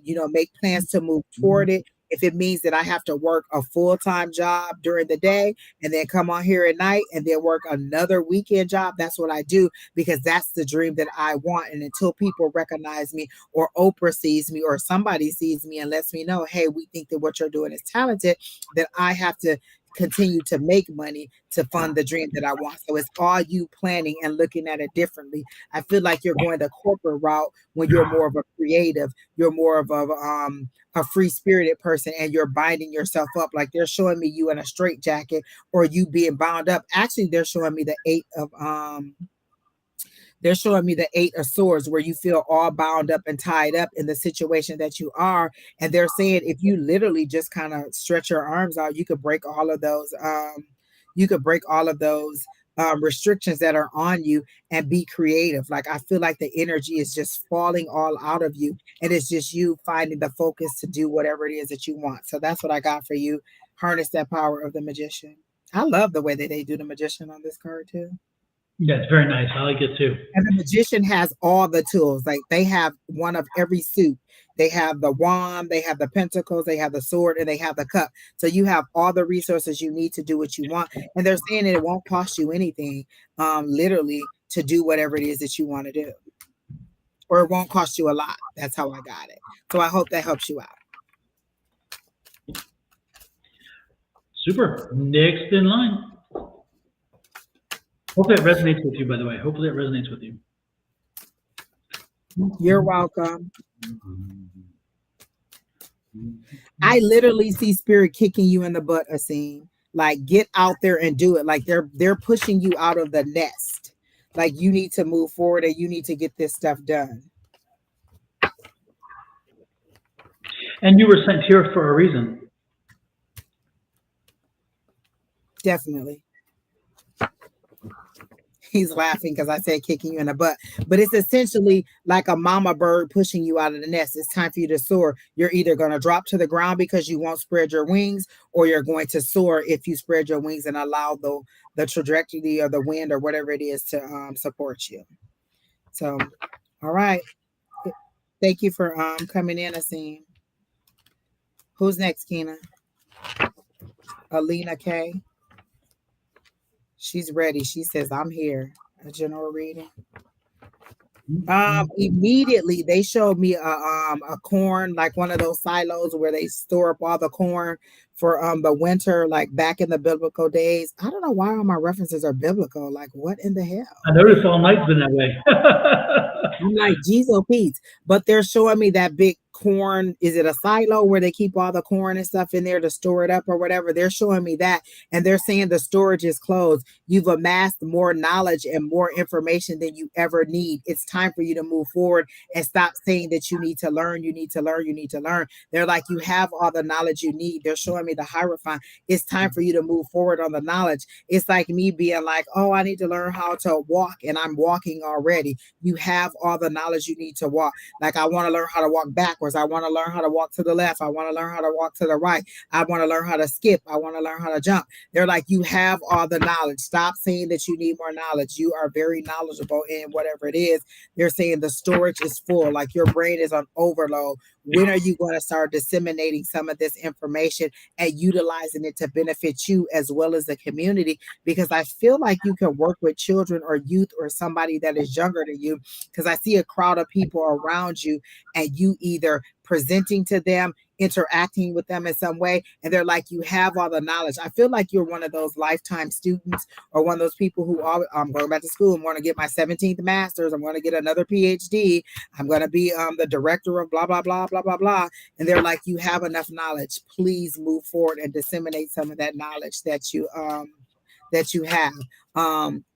make plans to move toward it. If it means that I have to work a full-time job during the day and then come on here at night and then work another weekend job, that's what I do, because that's the dream that I want. And until people recognize me, or Oprah sees me, or somebody sees me and lets me know, hey, we think that what you're doing is talented, then I have to continue to make money to fund the dream that I want. So it's all you planning and looking at it differently. I feel like you're going the corporate route when you're more of a creative, you're more of a free-spirited person, and you're binding yourself up. Like they're showing me you in a straitjacket or you being bound up. Actually, they're showing me the Eight of Swords, where you feel all bound up and tied up in the situation that you are. And they're saying if you literally just kind of stretch your arms out, you could break all of those. Restrictions that are on you and be creative. Like I feel like the energy is just falling all out of you, and it's just you finding the focus to do whatever it is that you want. So that's what I got for you. Harness that power of the Magician. I love the way that they do the Magician on this card too. Yeah, it's very nice. I like it too. And the Magician has all the tools. Like they have one of every suit. They have the wand, they have the pentacles, they have the sword, and they have the cup. So you have all the resources you need to do what you want. And they're saying that it won't cost you anything, literally, to do whatever it is that you want to do. Or it won't cost you a lot. That's how I got it. So I hope that helps you out. Super. Next in line. Hopefully it resonates with you, by the way. Hopefully it resonates with you. You're welcome. I literally see spirit kicking you in the butt, Asim. Like, get out there and do it. Like they're pushing you out of the nest. Like you need to move forward and you need to get this stuff done. And you were sent here for a reason. Definitely. He's laughing because I said kicking you in the butt, but it's essentially like a mama bird pushing you out of the nest. It's time for you to soar. You're either going to drop to the ground because you won't spread your wings, or you're going to soar if you spread your wings and allow the trajectory of the wind or whatever it is to support you. So, all right. Thank you for coming in, Asim. Who's next, Kina? Alina K. She's ready. She says, I'm here. A general reading. Immediately they showed me a corn, like one of those silos where they store up all the corn for the winter, like back in the biblical days. I don't know why all my references are biblical. Like, what in the hell? I noticed all night's been that way. I'm like, geez, oh Pete. But they're showing me that big corn. Is it a silo where they keep all the corn and stuff in there to store it up or whatever? They're showing me that. And they're saying the storage is closed. You've amassed more knowledge and more information than you ever need. It's time for you to move forward and stop saying that you need to learn, you need to learn, you need to learn. They're like, you have all the knowledge you need. They're showing me the Hierophant. It's time for you to move forward on the knowledge. It's like me being like, oh, I need to learn how to walk, and I'm walking already. You have all the knowledge you need to walk. Like, I want to learn how to walk backwards. I want to learn how to walk to the left. I want to learn how to walk to the right. I want to learn how to skip. I want to learn how to jump. They're like, you have all the knowledge. Stop saying that you need more knowledge. You are very knowledgeable in whatever it is. They're saying the storage is full, like your brain is on overload. When are you going to start disseminating some of this information and utilizing it to benefit you as well as the community? Because I feel like you can work with children or youth or somebody that is younger than you, because I see a crowd of people around you and you either presenting to them, interacting with them in some way, and they're like, you have all the knowledge. I feel like you're one of those lifetime students, or one of those people who always, I'm going back to school, I'm going to get my 17th master's, I'm going to get another PhD, I'm going to be the director of blah blah blah blah blah blah. And they're like, you have enough knowledge, please move forward and disseminate some of that knowledge that you have.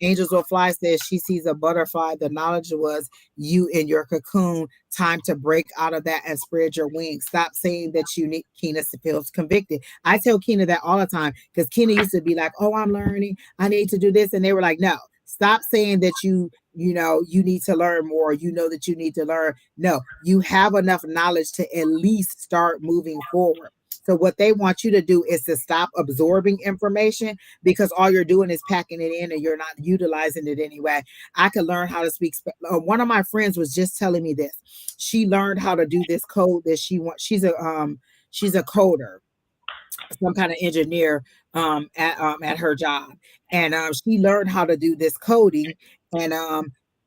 Angels Will Fly says she sees a butterfly. The knowledge was you in your cocoon. Time to break out of that and spread your wings. Stop saying that you need. Keena feels convicted. I tell Keena that all the time, because Keena used to be like, oh, I'm learning, I need to do this. And they were like, no, stop saying that you need to learn more. You know that you need to learn. No, you have enough knowledge to at least start moving forward. So what they want you to do is to stop absorbing information, because all you're doing is packing it in and you're not utilizing it anyway. I could learn how to speak. One of my friends was just telling me this. She learned how to do this code that she wants. She's a coder, some kind of engineer at her job, and she learned how to do this coding, and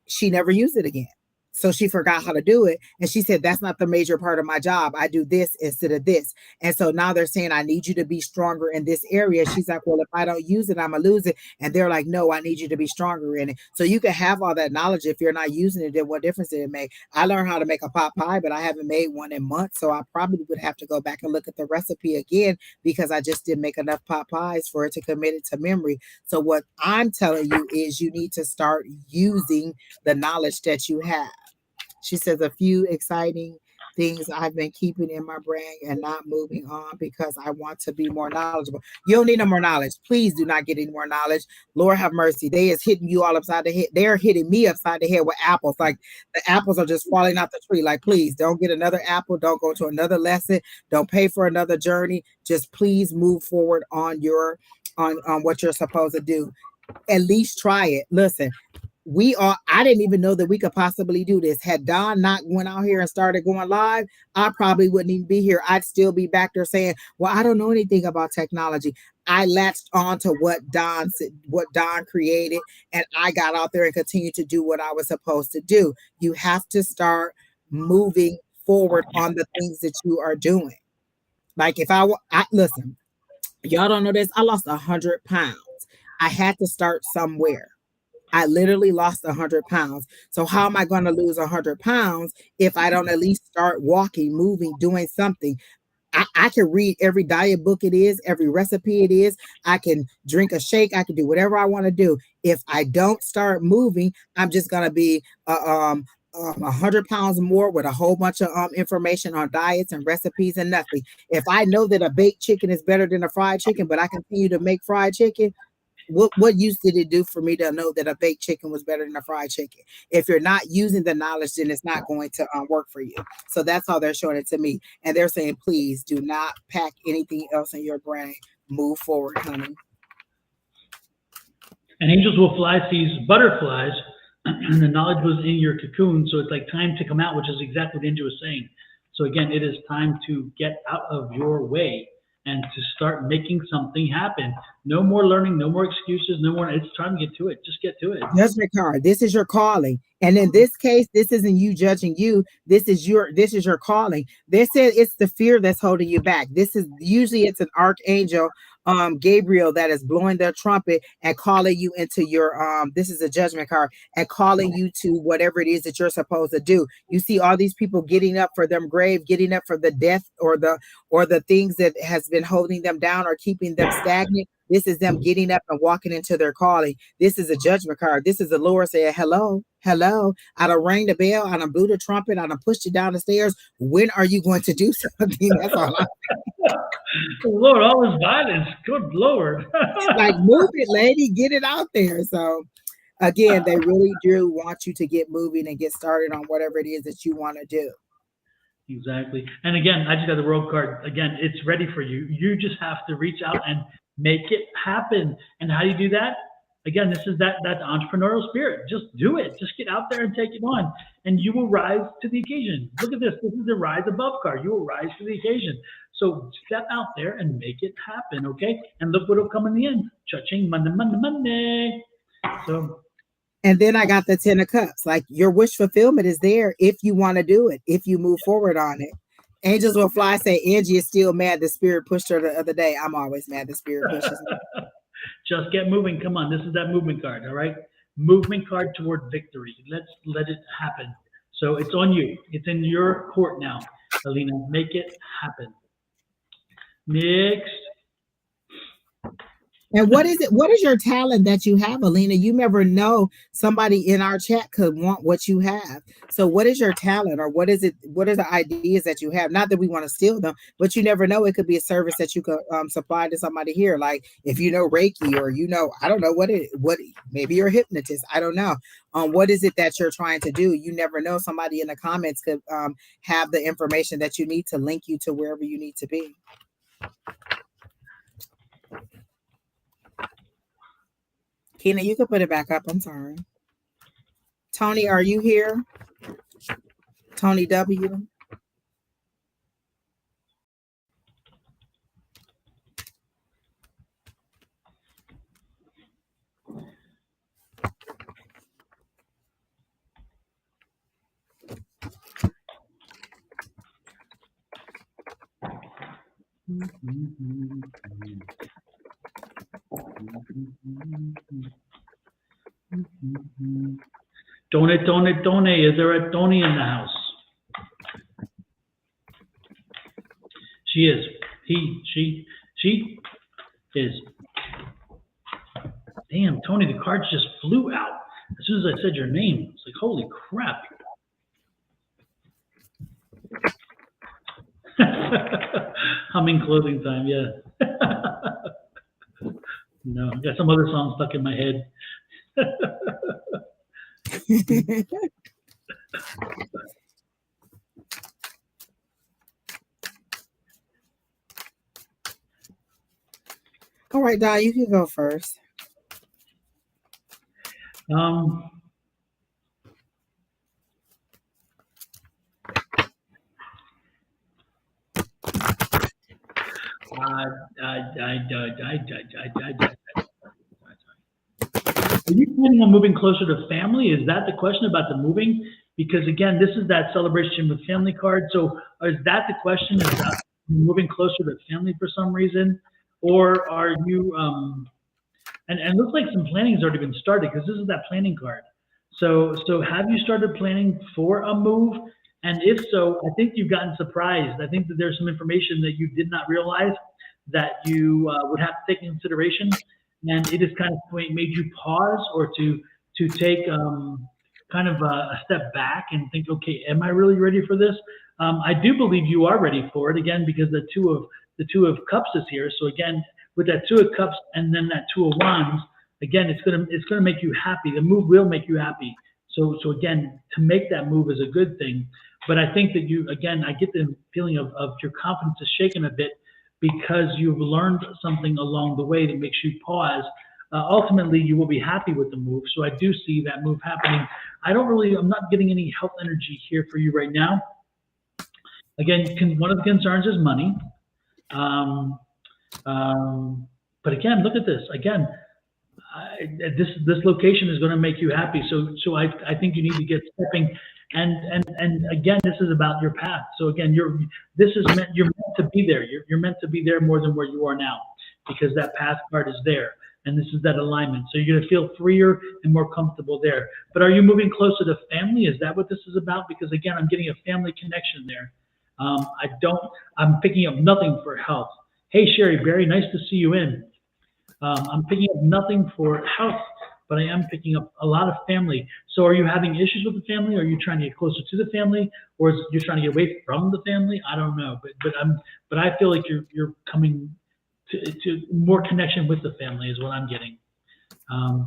she never used it again. So she forgot how to do it. And she said, that's not the major part of my job. I do this instead of this. And so now they're saying, I need you to be stronger in this area. She's like, well, if I don't use it, I'm going to lose it. And they're like, no, I need you to be stronger in it. So you can have all that knowledge. If you're not using it, then what difference did it make? I learned how to make a pot pie, but I haven't made one in months. So I probably would have to go back and look at the recipe again, because I just didn't make enough pot pies for it to commit it to memory. So what I'm telling you is you need to start using the knowledge that you have. She says a few exciting things I've been keeping in my brain and not moving on because I want to be more knowledgeable. You don't need no more knowledge. Please do not get any more knowledge. Lord have mercy. They is hitting you all upside the head. They're hitting me upside the head with apples. Like the apples are just falling out the tree. Like, please don't get another apple. Don't go to another lesson. Don't pay for another journey. Just please move forward on what you're supposed to do. At least try it. Listen, I didn't even know that we could possibly do this. Had Don not went out here and started going live, I probably wouldn't even be here. I'd still be back there saying, well, I don't know anything about technology. I latched on to what Don said, what Don created, and I got out there and continued to do what I was supposed to do. You have to start moving forward on the things that you are doing. Like if I listen, y'all don't know this, I lost 100 pounds. I had to start somewhere. I literally lost 100 pounds. So how am I going to lose 100 pounds if I don't at least start walking, moving, doing something? I can read every diet book it is, every recipe it is. I can drink a shake. I can do whatever I want to do. If I don't start moving, I'm just going to be 100 pounds more with a whole bunch of information on diets and recipes and nothing. If I know that a baked chicken is better than a fried chicken, but I continue to make fried chicken, what use did it do for me to know that a baked chicken was better than a fried chicken? If you're not using the knowledge, then it's not going to work for you. So that's how they're showing it to me. And they're saying, please do not pack anything else in your brain. Move forward, honey. And Angels Will Fly sees butterflies, and the knowledge was in your cocoon. So it's like time to come out, which is exactly what Angel was saying. So again, it is time to get out of your way and to start making something happen. No more learning, no more excuses, no more. It's time to get to it. Just get to it. Judgment card. This is your calling. And in this case, this isn't you judging you. This is your calling. They said it's the fear that's holding you back. This is usually it's an archangel, Gabriel, that is blowing their trumpet and calling you into your this is a judgment card, and calling you to whatever it is that you're supposed to do. You see all these people getting up for them grave, getting up for the death or the things that has been holding them down or keeping them stagnant. This is them getting up and walking into their calling. This is a judgment card. This is the Lord saying, hello, hello. I done rang the bell. I done blew the trumpet. I done pushed you down the stairs. When are you going to do something? That's all I'm saying. Lord, all this violence. Good Lord. Like, move it, lady. Get it out there. So, again, they really do want you to get moving and get started on whatever it is that you want to do. Exactly. And again, I just got the world card. Again, it's ready for you. You just have to reach out and make it happen. And how do you do that? Again, this is that entrepreneurial spirit. Just do it. Just get out there and take it on, and you will rise to the occasion. Look at this. This is the rise above card. You will rise to the occasion. So step out there and make it happen, okay? And look what will come in the end. Cha-ching, Monday, Monday, Monday. So. And then I got the 10 of Cups. Like, your wish fulfillment is there if you want to do it, if you move forward on it. Angels Will Fly say Angie is still mad the spirit pushed her the other day. I'm always mad the spirit pushes me. Just get moving. Come on. This is that movement card. All right. Movement card toward victory. Let's let it happen. So it's on you. It's in your court now, Alina. Make it happen. Next. And what is it? What is your talent that you have, Alina? You never know. Somebody in our chat could want what you have. So what is your talent, or what is it? What are the ideas that you have? Not that we want to steal them, but you never know. It could be a service that you could supply to somebody here. Like if you know Reiki, or I don't know what maybe you're a hypnotist. I don't know. What is it that you're trying to do? You never know. Somebody in the comments could have the information that you need to link you to wherever you need to be. Kina, you can put it back up. I'm sorry. Tony, are you here? Tony W. Done. Is there a Tony in the house? She is. She is. Damn, Tony, the cards just flew out as soon as I said your name. It's like, holy crap. I'm in closing time, yeah. No, I got some other song stuck in my head. All right, Don, you can go first. Are you planning on moving closer to family? Is that the question about the moving? Because again, this is that celebration with family card. So is that the question? Is that moving closer to family for some reason? Or are you, and it looks like some planning has already been started because this is that planning card. So have you started planning for a move? And if so, I think you've gotten surprised. I think that there's some information that you did not realize that you would have to take into consideration. And it has kind of made you pause or to take kind of a step back and think, okay, am I really ready for this? I do believe you are ready for it, again, because the two of cups is here. So again, with that two of cups and then that two of wands, again, it's gonna make you happy. The move will make you happy. So again, to make that move is a good thing. But I think that you, again, I get the feeling of your confidence is shaken a bit because you've learned something along the way that makes you pause. Ultimately, you will be happy with the move. So I do see that move happening. I'm not getting any health energy here for you right now. Again, one of the concerns is money. But again, look at this. Again, this location is going to make you happy. So I think you need to get stepping. And again, this is about your path. So again, you're meant to be there. You're meant to be there more than where you are now, because that path card is there, and this is that alignment. So you're going to feel freer and more comfortable there. But are you moving closer to family? Is that what this is about? Because again, I'm getting a family connection there. I'm picking up nothing for health. Hey, Sherry Berry, nice to see you in. I'm picking up nothing for health, but I am picking up a lot of family. So are you having issues with the family? Are you trying to get closer to the family, or is you're trying to get away from the family? I don't know, but I feel like you're coming to more connection with the family is what I'm getting. I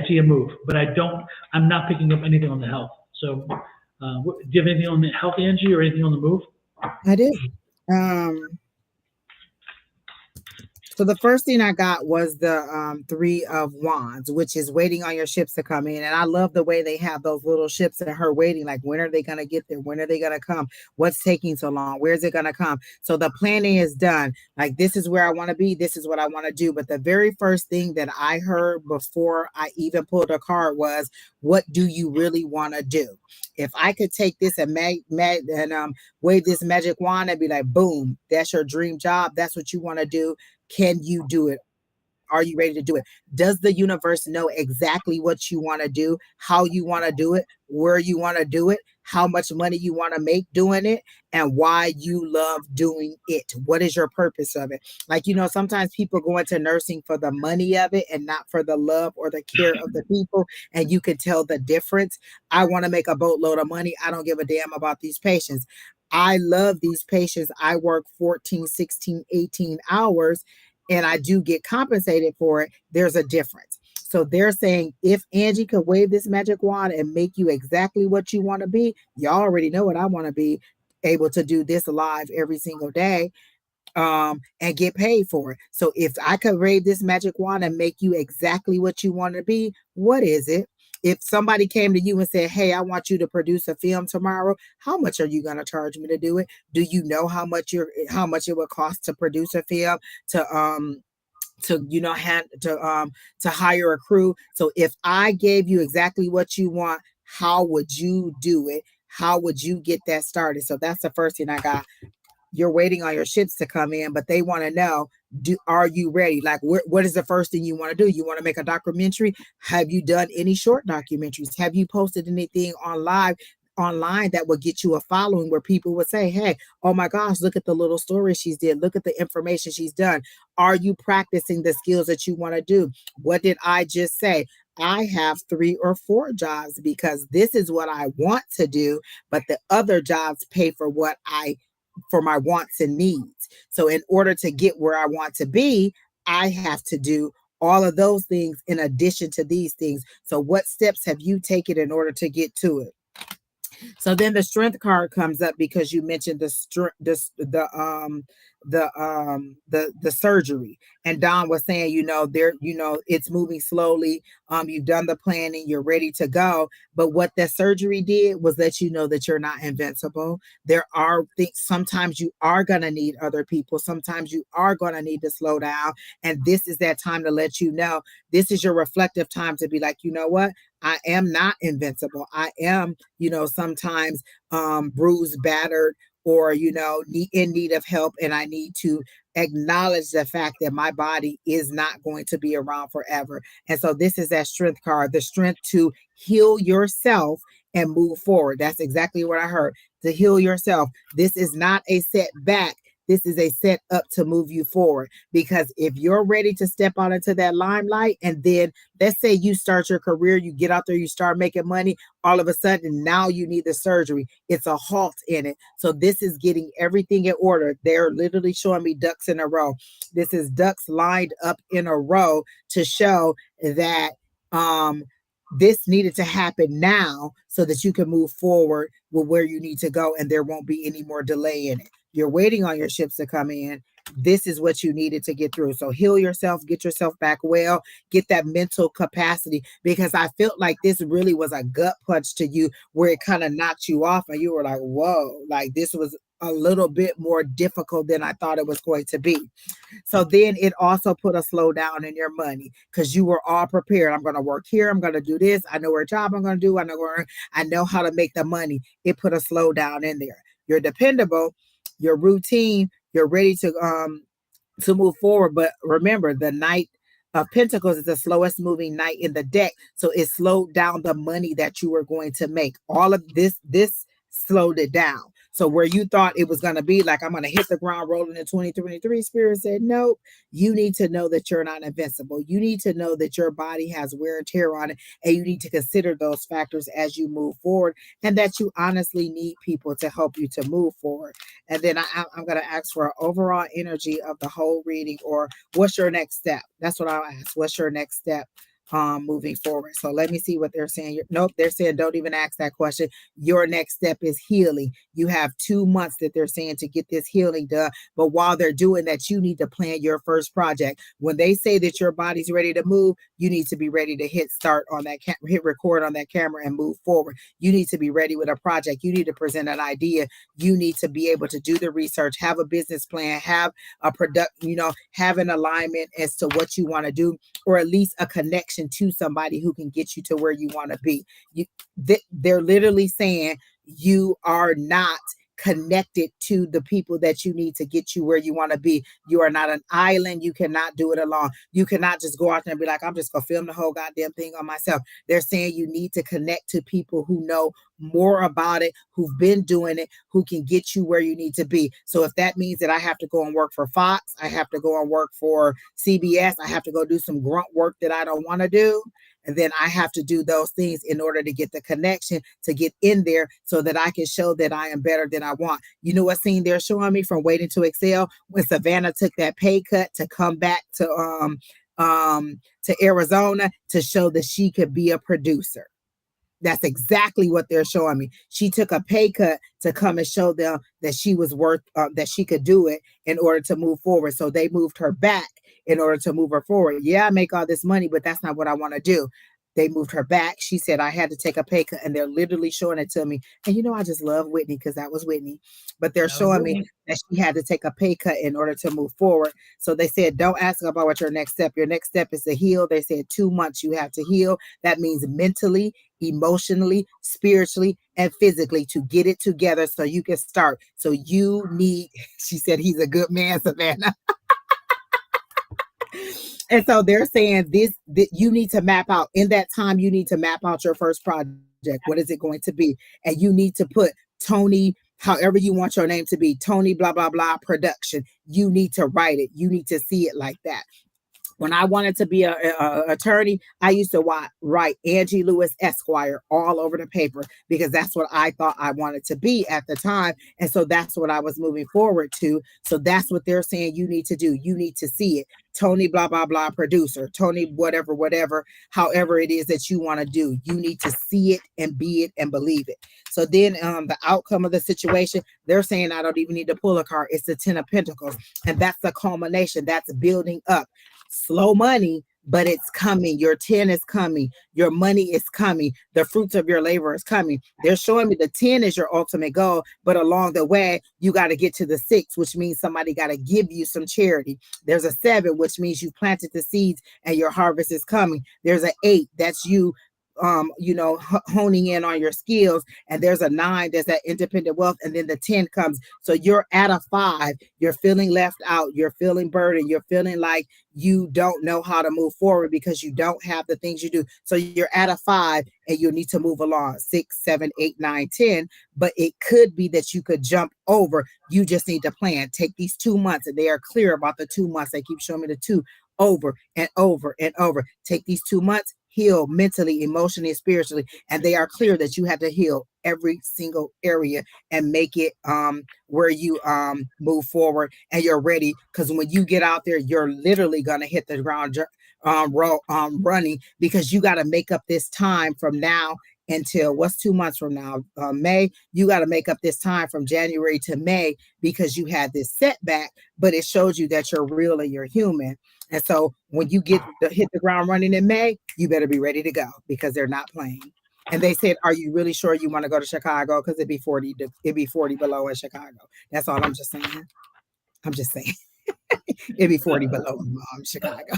see a move, but I'm not picking up anything on the health. So do you have anything on the health, Angie, or anything on the move? I do. So the first thing I got was the Three of Wands, which is waiting on your ships to come in. And I love the way they have those little ships and her waiting. Like, when are they going to get there? When are they going to come? What's taking so long? Where's it going to come? So the planning is done. Like, this is where I want to be. This is what I want to do. But the very first thing that I heard before I even pulled a card was, what do you really want to do? If I could take this and wave this magic wand and be like, boom, that's your dream job. That's what you want to do. Can you do it? Are you ready to do it? Does the universe know exactly what you want to do, how you want to do it, where you want to do it, how much money you want to make doing it, and why you love doing it? What is your purpose of it? Like, sometimes people go into nursing for the money of it and not for the love or the care of the people. And you can tell the difference. I want to make a boatload of money. I don't give a damn about these patients. I love these patients. I work 14, 16, 18 hours and I do get compensated for it. There's a difference. So they're saying, if Angie could wave this magic wand and make you exactly what you want to be, y'all already know what I want to be, able to do this live every single day, and get paid for it. So if I could wave this magic wand and make you exactly what you want to be, what is it? If somebody came to you and said, hey, I want you to produce a film tomorrow, how much are you going to charge me to do it? Do you know how much it would cost to produce a film, to hire a crew? So if I gave you exactly what you want, how would you do it? How would you get that started? So that's the first thing I got. You're waiting on your ships to come in, but they want to know, are you ready? Like, what is the first thing you want to do? You want to make a documentary? Have you done any short documentaries? Have you posted anything online that will get you a following, where people would say, hey, oh my gosh, look at the little story she's did, look at the information she's done? Are you practicing the skills that you want to do? What did I just say? I have 3 or 4 jobs because this is what I want to do, but the other jobs pay for my wants and needs. So in order to get where I want to be, I have to do all of those things in addition to these things. So what steps have you taken in order to get to it? So then the strength card comes up because you mentioned the surgery, and Don was saying, it's moving slowly. You've done the planning, you're ready to go. But what that surgery did was let you know that you're not invincible. There are things, sometimes you are going to need other people. Sometimes you are going to need to slow down. And this is that time to let you know, this is your reflective time to be like, you know what? I am not invincible. I am, sometimes bruised, battered, or, in need of help. And I need to acknowledge the fact that my body is not going to be around forever. And so this is that strength card, the strength to heal yourself and move forward. That's exactly what I heard. To heal yourself. This is not a setback. This is a set up to move you forward. Because if you're ready to step out into that limelight, and then let's say you start your career, you get out there, you start making money, all of a sudden now you need the surgery. It's a halt in it. So this is getting everything in order. They're literally showing me ducks in a row. This is ducks lined up in a row to show that this needed to happen now so that you can move forward with where you need to go, and there won't be any more delay in it. You're waiting on your ships to come in. This is what you needed to get through. So heal yourself, get yourself back well, get that mental capacity, because I felt like this really was a gut punch to you, where it kind of knocked you off and you were like, whoa, like this was a little bit more difficult than I thought it was going to be. So then it also put a slow down in your money, because you were all prepared. I'm going to work here. I'm going to do this. I know what job I'm going to do. I know how to make the money. It put a slow down in there. You're dependable, your routine, you're ready to move forward. But remember, the Knight of Pentacles is the slowest moving knight in the deck. So it slowed down the money that you were going to make. All of this slowed it down. So where you thought it was going to be like, I'm going to hit the ground rolling in 2023, Spirit said, nope, you need to know that you're not invincible. You need to know that your body has wear and tear on it, and you need to consider those factors as you move forward, and that you honestly need people to help you to move forward. And then I'm going to ask for an overall energy of the whole reading, or what's your next step? That's what I'll ask. What's your next step moving forward. So let me see what they're saying. Nope, they're saying don't even ask that question. Your next step is healing. You have 2 months that they're saying to get this healing done. But while they're doing that, you need to plan your first project. When they say that your body's ready to move, you need to be ready to hit start on that hit record on that camera and move forward. You need to be ready with a project. You need to present an idea. You need to be able to do the research, have a business plan, have a product, have an alignment as to what you want to do, or at least a connection to somebody who can get you to where you want to be. They're literally saying you are not connected to the people that you need to get you where you want to be. You are not an island. You cannot do it alone. You cannot just go out there and be like, I'm just gonna film the whole goddamn thing on myself. They're saying you need to connect to people who know more about it, who've been doing it, who can get you where you need to be. So if that means that I have to go and work for Fox, I have to go and work for CBS, I have to go do some grunt work that I don't want to do, and then I have to do those things in order to get the connection, to get in there so that I can show that I am better than I want. You know what scene they're showing me from Waiting to Excel, when Savannah took that pay cut to come back to Arizona to show that she could be a producer. That's exactly what they're showing me. She took a pay cut to come and show them that she was worth, that she could do it in order to move forward. So they moved her back in order to move her forward. Yeah, I make all this money, but that's not what I want to do. They moved her back. She said, I had to take a pay cut, and they're literally showing it to me. And I just love Whitney because that was Whitney. But they're showing me that she had to take a pay cut in order to move forward. So they said, don't ask about what your next step. Your next step is to heal. They said 2 months you have to heal. That means mentally, emotionally, spiritually, and physically to get it together so you can start. So you need, she said, he's a good man, Savannah. And so they're saying that you need to map out in that time. You need to map out your first project. What is it going to be? And you need to put Tony, however you want your name to be, Tony, blah, blah, blah, production. You need to write it. You need to see it like that. When I wanted to be an attorney, I used to write Angie Lewis Esquire all over the paper because that's what I thought I wanted to be at the time. And so that's what I was moving forward to. So that's what they're saying you need to do. You need to see it. Tony, blah, blah, blah, producer. Tony, whatever, however it is that you want to do. You need to see it and be it and believe it. So then the outcome of the situation, they're saying I don't even need to pull a card. It's the 10 of Pentacles. And that's the culmination. That's building up. Slow money, but it's coming. Your 10 is coming. Your money is coming. The fruits of your labor is coming. They're showing me the 10 is your ultimate goal, but along the way, you got to get to the 6, which means somebody got to give you some charity. There's a 7, which means you planted the seeds and your harvest is coming. There's an 8, that's you honing in on your skills. And there's a 9, there's that independent wealth. And then the 10 comes. So you're at a 5, you're feeling left out, you're feeling burdened, you're feeling like you don't know how to move forward because you don't have the things you do. So you're at a 5 and you need to move along 6, 7, 8, 9, 10. But it could be that you could jump over. You just need to plan. Take these 2 months, and they are clear about the 2 months. They keep showing me the 2 over and over and over. Take these 2 months, heal mentally, emotionally, and spiritually. And they are clear that you have to heal every single area and make it where you move forward and you're ready. Because when you get out there, you're literally going to hit the ground running, because you got to make up this time from now until what's 2 months from now, May. You got to make up this time from January to May because you had this setback, but it shows you that you're real and you're human. And so when you hit the ground running in May, you better be ready to go because they're not playing. And they said, are you really sure you want to go to Chicago? Because it'd be 40 below in Chicago. That's all I'm just saying. I'm just saying. It'd be 40 below in Chicago.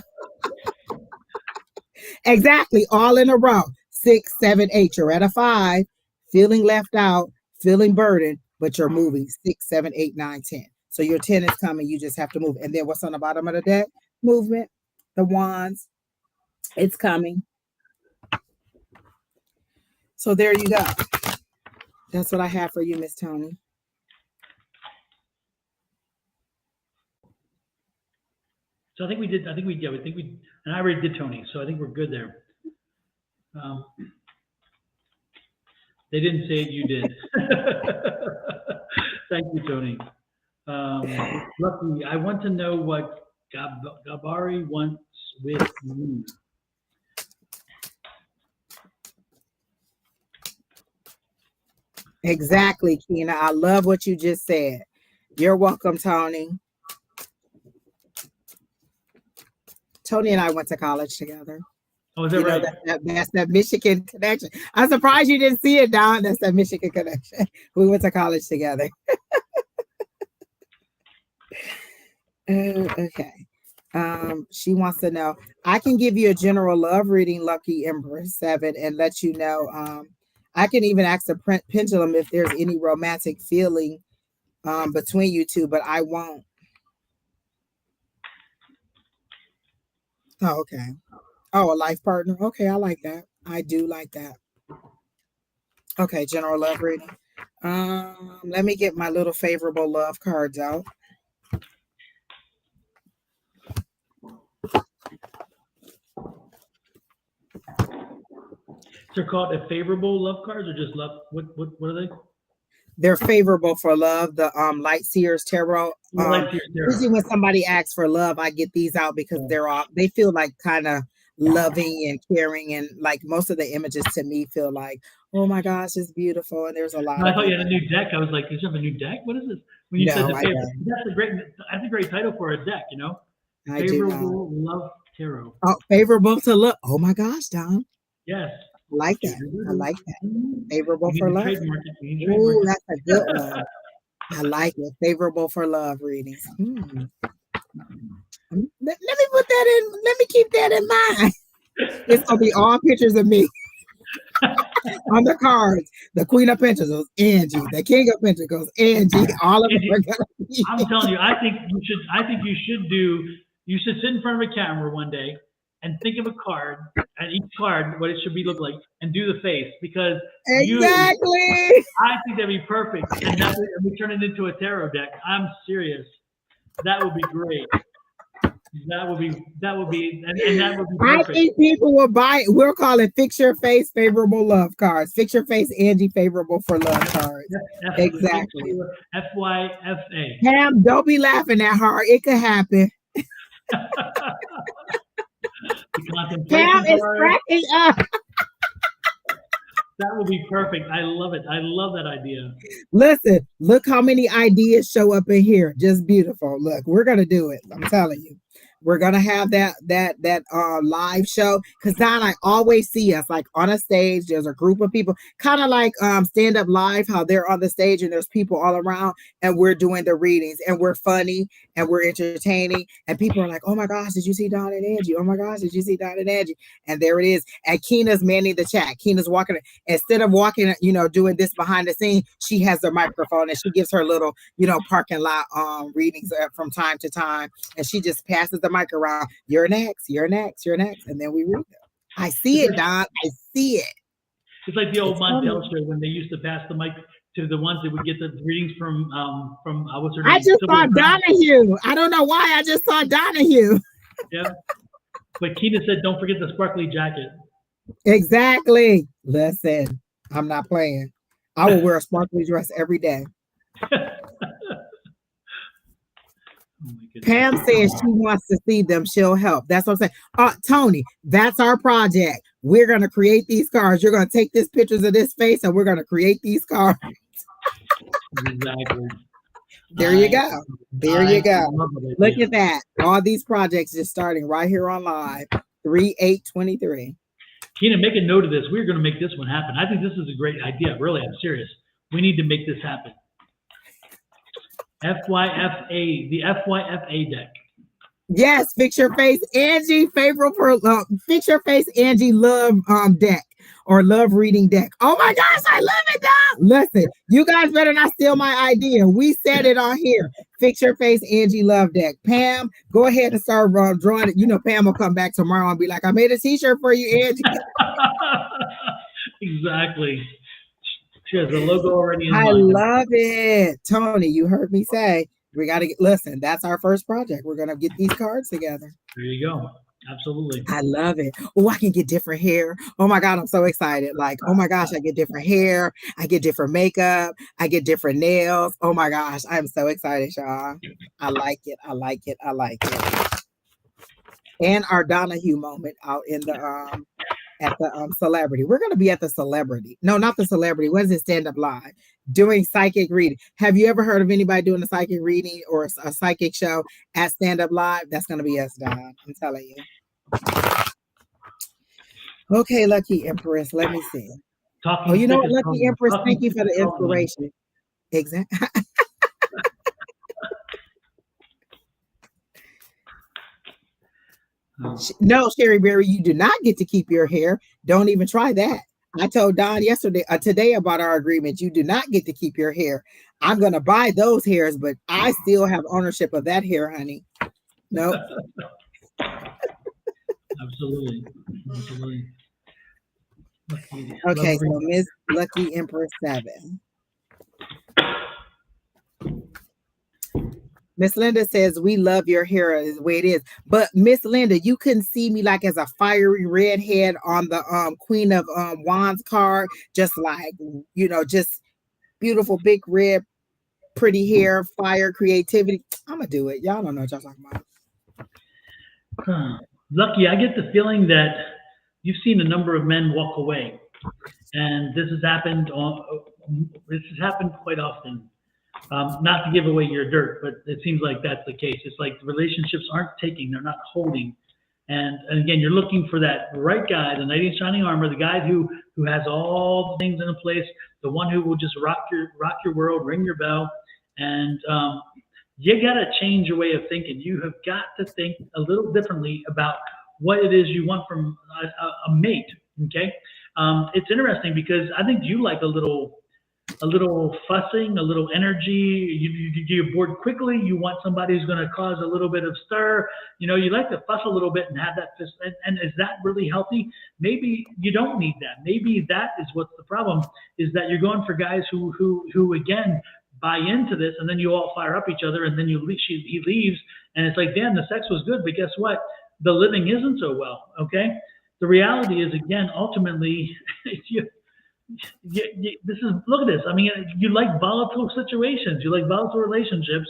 Exactly. All in a row. 6, 7, 8. You're at a 5, feeling left out, feeling burdened, but you're moving 6, 7, 8, 9, 10. So your 10 is coming. You just have to move. And then what's on the bottom of the deck? Movement. The wands. It's coming. So there you go. That's what I have for you, Miss Tony. So I think we did. I think we and I already did Tony. So I think we're good there. They didn't say it, you did. Thank you, Tony. Lucky, I want to know what Gabari wants with me. Exactly, Kina. I love what you just said. You're welcome, Tony. Tony and I went to college together. Oh, is that right? That's that Michigan connection. I'm surprised you didn't see it, Don. That's that Michigan connection. We went to college together. Okay. She wants to know, I can give you a general love reading, Lucky Empress 7, and let you know. I can even ask the pendulum if there's any romantic feeling between you two, but I won't. Oh, okay. Oh, a life partner. Okay, I like that. I do like that. Okay, general love reading. Let me get my little favorable love cards out. They're called a favorable love cards or just love? What are they? They're favorable for love. The Light Seers Tarot. Usually when somebody asks for love, I get these out because they feel like kind of loving and caring, and like most of the images to me feel like, oh my gosh, it's beautiful, and there's a lot. I thought you had a new deck. I was like, did you have a new deck? What is this? When you said the favorite, that's a great title for a deck, you know? Favorable Love Tarot. Oh, favorable to love. Oh my gosh, Don. Yes. I like that. I like that. Favorable for love. Ooh, that's a good one. I like it. Favorable for love readings. Let me put that in. Let me keep that in mind. It's gonna be all pictures of me on the cards. The Queen of Pentacles, Angie. The King of Pentacles, Angie. All of them are gonna be. I'm telling you, I think you should sit in front of a camera one day and think of a card, and each card, what it should look like, and do the face, because exactly. I think that'd be perfect, and we turn it into a tarot deck. I'm serious. That would be great. That would be, and that would be perfect. I think people will buy it. We'll call it Fix Your Face Favorable Love Cards. Fix Your Face Angie Favorable for Love Cards. Exactly. FYFA. Pam, don't be laughing that hard. It could happen. Pam is cracking up. That will be perfect. I love it. I love that idea. Listen, look how many ideas show up in here. Just beautiful. Look, we're gonna do it. I'm telling you. We're gonna have that live show, because Don, I always see us like on a stage. There's a group of people, kind of like stand up live, how they're on the stage and there's people all around, and we're doing the readings, and we're funny and we're entertaining, and people are like, oh my gosh, did you see Don and Angie? Oh my gosh, did you see Don and Angie? And there it is. And Kina's manning the chat. Kina's walking, instead of walking, doing this behind the scene, she has the microphone and she gives her little, parking lot readings from time to time, and she just passes the mic around. You're next, you're next, you're next, and then we read them. I see it, Don. I see it. It's like the old Montel show when they used to pass the mic to the ones that would get the readings from what's her name? I just saw Donahue. I don't know why. I just saw Donahue. Yeah. But Kina said, don't forget the sparkly jacket. Exactly. Listen, I'm not playing. I will wear a sparkly dress every day. Pam says she wants to see them. She'll help. That's what I'm saying. Tony, that's our project. We're going to create these cards. You're going to take these pictures of this face and we're going to create these cards. Exactly. There you go. There you go. Look at that. All these projects just starting right here on live. 3/8/23. Kina, make a note of this. We're going to make this one happen. I think this is a great idea. Really, I'm serious. We need to make this happen. FYFA, the FYFA deck. Yes, Fix Your Face Angie favorable for Fix Your Face Angie love deck or love reading deck. Oh my gosh, I love it, Dom. Listen, you guys better not steal my idea. We said it on here. Fix Your Face Angie love deck. Pam, go ahead and start drawing it. Pam will come back tomorrow and be like, I made a t-shirt for you, Angie. Exactly. She has the logo already in I mind. love it. Tony, you heard me say, we got to listen. That's our first project. We're going to get these cards together. There you go. Absolutely. I love it. Oh, I can get different hair. Oh my God, I'm so excited. Like, oh my gosh, I get different hair. I get different makeup. I get different nails. Oh my gosh, I'm so excited, y'all. I like it. I like it. I like it. And our Donahue moment out in the at the celebrity. We're going to be at the celebrity. No, not the celebrity. What is it? Stand Up Live. Doing psychic reading. Have you ever heard of anybody doing a psychic reading or a psychic show at Stand Up Live? That's going to be us, Don. I'm telling you. Okay, Lucky Empress. Let me see. Talking you know sick what, is Lucky Empress? talking Thank you sick for the is calling me. inspiration. Exactly. No, Sherry Berry, you do not get to keep your hair. Don't even try that. I told Don today about our agreement. You do not get to keep your hair. I'm going to buy those hairs, but I still have ownership of that hair, honey. Nope. Absolutely. Absolutely. Okay, so Miss Lucky Empress 7. Miss Linda says, we love your hair is the way it is. But Miss Linda, you couldn't see me like as a fiery redhead on the Queen of Wands card, just like, just beautiful, big red, pretty hair, fire, creativity. I'm going to do it. Y'all don't know what y'all talking about. Lucky, I get the feeling that you've seen a number of men walk away. And this has happened quite often. Not to give away your dirt, but it seems like that's the case. It's like the relationships aren't taking, they're not holding. And again, you're looking for that right guy, the knight in shining armor, the guy who has all the things in place, the one who will just rock your world, ring your bell. And you got to change your way of thinking. You have got to think a little differently about what it is you want from a mate. Okay. It's interesting because I think you like a little fussing, a little energy. You're bored quickly. You want somebody who's going to cause a little bit of stir. You like to fuss a little bit and have that. And is that really healthy? Maybe you don't need that. Maybe that is what's the problem, is that you're going for guys who again buy into this, and then you all fire up each other, and then he leaves, and it's like, damn, the sex was good, but guess what? The living isn't so well. Okay. The reality is, again, ultimately, look at this. I mean, you like volatile situations, you like volatile relationships,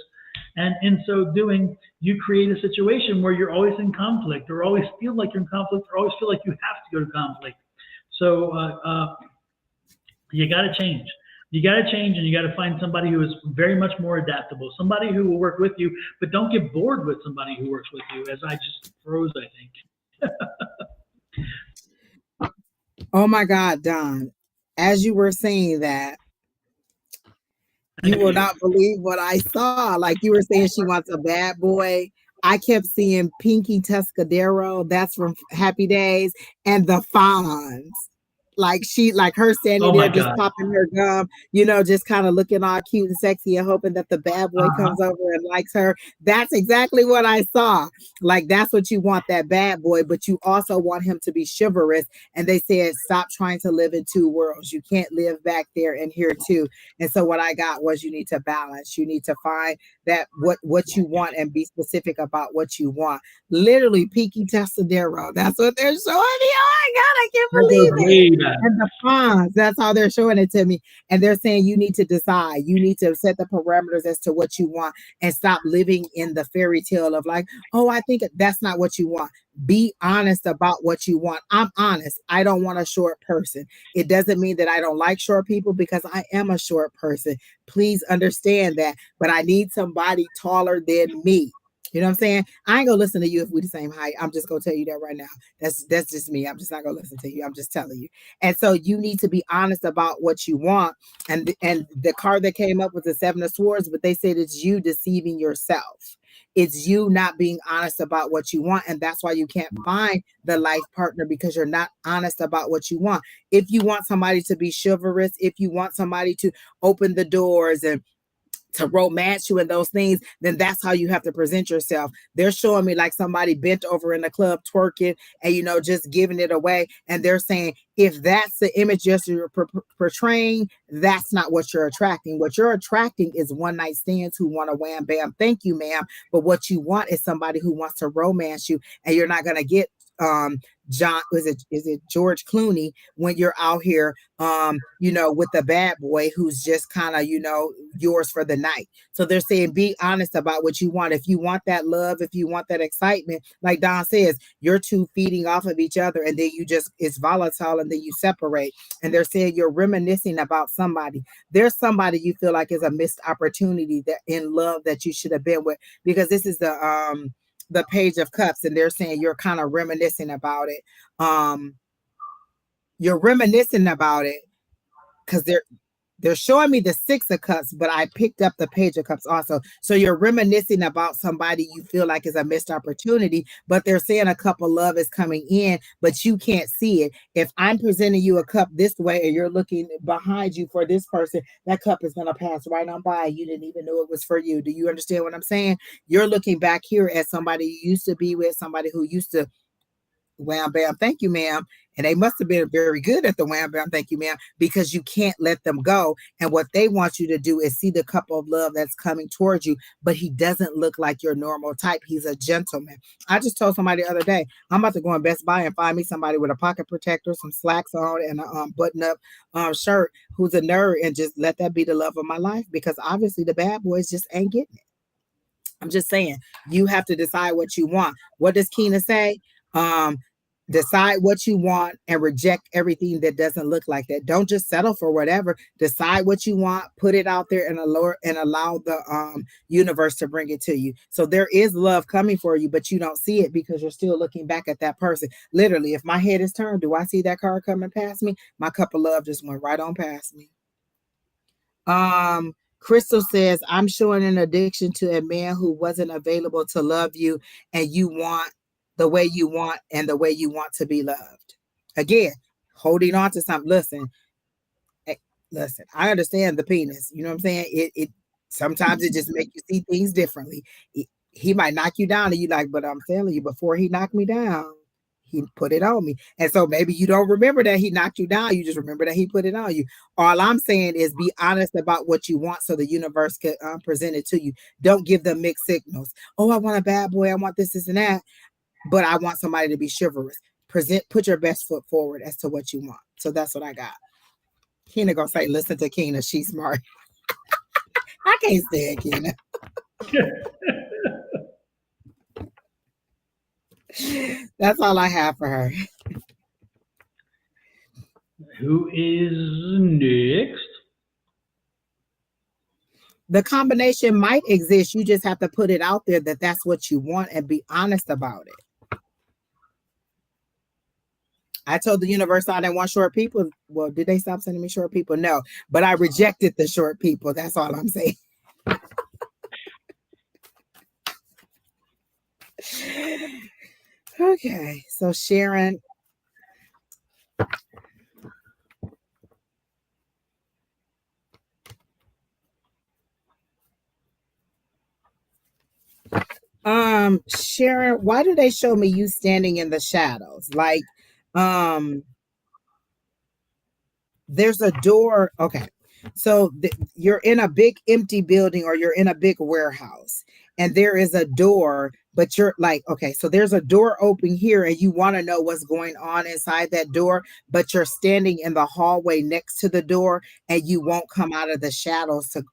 and in so doing, you create a situation where you're always in conflict, or always feel like you're in conflict, or always feel like you have to go to conflict. So you got to change. You got to change, and you got to find somebody who is very much more adaptable, somebody who will work with you, but don't get bored with somebody who works with you, as I just froze, I think. Oh my God, Don. As you were saying that, you will not believe what I saw. Like you were saying, she wants a bad boy. I kept seeing Pinky Tuscadero, that's from Happy Days, and the Fonz. Like her standing there just popping her gum, just kind of looking all cute and sexy and hoping that the bad boy comes over and likes her. That's exactly what I saw. Like, that's what you want, that bad boy, but you also want him to be chivalrous. And they said, stop trying to live in two worlds. You can't live back there and here too. And so what I got was, you need to balance. You need to find that what you want and be specific about what you want. Literally, Pinky Tuscadero. That's what they're showing me. Oh my God, I can't believe it. And the Fonz, that's how they're showing it to me. And they're saying you need to decide. You need to set the parameters as to what you want and stop living in the fairy tale of like, oh, I think that's not what you want. Be honest about what you want. I'm honest. I don't want a short person. It doesn't mean that I don't like short people, because I am a short person. Please understand that. But I need somebody taller than me. You know what I'm saying? I ain't gonna listen to you if we're the same height. I'm just gonna tell you that right now. That's just me. I'm just not gonna listen to you. I'm just telling you. And so you need to be honest about what you want. And the card that came up was the Seven of Swords, but they said it's you deceiving yourself. It's you not being honest about what you want. And that's why you can't find the life partner, because you're not honest about what you want. If you want somebody to be chivalrous, if you want somebody to open the doors and to romance you and those things, then that's how you have to present yourself. They're showing me like somebody bent over in the club twerking and, just giving it away. And they're saying, if that's the image you're portraying, that's not what you're attracting. What you're attracting is one night stands who want to wham, bam, thank you, ma'am. But what you want is somebody who wants to romance you, and you're not going to get John, is it George Clooney, when you're out here, with the bad boy who's just kind of, yours for the night. So they're saying be honest about what you want. If you want that love, if you want that excitement, like Don says, you're two feeding off of each other, and then it's volatile, and then you separate. And they're saying you're reminiscing about somebody. There's somebody you feel like is a missed opportunity that in love that you should have been with, because this is the Page of Cups, and they're saying you're kind of reminiscing about it. You're reminiscing about it because they're showing me the Six of Cups, but I picked up the Page of Cups also. So you're reminiscing about somebody you feel like is a missed opportunity, but they're saying a cup of love is coming in, but you can't see it. If I'm presenting you a cup this way and you're looking behind you for this person, that cup is going to pass right on by. You didn't even know it was for you. Do you understand what I'm saying? You're looking back here at somebody you used to be with, somebody who used to wham bam thank you ma'am, and they must have been very good at the wham bam thank you ma'am, because you can't let them go. And what they want you to do is see the cup of love that's coming towards you, but he doesn't look like your normal type. He's a gentleman. I just told somebody the other day, I'm about to go in Best Buy and find me somebody with a pocket protector, some slacks on, and a button up shirt, who's a nerd, and just let that be the love of my life, because obviously the bad boys just ain't getting it. I'm just saying, you have to decide what you want. What does Keena say? Decide what you want and reject everything that doesn't look like that. Don't just settle for whatever. Decide what you want, put it out there, and allow the universe to bring it to you. So there is love coming for you, but you don't see it because you're still looking back at that person. Literally, if my head is turned, do I see that car coming past me? My cup of love just went right on past me. Crystal says, I'm showing an addiction to a man who wasn't available to love you, and you want the way you want and the way you want to be loved. Again, holding on to something. Listen, I understand the penis. You know what I'm saying? It sometimes it just makes you see things differently. He might knock you down and you like, but I'm telling you, before he knocked me down, he put it on me. And so maybe you don't remember that he knocked you down. You just remember that he put it on you. All I'm saying is be honest about what you want so the universe can present it to you. Don't give them mixed signals. Oh, I want a bad boy. I want this and that. But I want somebody to be chivalrous. Put your best foot forward as to what you want. So that's what I got. Keena gonna say, listen to Keena. She's smart. I can't stand Keena. That's all I have for her. Who is next? The combination might exist. You just have to put it out there that that's what you want and be honest about it. I told the universe I didn't want short people. Well, did they stop sending me short people? No, but I rejected the short people. That's all I'm saying. Okay, so Sharon. Sharon, why do they show me you standing in the shadows? Like, there's a door. Okay. So you're in a big empty building, or you're in a big warehouse, and there is a door, but you're like, okay, so there's a door open here, and you want to know what's going on inside that door, but you're standing in the hallway next to the door, and you won't come out of the shadows to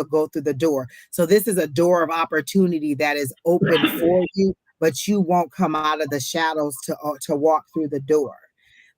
go through the door. So this is a door of opportunity that is open for you, but you won't come out of the shadows to walk through the door.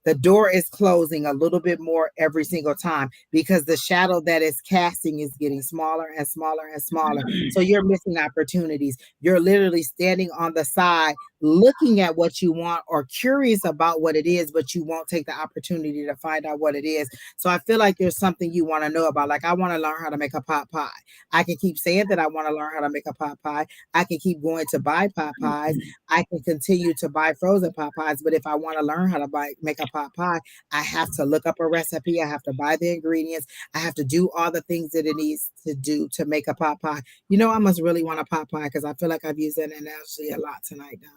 The door is closing a little bit more every single time because the shadow that is casting is getting smaller and smaller and smaller. So you're missing opportunities. You're literally standing on the side looking at what you want or curious about what it is, but you won't take the opportunity to find out what it is. So I feel like there's something you want to know about. Like, I want to learn how to make a pot pie. I can keep saying that I want to learn how to make a pot pie. I can keep going to buy pot pies. I can continue to buy frozen pot pies. But if I want to learn how to make a pot pie, I have to look up a recipe. I have to buy the ingredients. I have to do all the things that it needs to do to make a pot pie. You know, I must really want a pot pie because I feel like I've used that analogy a lot tonight now.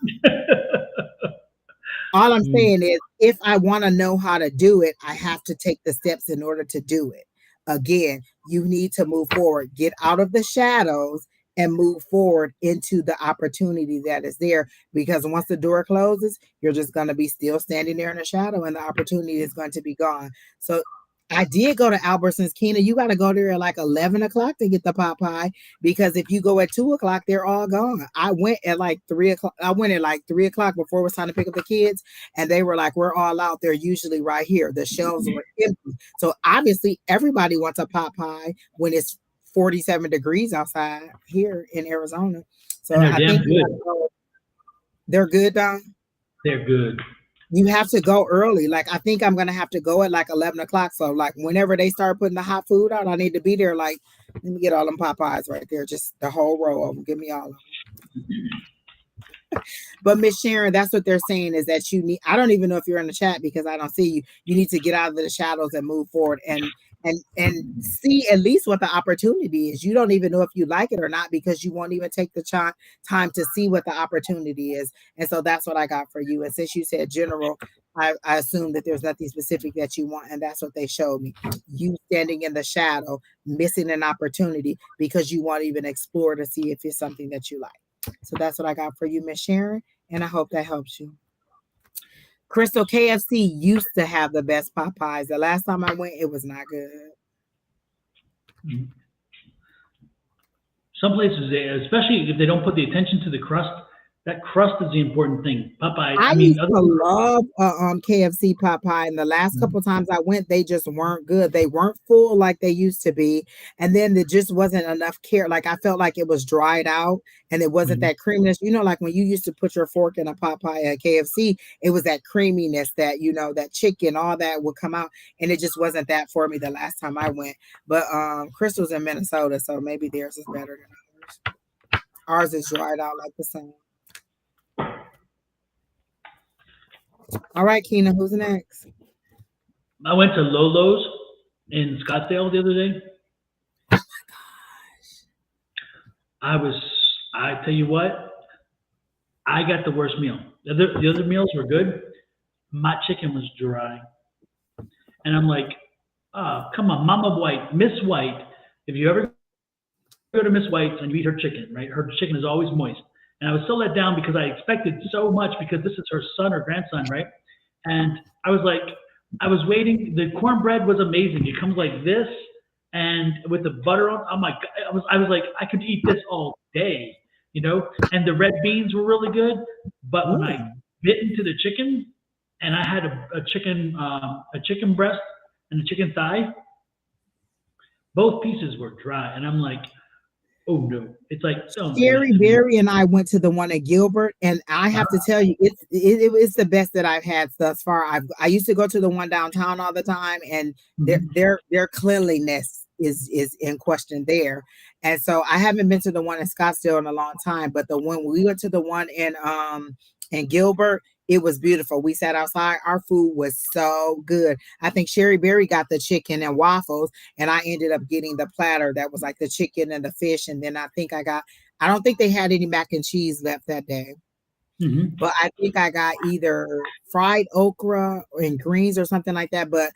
All I'm saying is, if I want to know how to do it, I have to take the steps in order to do it. Again, you need to move forward, get out of the shadows, and move forward into the opportunity that is there. Because once the door closes, you're just going to be still standing there in the shadow and the opportunity is going to be gone. So I did go to Albertsons, Keena. You got to go there at like 11 o'clock to get the pot pie, because if you go at 2 o'clock, they're all gone. I went at like 3 o'clock. I went at like 3 o'clock before it was time to pick up the kids. And they were like, we're all out. They're usually right here. The shelves were empty. So obviously everybody wants a pot pie when it's 47 degrees outside here in Arizona. So and they're I damn think good. they're good, Don. They're good. You have to go early. Like, I think I'm going to have to go at like 11 o'clock. So like whenever they start putting the hot food out, I need to be there. Like, let me get all them Popeyes right there. Just the whole row of them. Give me all of them. But Miss Sharon, that's what they're saying, is that you need, I don't even know if you're in the chat because I don't see you. You need to get out of the shadows and move forward and see at least what the opportunity is. You don't even know if you like it or not because you won't even take the time to see what the opportunity is. And so that's what I got for you. And since you said general, I assume that there's nothing specific that you want. And that's what they showed me. You standing in the shadow, missing an opportunity because you won't even explore to see if it's something that you like. So that's what I got for you, Miss Sharon. And I hope that helps you. Crystal, KFC used to have the best Popeyes. The last time I went, it was not good. Some places, especially if they don't put the attention to the crust, that crust is the important thing. Popeye. I used to love KFC Popeye, and the last couple times I went, they just weren't good. They weren't full like they used to be, and then there just wasn't enough care. Like I felt like it was dried out, and it wasn't that creaminess. You know, like when you used to put your fork in a Popeye at KFC, it was that creaminess that, you know, that chicken, all that would come out, and it just wasn't that for me the last time I went. But Crystal's in Minnesota, so maybe theirs is better than ours. Ours is dried out like the same. All right, Keena, who's next? I went to Lolo's in Scottsdale the other day. Oh my gosh. I tell you what, I got the worst meal. The other meals were good. My chicken was dry. And I'm like, oh, come on, Mama White, Miss White. If you ever go to Miss White's and you eat her chicken, right? Her chicken is always moist. And I was so let down because I expected so much because this is her son or grandson, right? And I was like, I was waiting. The cornbread was amazing. It comes like this, and with the butter on. Oh my God! I was like, I could eat this all day, you know. And the red beans were really good. But when I bit into the chicken, and I had a chicken breast and a chicken thigh, both pieces were dry, and I'm like, oh no! It's like Sherry Berry and I went to the one at Gilbert, and I have to tell you, it's the best that I've had thus far. I used to go to the one downtown all the time, and their cleanliness is in question there. And so I haven't been to the one in Scottsdale in a long time, but the one we went to, the one in Gilbert, it was beautiful. We sat outside. Our food was so good. I think Sherry Berry got the chicken and waffles, and I ended up getting the platter that was like the chicken and the fish. And then I don't think they had any mac and cheese left that day. But I think I got either fried okra and greens or something like that. But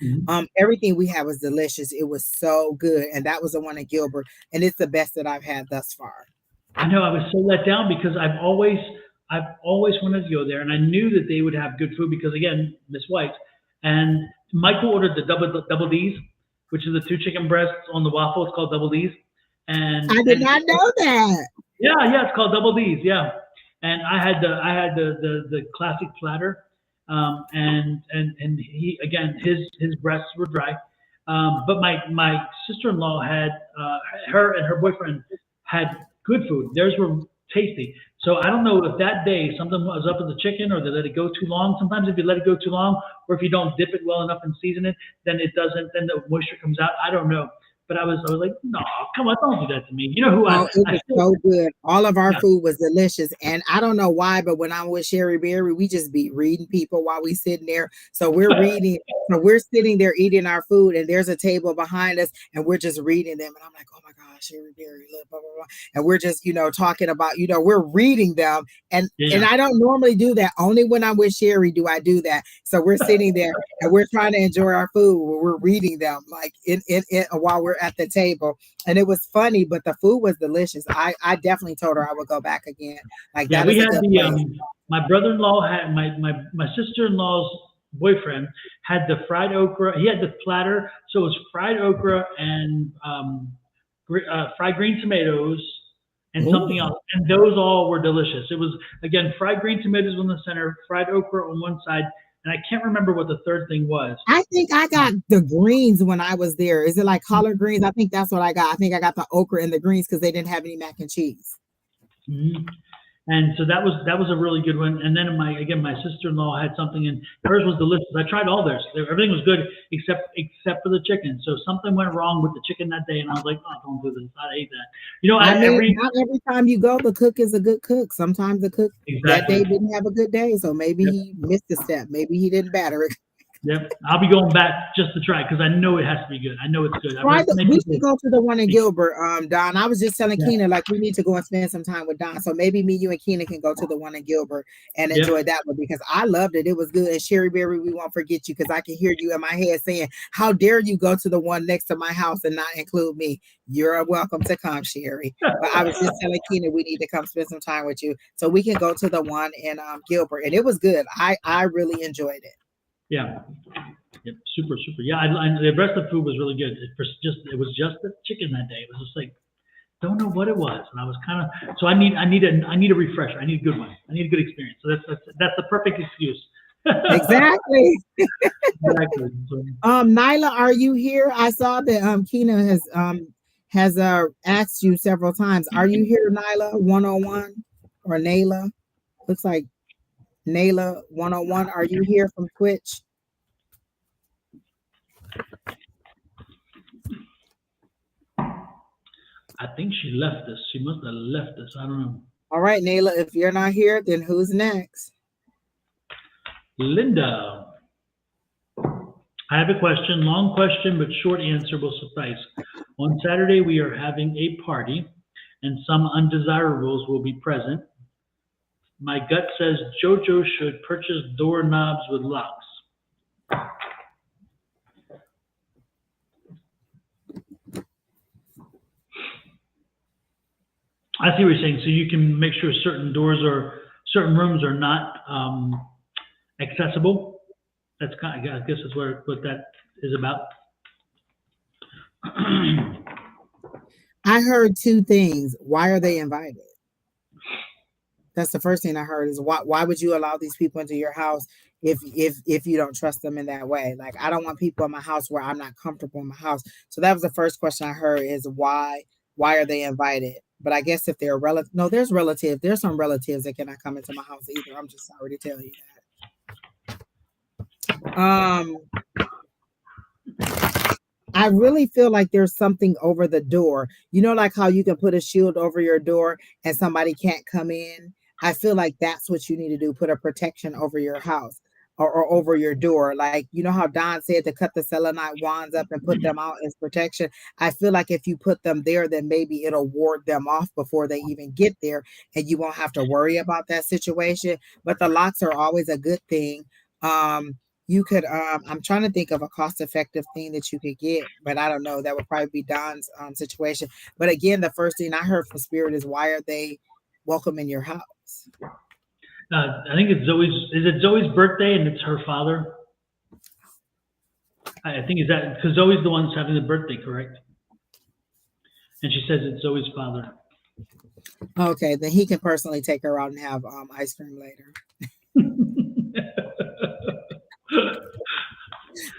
everything we had was delicious. It was so good. And that was the one in Gilbert. And it's the best that I've had thus far. I know, I was so let down because I've always wanted to go there, and I knew that they would have good food because, again, Miss White. And Michael ordered the double D's, which is the 2 chicken breasts on the waffle. It's called double D's. And I did not know that. Yeah, it's called double D's. Yeah, and I had the classic platter, and he, again, his breasts were dry, but my sister-in-law had her and her boyfriend had good food. Theirs were tasty. So I don't know if that day something was up with the chicken or they let it go too long. Sometimes if you let it go too long, or if you don't dip it well enough and season it, then the moisture comes out. I don't know. But I was like, no, come on, don't do that to me. You know who it was so good. All of our food was delicious. And I don't know why, but when I'm with Sherry Berry, we just be reading people while we sitting there. So we're reading, so we're sitting there eating our food, and there's a table behind us, and we're just reading them. And I'm like, oh my gosh, Sherry Berry, look, blah, blah, blah. And we're just, talking about, we're reading them. And I don't normally do that. Only when I'm with Sherry do I do that. So we're sitting there and we're trying to enjoy our food. We're reading them like while we're at the table, and it was funny, but the food was delicious. I definitely told her I would go back again. Like Yeah, that we is a had good the place. my brother-in-law had my sister-in-law's boyfriend had the fried okra. He had the platter, so it was fried okra and fried green tomatoes and something Ooh. else, and those all were delicious. It was again fried green tomatoes on the center, fried okra on one side, and I can't remember what the third thing was. I think I got the greens when I was there. Is it like collard greens? I think that's what I got. I think I got the okra and the greens because they didn't have any mac and cheese. Mhm. And so that was a really good one. And then my sister-in-law had something, and hers was delicious. I tried all theirs; everything was good except for the chicken. So something went wrong with the chicken that day, and I was like, oh, don't do this. I hate that. You know, I mean, every not every time you go, the cook is a good cook. Sometimes the cook that exactly. day didn't have a good day, so maybe Yep. he missed a step. Maybe he didn't batter it. Yep. I'll be going back just to try because I know it has to be good. I know it's good. I've heard so many We people. should go to the one in Gilbert, Don. I was just telling Yeah. Keena, like, we need to go and spend some time with Don. So maybe me, you, and Keena can go to the one in Gilbert and enjoy Yep. that one because I loved it. It was good. And Sherry Berry, we won't forget you because I can hear you in my head saying, how dare you go to the one next to my house and not include me? You're welcome to come, Sherry. But I was just telling Keena we need to come spend some time with you so we can go to the one in Gilbert. And it was good. I really enjoyed it. Yeah. Yep. Super, super. Yeah. The rest of the food was really good. It was just the chicken that day. It was just like don't know what it was, and I was kind of so I need a refresher. I need a good one. I need a good experience. So that's the perfect excuse. Exactly. Exactly. So, Nyla, are you here? I saw that Keena has asked you several times. Are you here, Nyla 101 or Nayla? Looks like Nayla 101. Are you here from Twitch? I think she left us. She must have left us. I don't know. All right, Nayla, if you're not here, then who's next? Linda, I have a question. Long question, but short answer will suffice. On Saturday, we are having a party, and some undesirables will be present. My gut says JoJo should purchase doorknobs with locks. I see what you're saying. So you can make sure certain rooms are not accessible. That's kind of, I guess that's what that is about. I heard two things. Why are they invited? That's the first thing I heard is why would you allow these people into your house if you don't trust them in that way? Like I don't want people in my house where I'm not comfortable in my house. So that was the first question I heard is why are they invited? But I guess if they're relative, no, there's relatives. There's some relatives that cannot come into my house either. I'm just sorry to tell you that. I really feel like there's something over the door. You know, like how you can put a shield over your door and somebody can't come in. I feel like that's what you need to do. Put a protection over your house or over your door. Like, you know how Don said to cut the selenite wands up and put them out as protection. I feel like if you put them there, then maybe it'll ward them off before they even get there and you won't have to worry about that situation. But the locks are always a good thing. You could I'm trying to think of a cost effective thing that you could get, but I don't know. That would probably be Don's situation. But again, the first thing I heard from Spirit is why are they welcome in your house? I think it's Zoe's. Is it Zoe's birthday and it's her father? I think is that because Zoe's the one that's having the birthday, correct? And she says it's Zoe's father. Okay, then he can personally take her out and have ice cream later.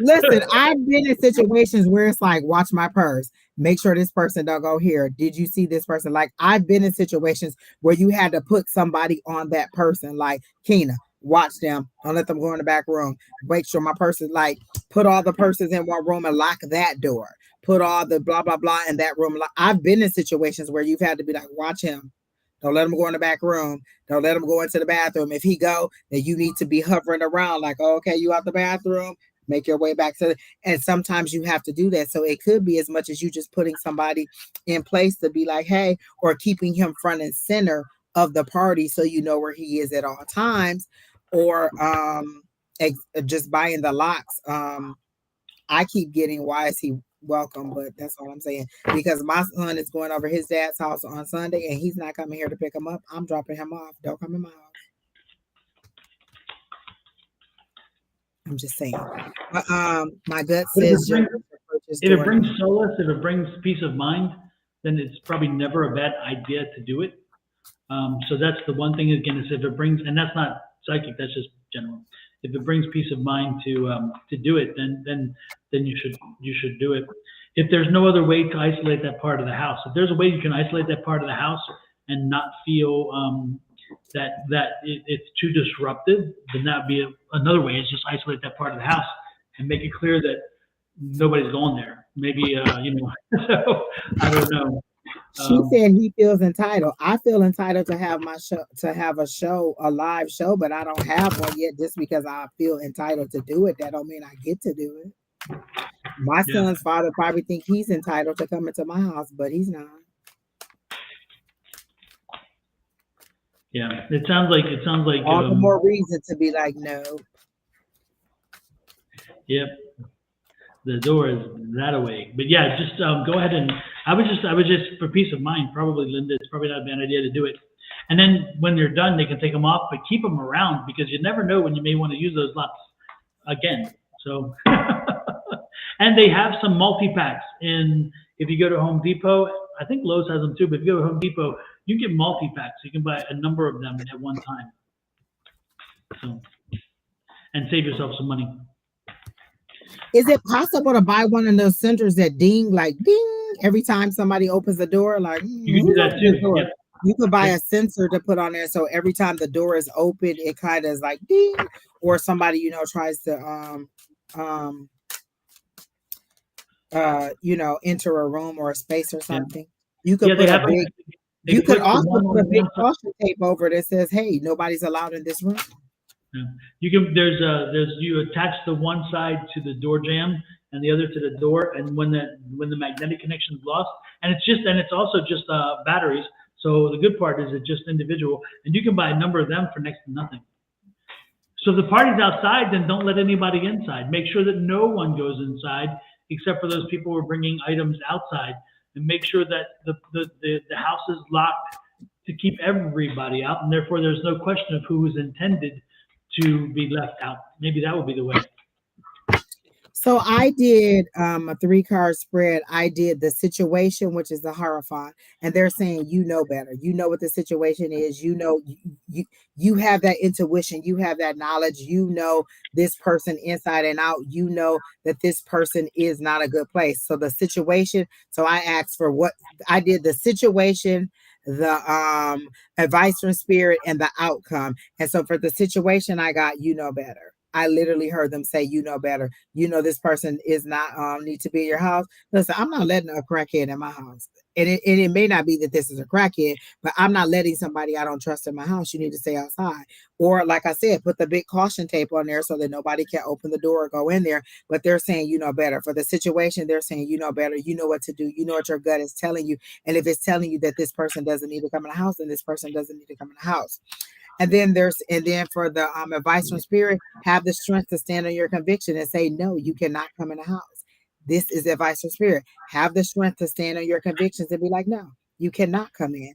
Listen, I've been in situations where it's like, watch my purse, make sure this person don't go here. Did you see this person? Like, I've been in situations where you had to put somebody on that person, like Keena, watch them, don't let them go in the back room. Make sure my person, like, put all the purses in one room and lock that door. Put all the blah blah blah in that room. I've been in situations where you've had to be like, watch him. Don't let him go in the back room. Don't let him go into the bathroom. If he go, then you need to be hovering around like, oh, okay, you out the bathroom, make your way back to the, and sometimes you have to do that. So it could be as much as you just putting somebody in place to be like, hey, or keeping him front and center of the party so you know where he is at all times, or just buying the locks. I keep getting why is he welcome, but that's all I'm saying. Because my son is going over his dad's house on Sunday, and he's not coming here to pick him up. I'm dropping him off. Don't come in my house. I'm just saying. But my gut But says your if it brings solace, if it brings peace of mind, then it's probably never a bad idea to do it. So that's the one thing. Again, is if it brings, and that's not psychic, that's just general. If it brings peace of mind to do it, then you should do it. If there's no other way to isolate that part of the house, if there's a way you can isolate that part of the house and not feel that it's too disruptive, then that'd be another way. Is just isolate that part of the house and make it clear that nobody's going there. Maybe so I don't know. She said he feels entitled. I feel entitled to have my show, a live show, but I don't have one yet. Just because I feel entitled to do it, that don't mean I get to do it. My son's father probably think he's entitled to come into my house, but he's not. Yeah, it sounds like all the more reason to be like, no. Yep. The door is that away. But yeah, just go ahead and I would just for peace of mind, probably, Linda, it's probably not a bad idea to do it. And then when they're done, they can take them off, but keep them around because you never know when you may want to use those locks again. So, and they have some multi-packs. And if you go to Home Depot, I think Lowe's has them too, but if you go to Home Depot, you can get multi-packs. You can buy a number of them at one time. So, and save yourself some money. Is it possible to buy one of those centers that ding, like ding, every time somebody opens the door? Like you can do that too. Yep. You could buy a sensor to put on there, so every time the door is open, it kind of is like ding, or somebody tries to enter a room or a space or something. Yeah. You could put a big. You could also put a big caution tape over it that says, "Hey, nobody's allowed in this room." Yeah. You can. You attach the one side to the door jamb and the other to the door, and when the magnetic connection is lost, and it's also just batteries. So the good part is it's just individual, and you can buy a number of them for next to nothing. So if the party's outside, then don't let anybody inside. Make sure that no one goes inside except for those people who are bringing items outside, and make sure that the house is locked to keep everybody out, and therefore there's no question of who is intended to be left out. Maybe that would be the way. So I did a 3-card spread. I did the situation, which is the Hierophant, and they're saying you know better. You know what the situation is. You have that intuition. You have that knowledge. You know this person inside and out. You know that this person is not a good place. So the situation. So I asked for what I did. The situation, the advice from spirit, and the outcome. And so for the situation, I got you know better. I literally heard them say, you know better. You know this person is not need to be in your house. Listen, I'm not letting a crackhead in my house. And it may not be that this is a crackhead, but I'm not letting somebody I don't trust in my house. You need to stay outside. Or like I said, put the big caution tape on there so that nobody can open the door or go in there. But they're saying, you know better. For the situation, they're saying, you know better. You know what to do. You know what your gut is telling you. And if it's telling you that this person doesn't need to come in the house, then this person doesn't need to come in the house. And then for the advice from spirit, have the strength to stand on your conviction and say, no, you cannot come in the house. This is advice from spirit. Have the strength to stand on your convictions and be like, no, you cannot come in.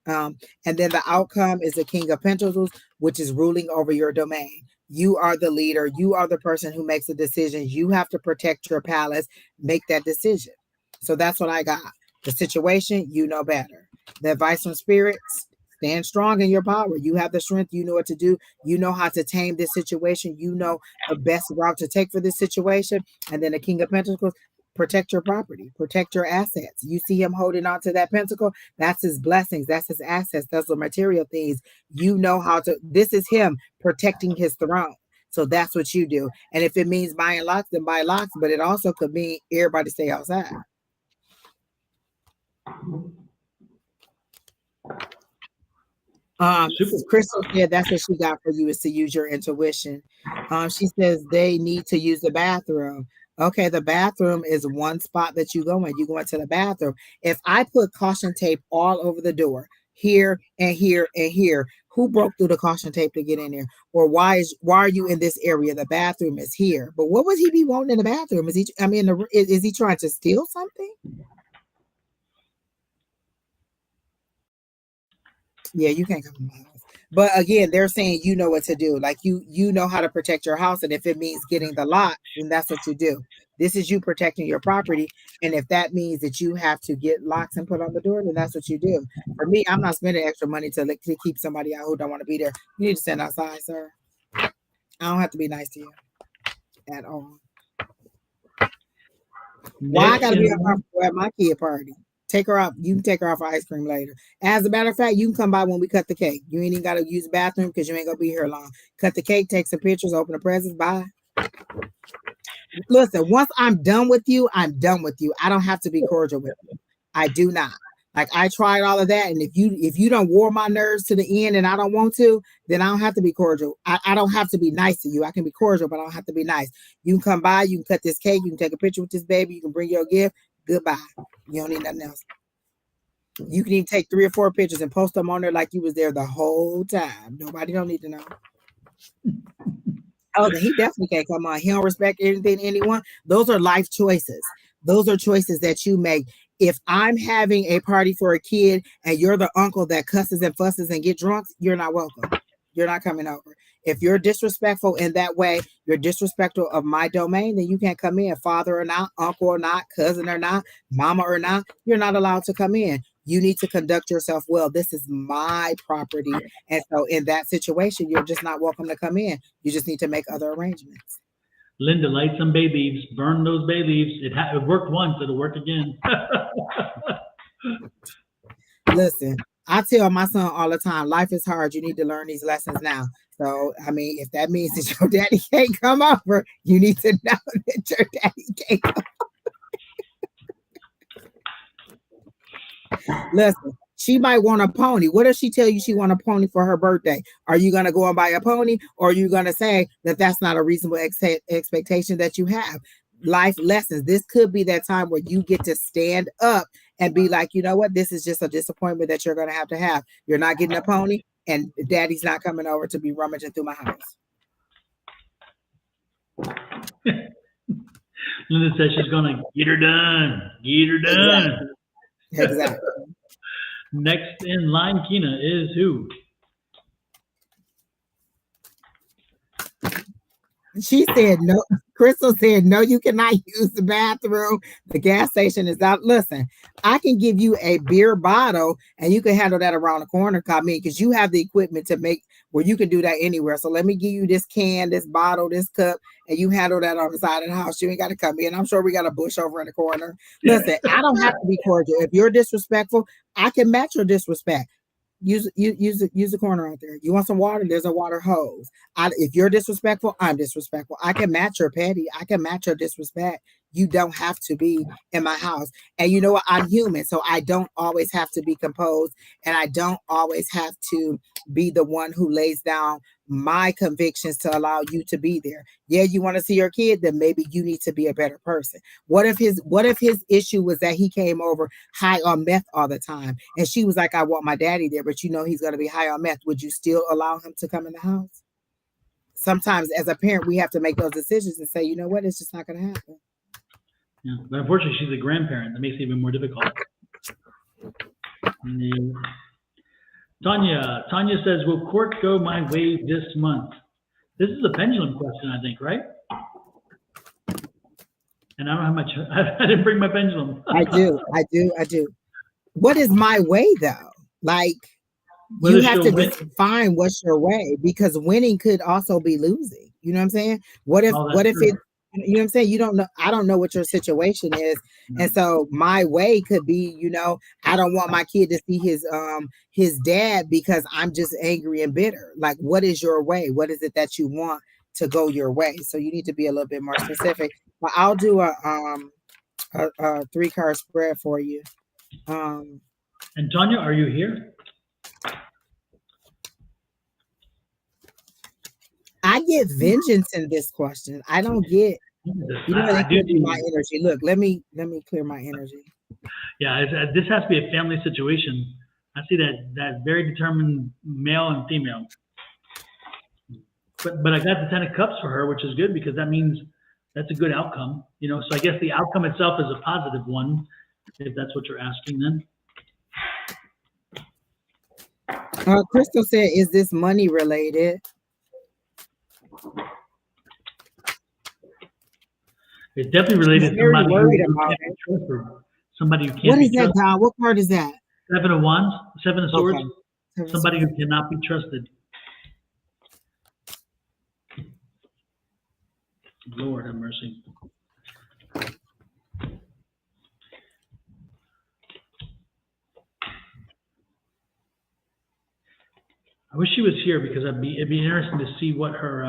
And then the outcome is the King of Pentacles, which is ruling over your domain. You are the leader. You are the person who makes the decisions. You have to protect your palace, make that decision. So that's what I got. The situation, you know better. The advice from spirits, stand strong in your power. You have the strength. You know what to do. You know how to tame this situation. You know the best route to take for this situation. And then the King of Pentacles, protect your property, protect your assets. You see him holding on to that pentacle. That's his blessings. That's his assets. That's the material things. You know how to, this is him protecting his throne. So that's what you do. And if it means buying locks, then buy locks. But it also could mean everybody stay outside. Crystal said that's what she got for you is to use your intuition. She says they need to use the bathroom. Okay, the bathroom is one spot that you go in. You go into the bathroom. If I put caution tape all over the door, here and here and here, Who broke through the caution tape to get in there? Or why are you in this area? The bathroom is here. But what would he be wanting in the bathroom? Is he trying to steal something? Yeah, you can't come to my house. But again, they're saying you know what to do. Like you know how to protect your house. And if it means getting the lock, then that's what you do. This is you protecting your property. And if that means that you have to get locks and put on the door, then that's what you do. For me, I'm not spending extra money to keep somebody out who don't want to be there. You need to stand outside, sir. I don't have to be nice to you at all. Why I gotta be at my kid party? Take her out. You can take her out for ice cream later. As a matter of fact, you can come by when we cut the cake. You ain't even got to use the bathroom because you ain't gonna be here long. Cut the cake, take some pictures, open the presents. Bye. Listen, once I'm done with you, I'm done with you. I don't have to be cordial with you. I do not. Like I tried all of that, and if you don't wore my nerves to the end, and I don't want to, then I don't have to be cordial. I don't have to be nice to you. I can be cordial, but I don't have to be nice. You can come by, you can cut this cake, you can take a picture with this baby, you can bring your gift. Goodbye. You don't need nothing else. You can even take 3 or 4 pictures and post them on there like you was there the whole time. Nobody don't need to know. Oh, he definitely can't come on. He don't respect anything, anyone. Those are life choices. Those are choices that you make. If I'm having a party for a kid and you're the uncle that cusses and fusses and get drunk, you're not welcome. You're not coming over. If you're disrespectful in that way, you're disrespectful of my domain, then you can't come in. Father or not, uncle or not, cousin or not, mama or not, you're not allowed to come in. You need to conduct yourself well. This is my property. And so in that situation, you're just not welcome to come in. You just need to make other arrangements. Linda, light some bay leaves. Burn those bay leaves. It worked once. It'll work again. Listen, I tell my son all the time, life is hard. You need to learn these lessons now. So, I mean, if that means that your daddy can't come over, you need to know that your daddy can't come over. Listen, she might want a pony. What if she tell you she want a pony for her birthday? Are you going to go and buy a pony? Or are you going to say that that's not a reasonable expectation that you have? Life lessons. This could be that time where you get to stand up and be like, you know what? This is just a disappointment that you're going to have. You're not getting a pony and daddy's not coming over to be rummaging through my house. Linda says she's going to get her done. Get her done. Exactly. Next in line, Kina, is who? She said no. Crystal said no, you cannot use the bathroom. The gas station is out. Listen, I can give you a beer bottle and you can handle that around the corner, because you have the equipment to make where you can do that anywhere. So let me give you this can, this bottle, this cup, and you handle that on the side of the house. You ain't got to come in. I'm sure we got a bush over in the corner. Listen, I don't have to be cordial. If you're disrespectful, I can match your disrespect. Use the corner out there. You want some water? There's a water hose. If you're disrespectful, I'm disrespectful. I can match your petty. I can match your disrespect. You don't have to be in my house. And you know what? I'm human, so I don't always have to be composed, and I don't always have to be the one who lays down my convictions to allow you to be there. Yeah, you want to see your kid, then maybe you need to be a better person. What if his issue was that he came over high on meth all the time, and she was like, I want my daddy there, but you know he's going to be high on meth. Would you still allow him to come in the house? Sometimes as a parent, we have to make those decisions and say, you know what, it's just not going to happen. Yeah, but unfortunately, she's a grandparent. That makes it even more difficult. Tanya says, will court go my way this month? This is a pendulum question, I think, right? And I don't have much. I didn't bring my pendulum. I do. What is my way, though? Like, you have to define what's your way, because winning could also be losing. You know what I'm saying? What if it, you know what I'm saying? You don't know. I don't know what your situation is. And so my way could be, I don't want my kid to see his dad because I'm just angry and bitter. Like, what is your way? What is it that you want to go your way? So you need to be a little bit more specific. But I'll do a 3-card spread for you. And Tanya, are you here? I get vengeance in this question. I don't get, they could be my energy. Look, let me clear my energy. Yeah, this has to be a family situation. I see that very determined male and female. But I got the 10 of Cups for her, which is good because that means that's a good outcome. So I guess the outcome itself is a positive one, if that's what you're asking then. Crystal said, is this money related? It's definitely related to very somebody worried who about can't be trusted. Somebody who can't What be is that, trusted. Don? What card is that? 7 of Wands, 7 of Swords. Okay. Somebody who cannot be trusted. Lord have mercy. I wish she was here because it'd be interesting to see what her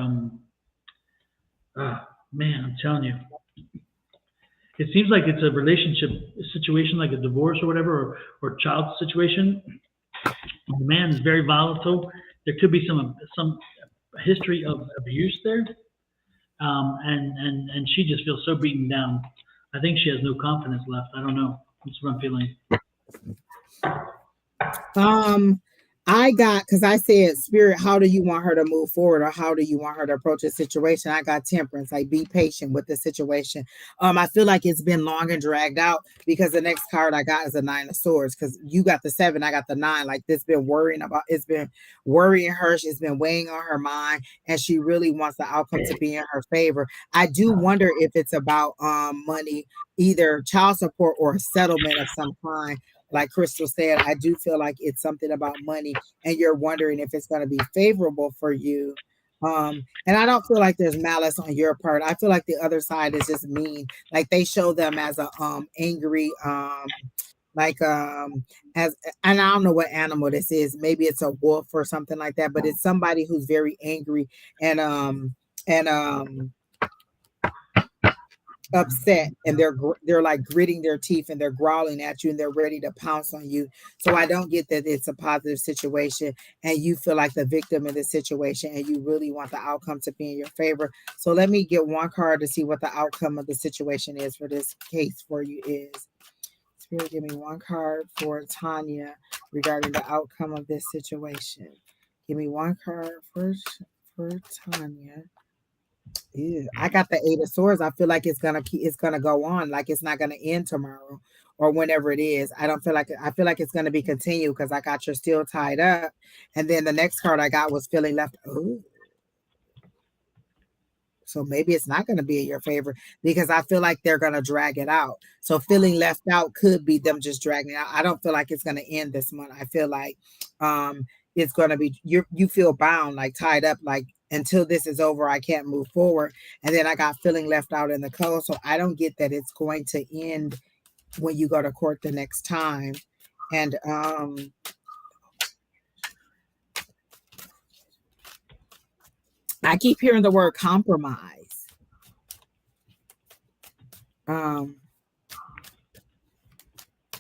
man, I'm telling you. It seems like it's a relationship situation, like a divorce or whatever, or child situation. The man is very volatile. There could be some history of abuse there, and she just feels so beaten down. I think she has no confidence left. I don't know. That's what I'm feeling. Because I said, Spirit, how do you want her to move forward, or how do you want her to approach the situation? I got Temperance, like be patient with the situation. I feel like it's been long and dragged out because the next card I got is a 9 of Swords. Because you got the 7, I got the 9. Like it's been worrying her. It's been weighing on her mind, and she really wants the outcome to be in her favor. I do wonder if it's about money, either child support or a settlement of some kind. Like Crystal said, I do feel like it's something about money, and you're wondering if it's going to be favorable for you. And I don't feel like there's malice on your part. I feel like the other side is just mean. Like they show them as a angry as, and I don't know what animal this is. Maybe it's a wolf or something like that, but it's somebody who's very angry and upset, and they're like gritting their teeth and they're growling at you and they're ready to pounce on you. So I don't get that it's a positive situation and you feel like the victim in this situation and you really want the outcome to be in your favor. So let me get one card to see what the outcome of the situation is for this case for you is. Spirit, give me one card for Tanya regarding the outcome of this situation. Give me one card for Tanya. Ew, I got the 8 of Swords. I feel like it's gonna go on, like it's not gonna end tomorrow or whenever it is. I feel like it's gonna be continued because I got you're still tied up. And then the next card I got was feeling left. Ooh. So maybe it's not going to be in your favor because I feel like they're going to drag it out. So feeling left out could be them just dragging it out. I don't feel like it's going to end this month. I feel like it's going to be, you feel bound, like tied up, like until this is over, I can't move forward. And then I got feeling left out in the cold. So I don't get that it's going to end when you go to court the next time. And I keep hearing the word compromise.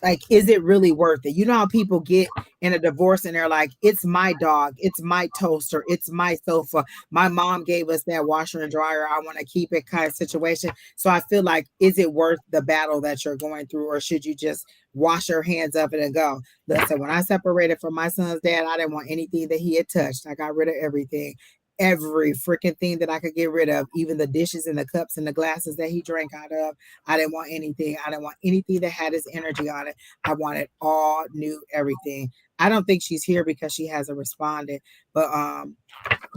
Like, is it really worth it? You know how people get in a divorce and they're like, it's my dog, it's my toaster, it's my sofa. My mom gave us that washer and dryer. I want to keep it kind of situation. So I feel like, is it worth the battle that you're going through, or should you just wash your hands of it and go? Listen, when I separated from my son's dad, I didn't want anything that he had touched. I got rid of everything. Every freaking thing that I could get rid of, even the dishes and the cups and the glasses that he drank out of. I didn't want anything. I didn't want anything that had his energy on it. I wanted all new everything. I don't think she's here because she hasn't responded, but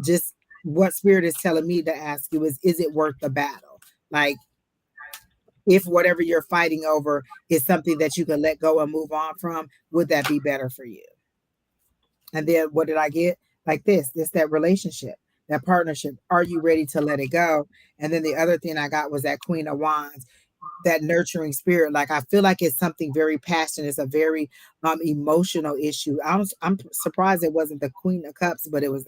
just what Spirit is telling me to ask you is it worth the battle? Like, if whatever you're fighting over is something that you can let go and move on from, would that be better for you? And then what did I get? Like this, that relationship, that partnership. Are you ready to let it go? And then the other thing I got was that Queen of Wands, that nurturing spirit. Like, I feel like it's something very passionate. It's a very emotional issue. I'm surprised it wasn't the Queen of Cups, but it was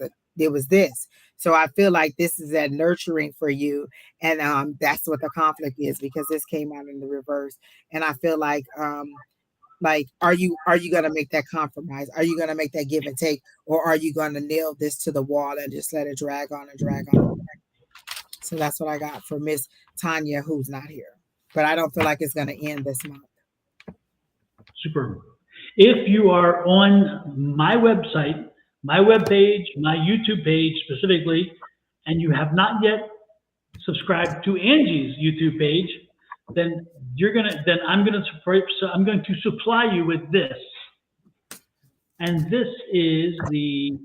this. So I feel like this is that nurturing for you. And that's what the conflict is, because this came out in the reverse. And I feel like are you going to make that compromise? Are you going to make that give and take, or are you going to nail this to the wall and just let it drag on and drag on? So that's what I got for Miss Tanya, who's not here. But I don't feel like it's going to end this month. Super. If you are on my website, my webpage, my YouTube page specifically, and you have not yet subscribed to Angie's YouTube page, then I'm going to supply you with this. And this is the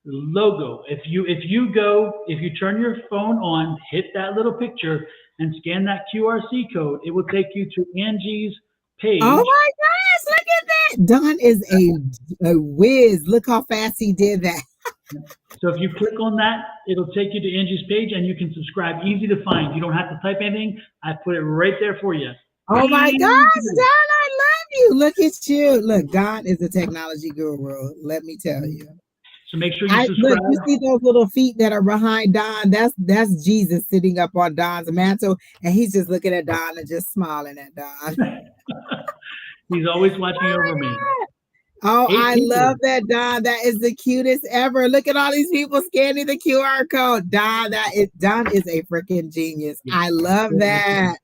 logo. If you turn your phone on, hit that little picture and scan that QRC code, it will take you to Angie's page. Oh my gosh, look at that. Don is a whiz. Look how fast he did that. So if you click on that, it'll take you to Angie's page and you can subscribe. Easy to find. You don't have to type anything. I put it right there for you. Oh my gosh, Don, I love you. Look at you. Look, Don is a technology guru. Let me tell you. So make sure you subscribe. Look, you see those little feet that are behind Don? That's Jesus sitting up on Don's mantle, and he's just looking at Don and just smiling at Don. He's always watching over me. Oh, I love that, Don. That is the cutest ever. Look at all these people scanning the QR code. Don is a freaking genius. I love that.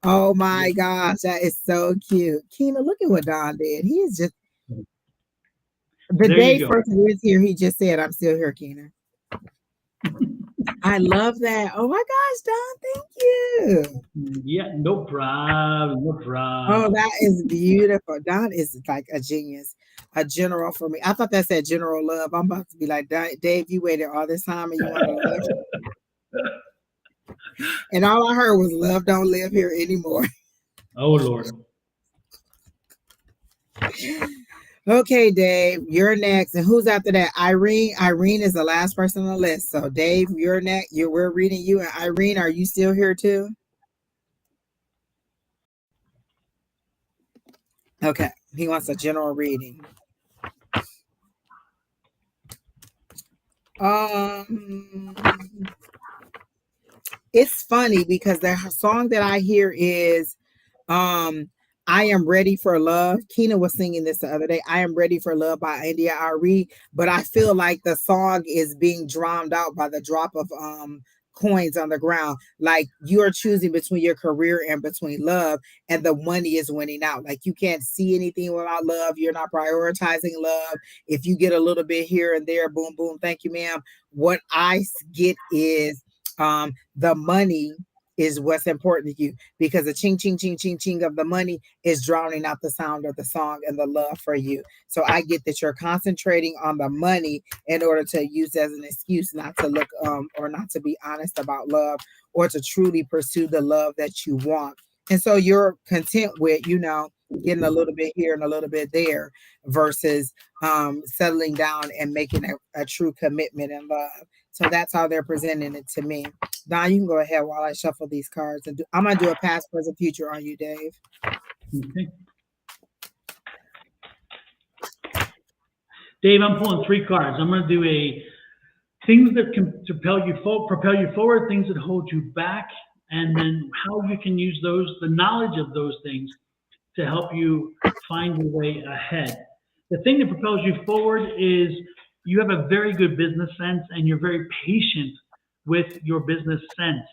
Oh my gosh, that is so cute. Keena, look at what Don did. He is just the day first he was here, he just said, I'm still here, Keena. I love that. Oh my gosh, Don, thank you. Yeah, no problem. No problem. Oh, that is beautiful. Don is like a genius, a general for me. I thought that said General Love. I'm about to be like, Dave, you waited all this time and you want to love? And all I heard was love don't live here anymore. Oh, Lord. Okay, Dave, you're next. And who's after that? Irene. Irene is the last person on the list. So, Dave, you're next. We're reading you. And Irene, are you still here too? Okay. He wants a general reading. It's funny because the song that I hear is I Am Ready for Love. Keena was singing this the other day. I Am Ready for Love by India Ari. But I feel like the song is being drowned out by the drop of coins on the ground. Like you are choosing between your career and between love, and the money is winning out. Like you can't see anything without love. You're not prioritizing love. If you get a little bit here and there, boom, boom, thank you, ma'am. What I get is the money is what's important to you, because the ching, ching, ching, ching, ching of the money is drowning out the sound of the song and the love for you. So I get that you're concentrating on the money in order to use as an excuse not to look or not to be honest about love, or to truly pursue the love that you want. And so you're content with, getting a little bit here and a little bit there versus settling down and making a true commitment in love. So that's how they're presenting it to me. Don, you can go ahead while I shuffle these cards. And I'm going to do a past, present, future on you, Dave. Okay. Dave, I'm pulling 3 cards. I'm going to do things that can propel you forward, things that hold you back, and then how you can use the knowledge of those things to help you find your way ahead. The thing that propels you forward is you have a very good business sense and you're very patient with your business sense.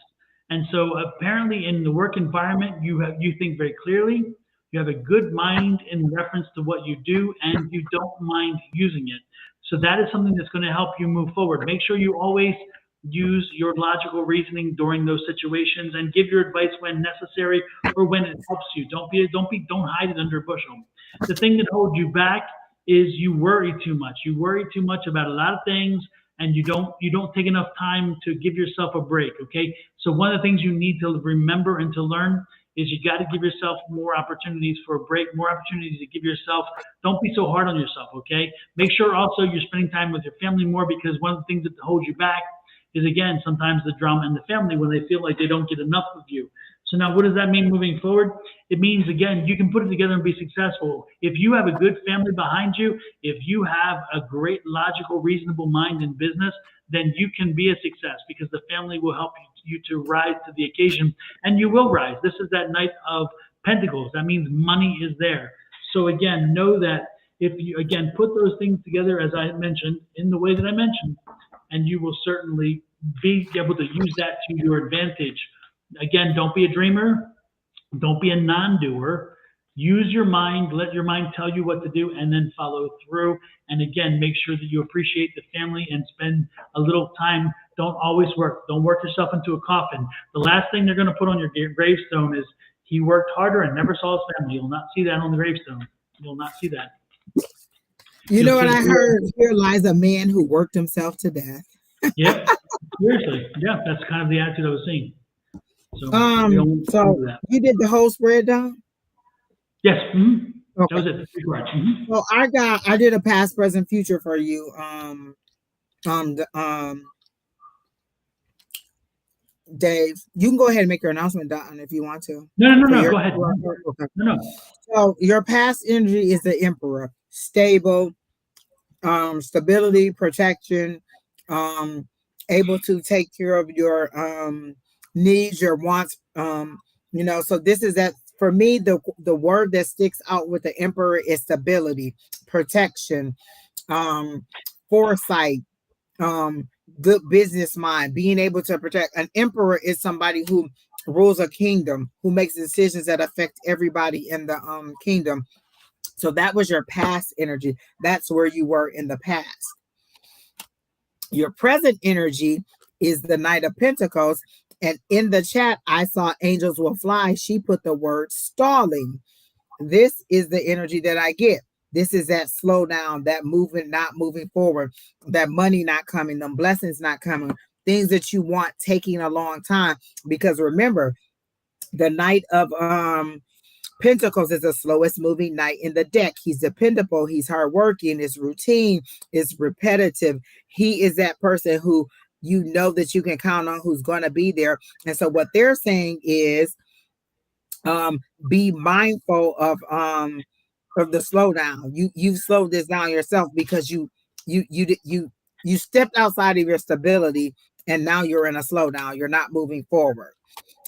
And so apparently in the work environment, you think very clearly, you have a good mind in reference to what you do, and you don't mind using it. So that is something that's going to help you move forward. Make sure you always use your logical reasoning during those situations, and give your advice when necessary or when it helps you. Don't hide it under a bushel. The thing that holds you back is you worry too much. You worry too much about a lot of things, and you don't take enough time to give yourself a break. Okay. So one of the things you need to remember and to learn is you got to give yourself more opportunities for a break, more opportunities to give yourself. Don't be so hard on yourself. Okay. Make sure also you're spending time with your family more, because one of the things that holds you back is, again, sometimes the drama in the family when they feel like they don't get enough of you. So now what does that mean moving forward? It means, again, you can put it together and be successful. If you have a good family behind you, if you have a great, logical, reasonable mind in business, then you can be a success, because the family will help you to rise to the occasion, and you will rise. This is that Knight of Pentacles. That means money is there. So again, know that if you, again, put those things together, as I mentioned, in the way that I mentioned, and you will certainly be able to use that to your advantage. Again, don't be a dreamer. Don't be a non-doer. use your mind, let your mind tell you what to do, and then follow through. And again, make sure that you appreciate the family and spend a little time. Don't always work. Don't work yourself into a coffin. The last thing they're going to put on your gravestone is, he worked harder and never saw his family. You'll not see that on the gravestone. You'll not see that. You know what I heard? Here lies a man who worked himself to death. Yep. Seriously. Yeah, that's kind of the attitude I was seeing. So, so you did the whole spread, Don? Yes. Mm-hmm. Okay. That was it. Mm-hmm. So I did a past, present, future for you. Dave, you can go ahead and make your announcement, Don, if you want to. No. Go ahead. Okay. No. So your past energy is the Emperor, stable, stability, protection, able to take care of your needs, your wants. So this is that for me. The word that sticks out with the Emperor is stability, protection, foresight, good business mind, being able to protect. An emperor is somebody who rules a kingdom, who makes decisions that affect everybody in the kingdom. So that was your past energy. That's where you were in the past. Your present energy is the Knight of Pentacles. And in the chat, I saw Angels Will Fly. She put the word stalling. This is the energy that I get. This is that slowdown, that movement not moving forward, that money not coming, them blessings not coming, things that you want taking a long time. Because remember, the Knight of Pentacles is the slowest moving knight in the deck. He's dependable. He's hardworking. It's routine. It's repetitive. He is that person who you know that you can count on, who's going to be there. And so what they're saying is, be mindful of the slowdown. You've slowed this down yourself because you stepped outside of your stability, and now you're in a slowdown. You're not moving forward.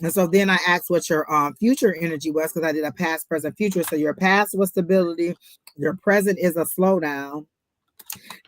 And so then I asked what your future energy was, because I did a past, present, future. So your past was stability, your present is a slowdown,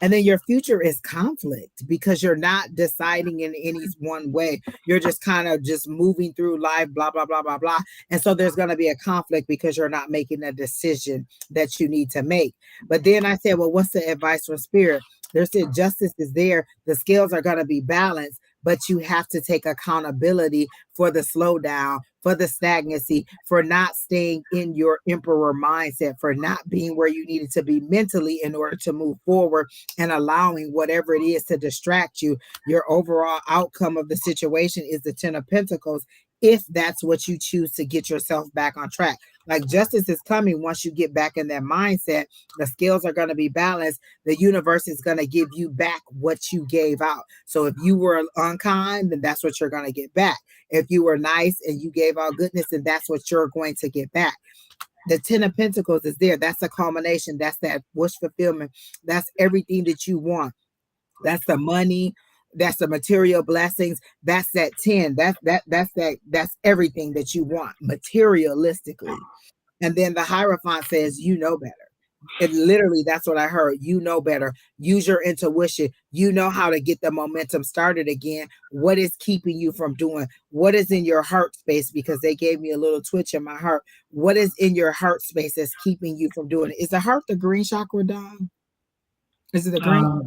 and then your future is conflict, because you're not deciding in any one way. You're just kind of just moving through life, blah, blah, blah, blah, blah. And so there's going to be a conflict because you're not making a decision that you need to make. But then I said, well, what's the advice from Spirit? They said justice is there. The scales are going to be balanced, but you have to take accountability for the slowdown, for the stagnancy, for not staying in your emperor mindset, for not being where you needed to be mentally in order to move forward, and allowing whatever it is to distract you. Your overall outcome of the situation is the 10 of Pentacles, if that's what you choose to get yourself back on track. Like, justice is coming once you get back in that mindset. The scales are going to be balanced. The universe is going to give you back what you gave out. So if you were unkind, then that's what you're going to get back. If you were nice and you gave out goodness, then that's what you're going to get back. The 10 of Pentacles is there. That's the culmination. That's that wish fulfillment. That's everything that you want. That's the money. That's the material blessings. That's that 10. That's everything that you want materialistically. And then the Hierophant says, you know better. And literally, that's what I heard. You know better. Use your intuition. You know how to get the momentum started again. What is keeping you from doing? What is in your heart space? Because they gave me a little twitch in my heart. What is in your heart space that's keeping you from doing it? Is the heart the green chakra, Don? Is it the green?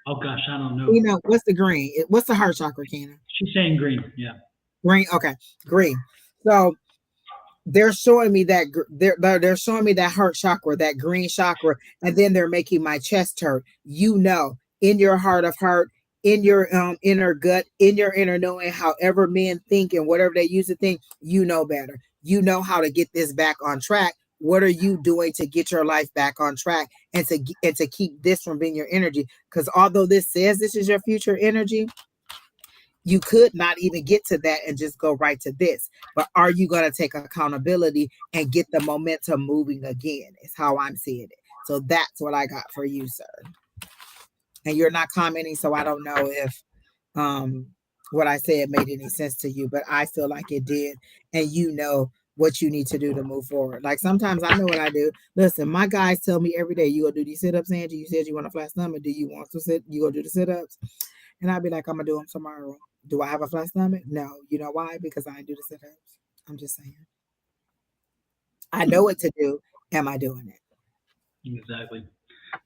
Oh gosh, I don't know. You know, what's the green? What's the heart chakra, Keena? She's saying green. Yeah. Green. Okay, green. So they're showing me that they're showing me that heart chakra, that green chakra, and then they're making my chest hurt. You know, in your heart of heart, in your inner gut, in your inner knowing, however men think and whatever they used to think, you know better. You know how to get this back on track. What are you doing to get your life back on track and to keep this from being your energy? Because although this says this is your future energy, you could not even get to that and just go right to this. But are you going to take accountability and get the momentum moving again? Is how I'm seeing it. So that's what I got for you, sir. And you're not commenting, so I don't know if what I said made any sense to you, but I feel like it did. And you know what you need to do to move forward. Like, sometimes I know what I do. Listen, my guys tell me every day, you go do these sit-ups, Angie. You said you want a flat stomach. Do you want to sit? You go do the sit-ups? And I'd be like, I'm going to do them tomorrow. Do I have a flat stomach? No. You know why? Because I do the sit-ups. I'm just saying. I know what to do. Am I doing it? Exactly.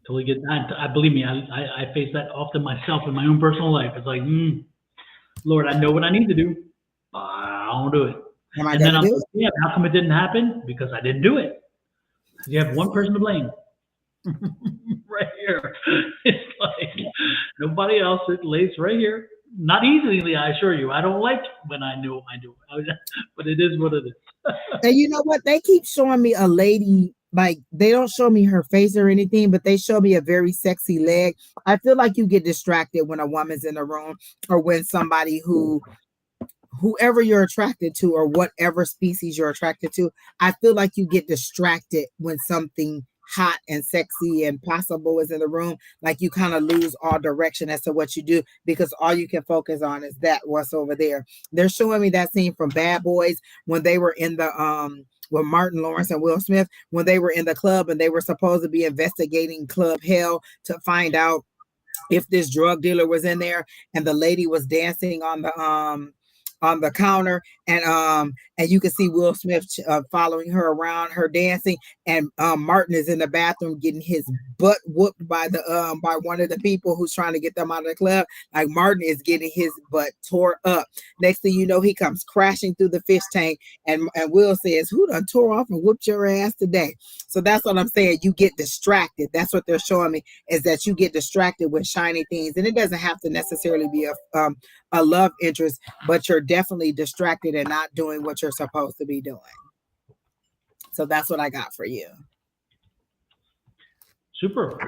Totally get that. I believe me, I face that often myself in my own personal life. It's like, Lord, I know what I need to do. I don't do it. Am I And going then to I'm do like, it? yeah, how come it didn't happen? Because I didn't do it. You have one person to blame. Right here. It's like nobody else. It lays right here. Not easily, I assure you. I don't like when I know I do it. But it is what it is. And you know what? They keep showing me a lady, like they don't show me her face or anything, but they show me a very sexy leg. I feel like you get distracted when a woman's in the room or when somebody whoever you're attracted to or whatever species you're attracted to, I feel like you get distracted when something hot and sexy and possible is in the room. Like you kind of lose all direction as to what you do because all you can focus on is that what's over there. They're showing me that scene from Bad Boys when they were in the with Martin Lawrence and Will Smith when they were in the club and they were supposed to be investigating Club Hell to find out if this drug dealer was in there, and the lady was dancing on the counter, and you can see Will Smith following her around, her dancing, and Martin is in the bathroom getting his butt whooped by by one of the people who's trying to get them out of the club. Like Martin is getting his butt tore up. Next thing you know, he comes crashing through the fish tank, and Will says, "Who done tore off and whooped your ass today?" So that's what I'm saying. You get distracted. That's what they're showing me, is that you get distracted with shiny things, and it doesn't have to necessarily be a love interest, but you're definitely distracted and not doing what you're supposed to be doing. So that's what I got for you. Super.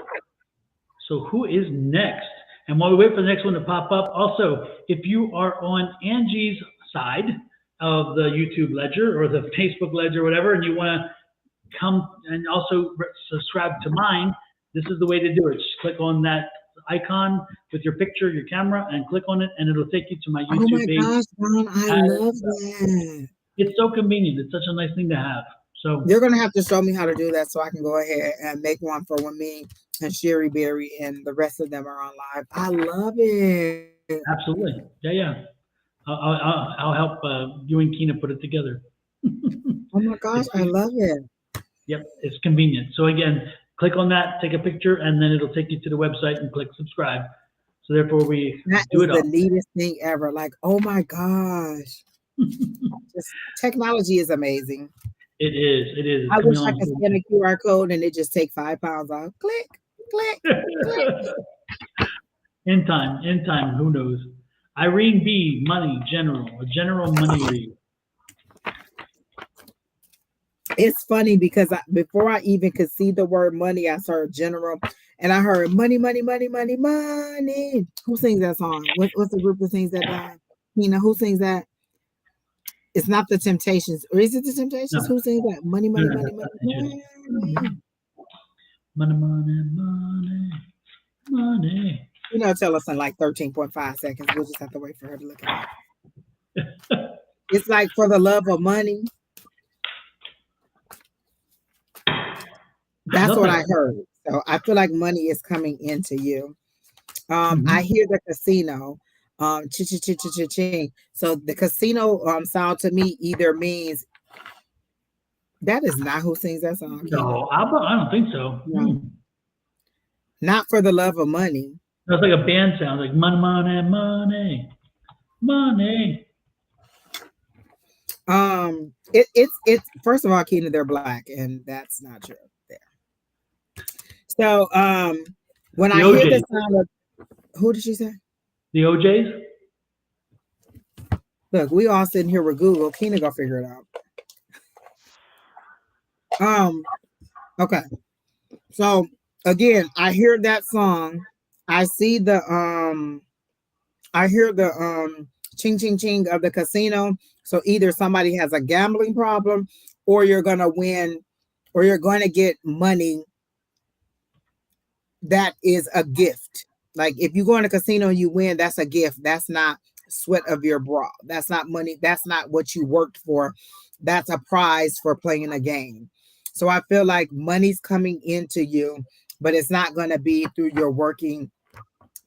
So who is next? And while we wait for the next one to pop up, also, if you are on Angie's side of the YouTube ledger or the Facebook ledger, or whatever, and you want to come and also subscribe to mine, this is the way to do it. Just click on that icon with your picture, your camera, and click on it, and it'll take you to my Oh YouTube my page. gosh, Don, I love that. It's so convenient. It's such a nice thing to have. So You're gonna have to show me how to do that so I can go ahead and make one for when me and Sherry Berry and the rest of them are on live. I love it. absolutely, yeah. I'll help you and Keena put it together. Oh my gosh, I love it. Yep, it's convenient. So again, click on that, take a picture, and then it'll take you to the website and click subscribe. So therefore, we That do is it the all. neatest thing ever. Like, oh my gosh. Just technology is amazing. It is. It is. It's I coming wish I on. could scan a QR code and it just take 5 pounds off. Click, click, click. In time. Who knows? Irene B. Money General. A general money read. It's funny because before I even could see the word money, I heard general and I heard money, money, money, money, money. Who sings that song? What's the group that sings that? Tina, who sings that? It's not the Temptations, or is it the Temptations? No, Who sings that? Money, no, money, no, money, no, money, money. Money. You know, tell us in like 13.5 seconds. We'll just have to wait for her to look at it. It's like for the love of money. That's what I heard. So I feel like money is coming into you. I hear the casino. Ching. So the casino sound to me either means that is not who sings that song. No, I don't think so. No. Not for the love of money. That's like a band sound, like money, money, money, money. It's first of all, Keena, they're black, and that's not true there. So when I hear the sound of who did she say? The OJs? Look, we all sitting here with Google. Keena go figure it out. Okay. So again, I hear that song. I see the I hear the ching ching ching of the casino. So either somebody has a gambling problem or you're gonna win or you're going to get money that is a gift. Like if you go in a casino and you win, that's a gift. That's not sweat of your brow. That's not money. That's not what you worked for. That's a prize for playing a game. So I feel like money's coming into you, but it's not going to be through your working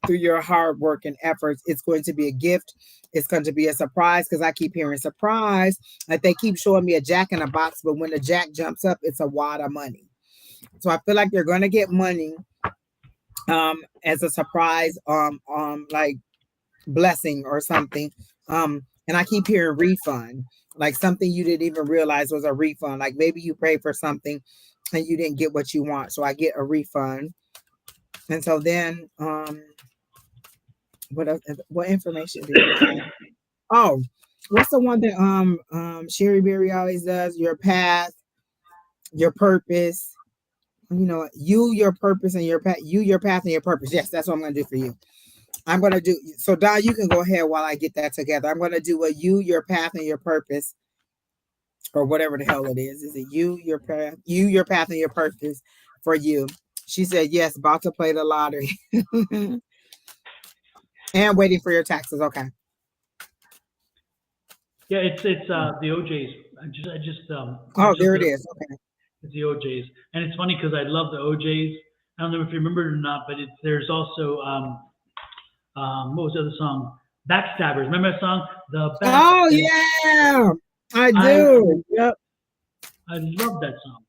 through your hard work and efforts. It's going to be a gift. It's going to be a surprise, because I keep hearing surprise. Like they keep showing me a jack in a box, but when the jack jumps up, it's a wad of money. So I feel like you're going to get money as a surprise, like blessing or something. And I keep hearing refund, like something you didn't even realize was a refund. Like maybe you prayed for something and you didn't get what you want. So I get a refund. And so then what information do you have? Oh, what's the one that Sherry Berry always does? Your path, your purpose. You know, your purpose and your path, your path and your purpose. Yes, that's what I'm gonna do for you. I'm gonna do so. Don, you can go ahead while I get that together. I'm gonna do your path and your purpose, or whatever the hell it is. Is it your path, your path and your purpose for you? She said yes, about to play the lottery. And waiting for your taxes. Okay. Yeah, it's the OJs. There it is. Okay. It's the OJs, and it's funny because I love the OJs. I don't know if you remember it or not, but there's also what was the other song? Backstabbers. Remember that song? Oh yeah, I do. Yep. I love that song.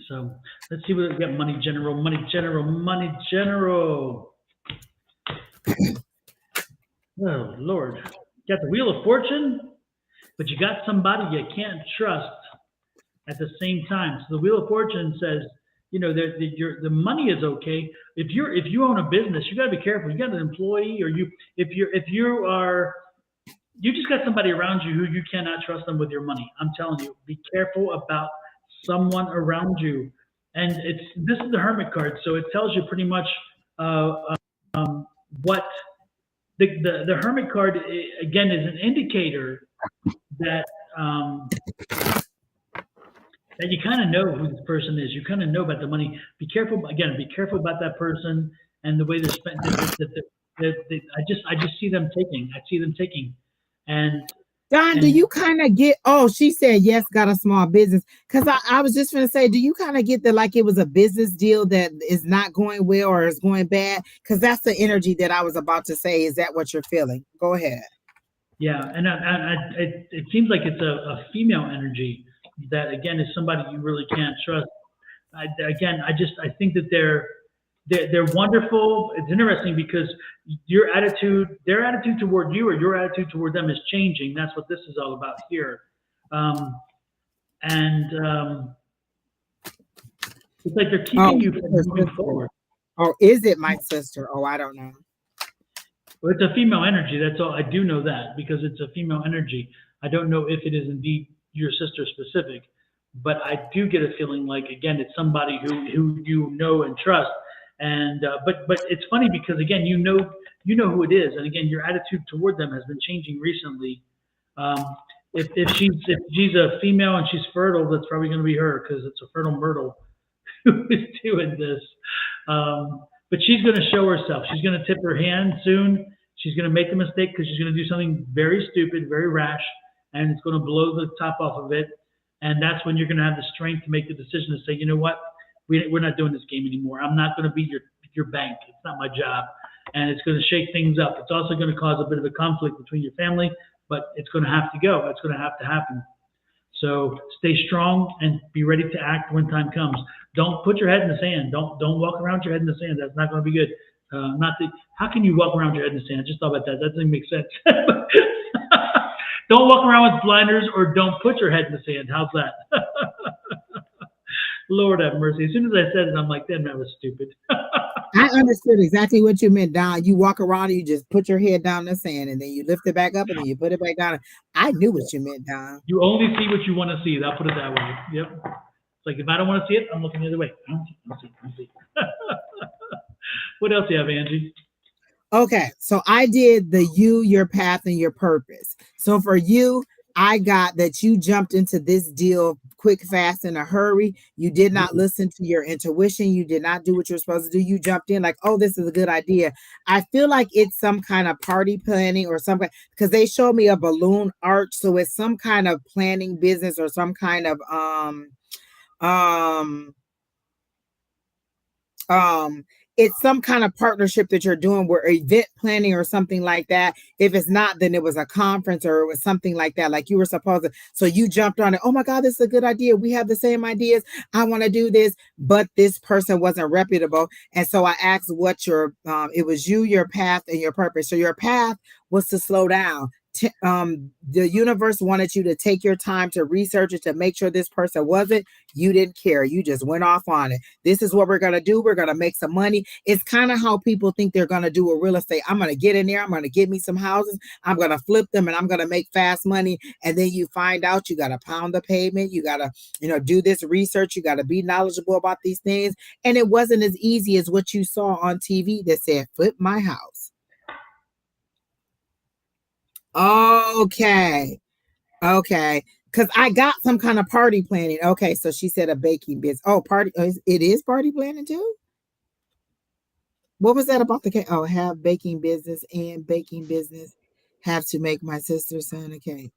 So let's see what we got. Money General. Oh Lord, you got the Wheel of Fortune, but you got somebody you can't trust at the same time. So the Wheel of Fortune says, you know, the money is okay. If you own a business, you got to be careful. You got an employee, or you just got somebody around you who you cannot trust them with your money. I'm telling you, be careful about someone around you. And this is the Hermit card, so it tells you pretty much what the Hermit card again is an indicator that that you kind of know who this person is. You kind of know about the money. Be careful again. Be careful about that person and the way they're spent. I just see them taking. I see them taking, and Don, do you kind of get, oh, she said, yes, got a small business. Because I was just going to say, do you kind of get that like it was a business deal that is not going well or is going bad? Because that's the energy that I was about to say. Is that what you're feeling? Go ahead. Yeah. And it seems like it's a female energy that, again, is somebody you really can't trust. I think that they're wonderful. It's interesting because their attitude toward you, or your attitude toward them, is changing. That's what this is all about here. It's like they're keeping you from moving forward. Oh, is it my sister? Oh, I don't know. Well, it's a female energy. That's all. I do know that because it's a female energy. I don't know if it is indeed your sister specific, but I do get a feeling like, again, it's somebody who you know and trust. And but it's funny because, again, you know who it is, and again, your attitude toward them has been changing recently. If she's a female and she's fertile, that's probably going to be her, because it's a fertile Myrtle who is doing this. But she's going to show herself. She's going to tip her hand soon. She's going to make a mistake because she's going to do something very stupid, very rash, and it's going to blow the top off of it. And that's when you're going to have the strength to make the decision to say, you know what, we're not doing this game anymore. I'm not going to be your bank. It's not my job. And it's going to shake things up. It's also going to cause a bit of a conflict between your family, but it's going to have to go. It's going to have to happen. So stay strong and be ready to act when time comes. Don't put your head in the sand. Don't walk around your head in the sand. That's not going to be good. How can you walk around your head in the sand? I just thought about that. That doesn't make sense. Don't walk around with blinders, or don't put your head in the sand. How's that? Lord have mercy. As soon as I said it, I'm like, damn, that was stupid. I understood exactly what you meant, Don. You walk around and you just put your head down in the sand, and then you lift it back up, and then you put it back down. I knew what you meant, Don. You only see what you want to see. I'll put it that way. Yep. It's like, if I don't want to see it, I'm looking the other way. I don't see. What else do you have, Angie? Okay, so I did the your path and your purpose. So for you, I got that you jumped into this deal quick, fast, in a hurry. You did not listen to your intuition. You did not do what you're supposed to do. You jumped in like, oh, this is a good idea. I feel like it's some kind of party planning or something, because they showed me a balloon arch. So it's some kind of planning business, or some kind of it's some kind of partnership that you're doing, where event planning or something like that. If it's not, then it was a conference or it was something like that, like you were supposed to. So you jumped on it. Oh my God, this is a good idea. We have the same ideas. I want to do this, but this person wasn't reputable. And so I asked what your, it was you, your path, and your purpose. So your path was to slow down. The universe wanted you to take your time to research it, to make sure this person wasn't. You didn't care. You just went off on it. This is what we're going to do. We're going to make some money. It's kind of how people think they're going to do a real estate. I'm going to get in there. I'm going to get me some houses. I'm going to flip them and I'm going to make fast money. And then you find out you got to pound the pavement. You got to, do this research. You got to be knowledgeable about these things. And it wasn't as easy as what you saw on TV that said, flip my house. Okay. Because I got some kind of party planning. Okay. So she said a baking business. Oh, party. It is party planning too? What was that about the cake? Oh, have baking business and baking business. Have to make my sister's son a cake.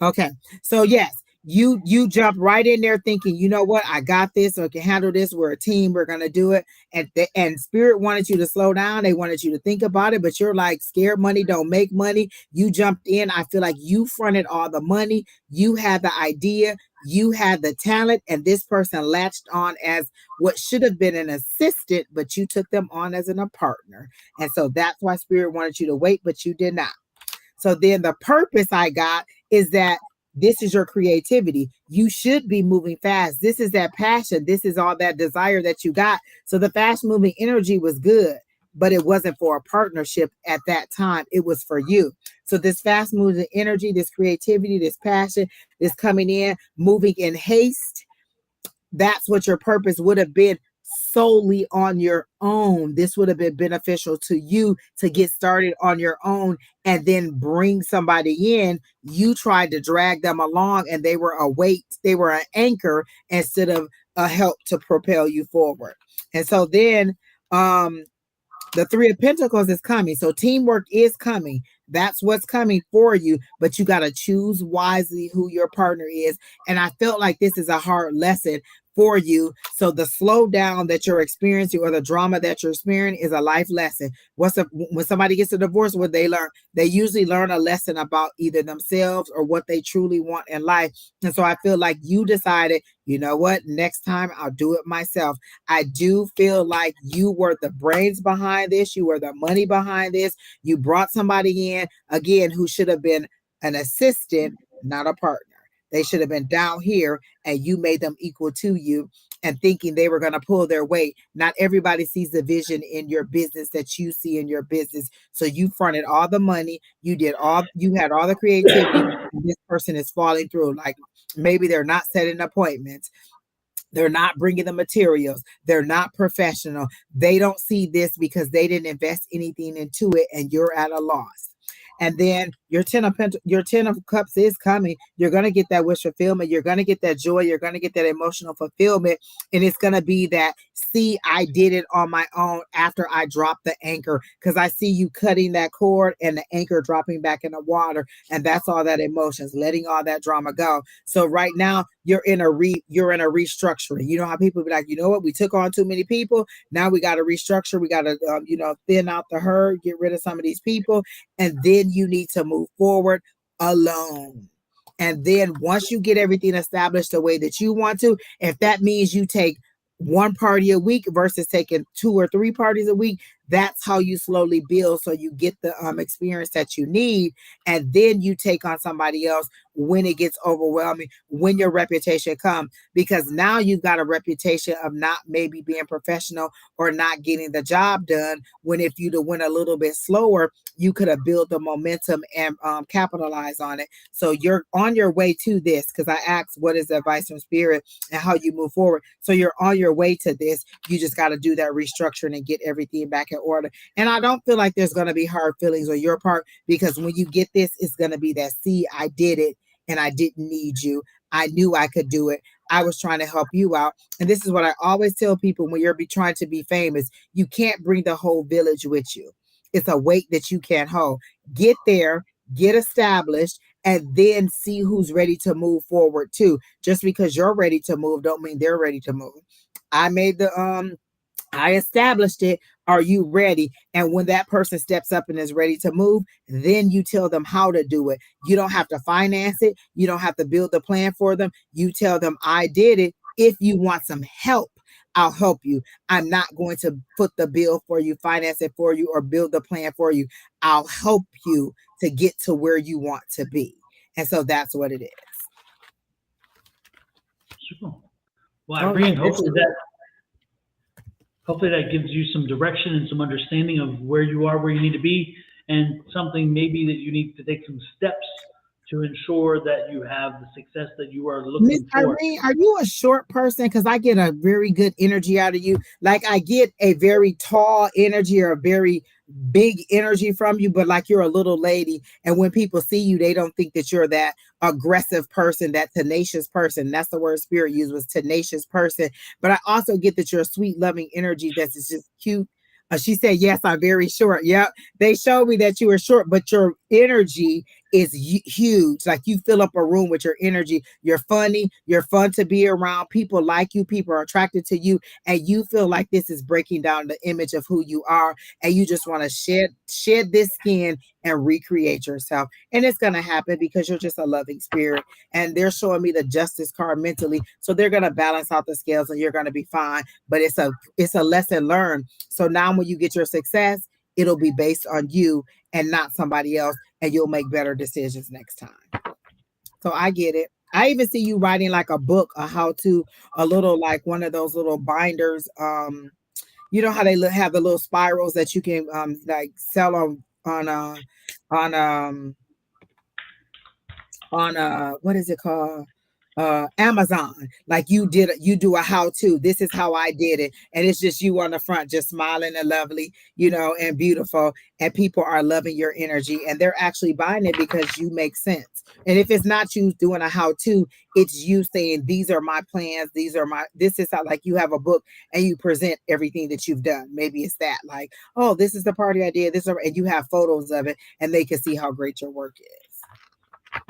Okay. So yes, you jump right in there thinking, you know what, I got this, or I can handle this. We're a team. We're gonna do it. And Spirit wanted you to slow down. They wanted you to think about it, but you're like, scared money don't make money. You jumped in. I feel like you fronted all the money. You had the idea. You had the talent, and this person latched on as what should have been an assistant, but you took them on as a partner. And so that's why Spirit wanted you to wait, but you did not. So then the purpose I got is that this is your creativity. You should be moving fast. This is that passion. This is all that desire that you got. So the fast moving energy was good, but it wasn't for a partnership at that time. It was for you. So this fast moving energy, this creativity, this passion, this coming in, moving in haste, that's what your purpose would have been, solely on your own. This would have been beneficial to you to get started on your own and then bring somebody in. You tried to drag them along, and they were a weight, they were an anchor instead of a help to propel you forward. And so then the Three of Pentacles is coming. So teamwork is coming. That's what's coming for you, but you got to choose wisely who your partner is. And I felt like this is a hard lesson for you. So the slowdown that you're experiencing, or the drama that you're experiencing, is a life lesson. When somebody gets a divorce, what they learn, they usually learn a lesson about either themselves or what they truly want in life. And so I feel like you decided, you know what, next time I'll do it myself. I do feel like you were the brains behind this. You were the money behind this. You brought somebody in, again, who should have been an assistant, not a partner. They should have been down here, and you made them equal to you, and thinking they were going to pull their weight. Not everybody sees the vision in your business that you see in your business. So you fronted all the money. You had all the creativity. This person is falling through. Like, maybe they're not setting appointments. They're not bringing the materials. They're not professional. They don't see this because they didn't invest anything into it, and you're at a loss. And then your 10 of Cups is coming. You're going to get that wish fulfillment. You're going to get that joy. You're going to get that emotional fulfillment. And it's going to be that, see, I did it on my own after I dropped the anchor, because I see you cutting that cord and the anchor dropping back in the water. And that's all that emotions, letting all that drama go. So right now you're in a restructuring. You know how people be like, you know what? We took on too many people. Now we got to restructure. We got to, thin out the herd, get rid of some of these people. And then you need to move forward alone. And then once you get everything established the way that you want to, if that means you take one party a week versus taking 2 or 3 parties a week, that's how you slowly build, so you get the experience that you need. And then you take on somebody else when it gets overwhelming, when your reputation comes, because now you've got a reputation of not maybe being professional or not getting the job done, when if you'd have went a little bit slower, you could have built the momentum and capitalize on it. So you're on your way to this, because I asked what is the advice from Spirit and how you move forward. So you're on your way to this. You just got to do that restructuring and get everything back in order. And I don't feel like there's going to be hard feelings on your part, because when you get this, it's going to be that, see, I did it and I didn't need you. I knew I could do it. I was trying to help you out. And this is what I always tell people when you're trying to be famous. You can't bring the whole village with you. It's a weight that you can't hold. Get there, get established, and then see who's ready to move forward too. Just because you're ready to move don't mean they're ready to move. I made the I established it. Are you ready? And when that person steps up and is ready to move, then you tell them how to do it. You don't have to finance it. You don't have to build the plan for them. You tell them, I did it. If you want some help, I'll help you. I'm not going to foot the bill for you, finance it for you, or build the plan for you. I'll help you to get to where you want to be. And so that's what it is. Super. Well, Irene, hopefully that gives you some direction and some understanding of where you are, where you need to be, and something maybe that you need to take some steps to ensure that you have the success that you are looking Miss for. Irene, are you a short person? Because I get a very good energy out of you. Like I get a very tall energy or a very big energy from you, but like you're a little lady. And when people see you, they don't think that you're that aggressive person, that tenacious person. That's the word Spirit used, was tenacious person. But I also get that you're a sweet, loving energy that's just cute. She said, yes, I'm very short. Yep. They showed me that you were short, but your energy is huge. Like you fill up a room with your energy. You're funny. You're fun to be around. People like you. People are attracted to you. And you feel like this is breaking down the image of who you are. And you just want to shed this skin and recreate yourself. And it's going to happen because you're just a loving spirit. And they're showing me the justice card mentally. So they're going to balance out the scales and you're going to be fine. But it's a lesson learned. So now when you get your success, it'll be based on you and not somebody else, and you'll make better decisions next time. So I get it. I even see you writing like a book, a how-to, a little like one of those little binders. You know how they have the little spirals that you can like sell on what is it called? Amazon. Like you do a how-to. This is how I did it. And it's just you on the front, just smiling and lovely, and beautiful. And people are loving your energy and they're actually buying it because you make sense. And if it's not you doing a how-to, it's you saying, these are my plans. This is how, like you have a book and you present everything that you've done. Maybe it's that like, oh, this is the party I did. And you have photos of it and they can see how great your work is.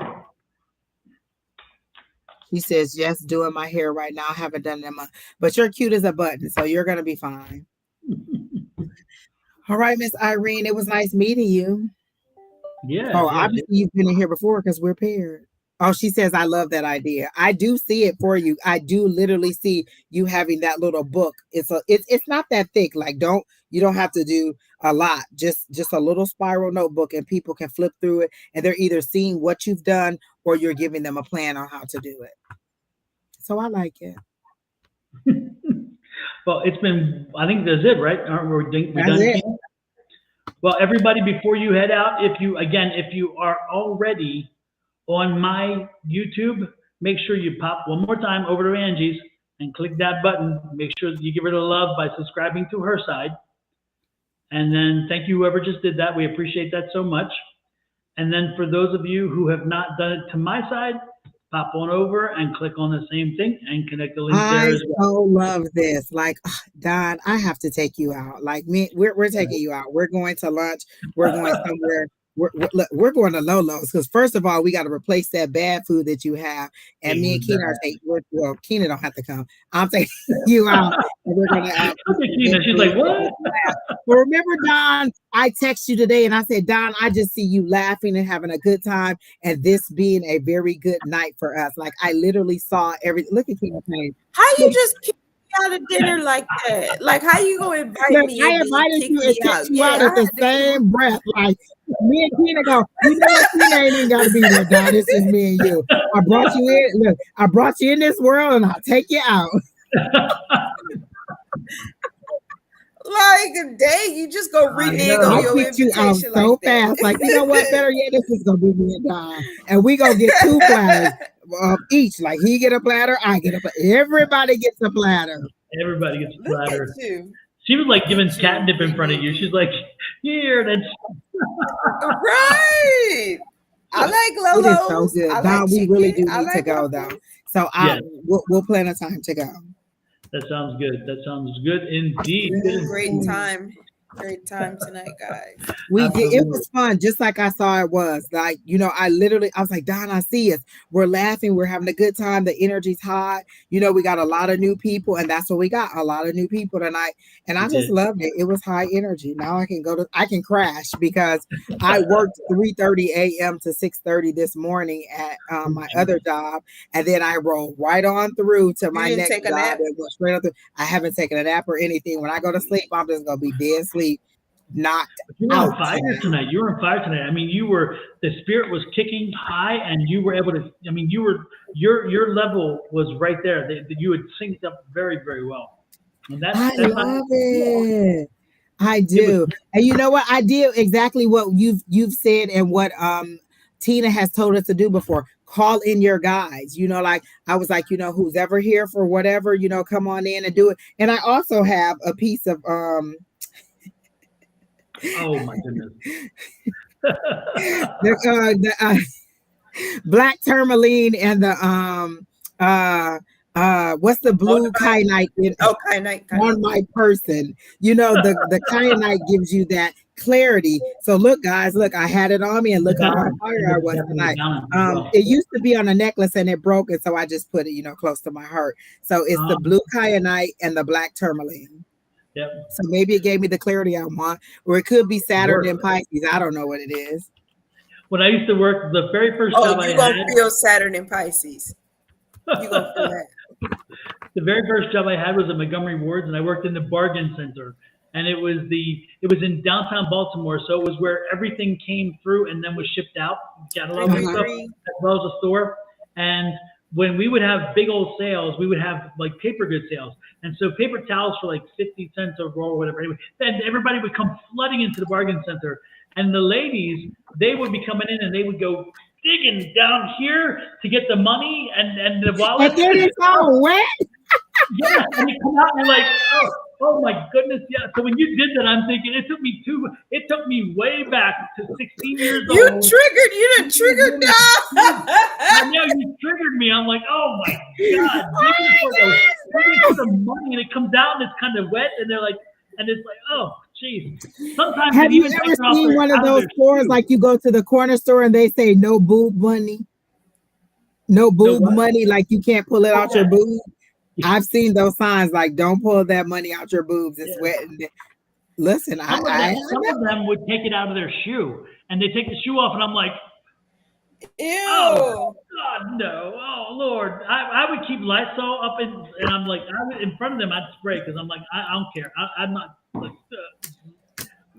He says, yes, doing my hair right now. I haven't done them, but you're cute as a button, so you're going to be fine. All right, Miss Irene, it was nice meeting you. Yeah. Oh, obviously you've been in here before because we're paired. Oh, she says, I love that idea. I do see it for you. I do literally see you having that little book. It's not that thick. Like you don't have to do a lot. Just a little spiral notebook and people can flip through it and they're either seeing what you've done or you're giving them a plan on how to do it. So I like it. Well, I think that's it, right? We're done here? Well, everybody, before you head out, if you are already on my YouTube, make sure you pop one more time over to Angie's and click that button. Make sure that you give her the love by subscribing to her side. And then thank you, whoever just did that. We appreciate that so much. And then for those of you who have not done it to my side, pop on over and click on the same thing and connect the link there as well. I so love this. Like, Don, I have to take you out. Like we're taking you out. We're going to lunch. We're going somewhere. We're going to Lolo's because first of all, we got to replace that bad food that you have. And me and Keena are taking. Well, Keena don't have to come. I'm taking you out. And we're gonna. Keena, she's like, what? Well, remember, Don, I texted you today and I said, Don, I just see you laughing and having a good time, and this being a very good night for us. Like I literally saw everything. Look at Keena's name. How you just kick me out of dinner like that? Like how you gonna invite me? I invited you and kicked you out at the same breath. Like me and Keena go, you know what? Keena ain't even gotta be there, Don. This is me and you. I brought you in. Look, I brought you in this world and I'll take you out. Like, dang, you just go renege on your invitation out so like fast. Like, you know what? Better yet, this is gonna be me and Don, and we gonna get 2 platters each. Like, he get a platter, I get a platter. Everybody gets a platter. Everybody gets a platter. She was like giving catnip in front of you. She's like, here, that's right. I like Lolo's. It is so good. Don, we really do need to go though. So we'll plan a time to go. That sounds good. That sounds good indeed. Great time. Great time tonight, guys. We did. It Absolutely. was fun, just like I saw it was. Like, I was like, Don, I see us. We're laughing. We're having a good time. The energy's hot. We got a lot of new people, and that's what we got. A lot of new people tonight. And I just loved it. It was high energy. Now I can crash because I worked 3:30 a.m. to 6:30 this morning at my other job. And then I rolled right on through to my next take a job nap? and went straight up. I haven't taken a nap or anything. When I go to sleep, I'm just going to be dead asleep. Knocked You were out on fire tonight. You were on fire tonight. I mean, the spirit was kicking high, and you were able to. I mean, your level was right there. You had synced up very, very well. And I love it. I do. And you know what? I did exactly what you've said and what Tina has told us to do before. Call in your guides. Like I was like, who's ever here for whatever, come on in and do it. And I also have a piece of Oh my goodness. the black tourmaline and the what's the blue kyanite kyanite on my person. The kyanite gives you that clarity. So look, guys, look, I had it on me, and look how on fire I was tonight. It used to be on a necklace and it broke, and so I just put it close to my heart. So it's the blue kyanite and the black tourmaline. Yep. So maybe it gave me the clarity I want, or it could be Saturn and Pisces. I don't know what it is. When I used to work, the very first job I had. You're going to feel Saturn and Pisces. You're going to feel that. The very first job I had was at Montgomery Wards, and I worked in the bargain center. And it was in downtown Baltimore, so it was where everything came through and then was shipped out, catalog and stuff, as well as a store. And when we would have big old sales, we would have like paper goods sales. And so paper towels for like 50 cents a roll or whatever. Anyway, then everybody would come flooding into the bargain center. And the ladies, they would be coming in and they would go digging down here to get the money and the wallet. And then it's all wet. Yeah, and you come out and you're like, oh my goodness, yeah. So when you did that, I'm thinking it took me way back to 16 years old. You done triggered now. I know you triggered me. I'm like, oh my God. Digging for the money, and it comes out and it's kind of wet, and they're like, and it's like, oh geez. Sometimes have you ever seen one of those stores like you go to the corner store and they say no boob money? No boob money, like you can't pull it out your boob. I've seen those signs like don't pull that money out your boobs. It's wet. Listen, some of them would take it out of their shoe, and they take the shoe off, and I'm like, ew. Oh God, no. Oh Lord. I would keep Lysol up and I'm like, in front of them I'd spray because I'm like, I don't care. I'm not like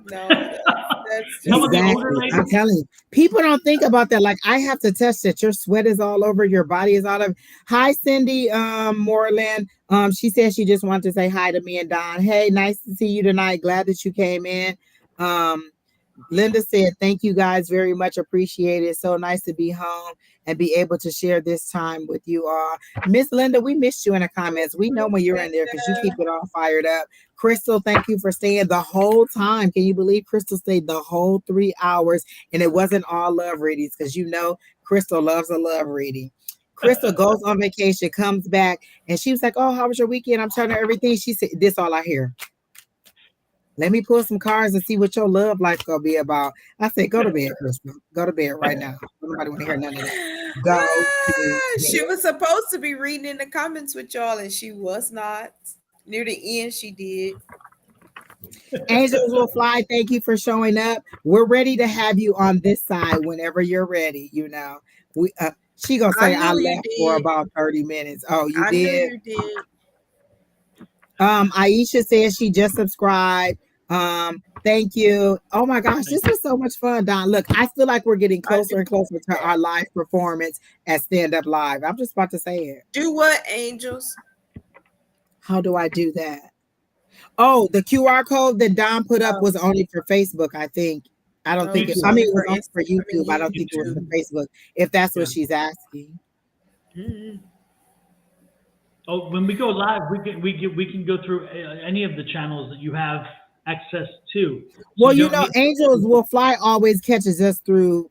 no, that's exactly. I'm telling you, people don't think about that. Like I have to test it. Your sweat is all over, your body is all over. Hi, Cindy Moreland. She said she just wanted to say hi to me and Don. Hey, nice to see you tonight. Glad that you came in. Linda said, thank you guys very much. Appreciate it. So nice to be home and be able to share this time with you all. Miss Linda, we missed you in the comments. We know when you're in there because you keep it all fired up. Crystal, thank you for staying the whole time. Can you believe Crystal stayed the whole 3 hours and it wasn't all love readings because Crystal loves a love reading. Crystal goes on vacation, comes back, and she was like, oh, how was your weekend? I'm telling her everything. She said, this all I hear. Let me pull some cards and see what your love life gonna be about. I said, go to bed, Crystal. Go to bed right now. Nobody want to hear none of that. Go. She was supposed to be reading in the comments with y'all, and she was not. Near the end, she did. Angels will fly. Thank you for showing up. We're ready to have you on this side whenever you're ready. She gonna say I left for about 30 minutes. Oh, you did? Knew you did. Aisha says she just subscribed. Thank you. Oh my gosh, this was so much fun, Don. Look, I feel like we're getting closer and closer to our live performance at Stand Up Live. I'm just about to say it. Do what, angels? How do I do that? Oh, the QR code that Don put up was only for Facebook, I think. I don't think it was only for YouTube. I don't think it was for Facebook, if that's what she's asking. Mm-hmm. Oh, when we go live, we can go through any of the channels that you have access to. So well, Angels Will Fly always catches us through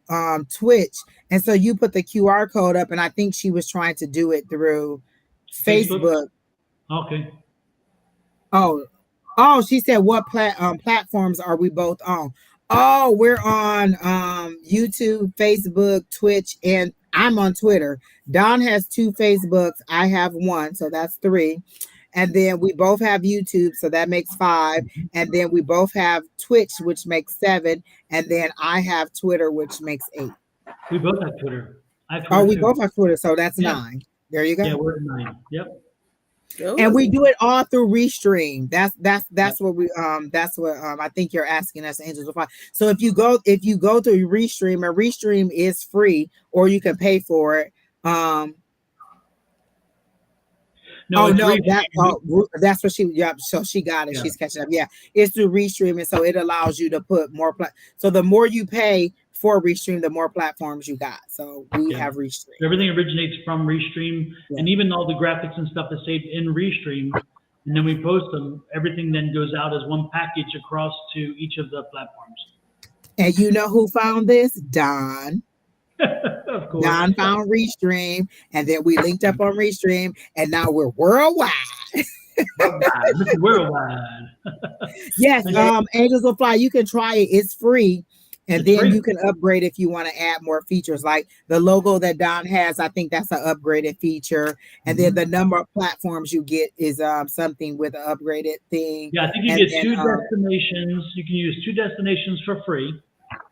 Twitch, and so you put the QR code up, and I think she was trying to do it through Facebook. Okay. Oh, Oh, she said, what platforms are we both on? Oh, we're on YouTube, Facebook, Twitch, and I'm on Twitter. Don has 2 Facebooks. I have 1, so that's 3. And then we both have YouTube, so that makes 5. And then we both have Twitch, which makes 7. And then I have Twitter, which makes 8. We both have Twitter. I have Oh, Twitter we too. both have Twitter, so that's Yeah. 9. There you go. Yeah, we're at 9. Yep. And we do it all through Restream. That's what we I think you're asking us, Angels of Fire. So if you go to Restream, and Restream is free, or you can pay for it. No, it's that's what she. Yep. So she got it. Yeah. She's catching up. Yeah, it's through Restream, and so it allows you to put more. So the more you pay for Restream, the more platforms you got. So we have Restream. Everything originates from Restream, and even all the graphics and stuff is saved in Restream, and then we post them. Everything then goes out as one package across to each of the platforms. And you know who found this? Don. Of course. Don found Restream, and then we linked up on Restream, and now we're worldwide. Worldwide. Yes, Angels will Fly. You can try it. It's free. And then you can upgrade if you want to add more features, like the logo that Don has. I think that's an upgraded feature. And then the number of platforms you get is something with an upgraded thing. Yeah, I think you get 2 destinations. You can use 2 destinations for free.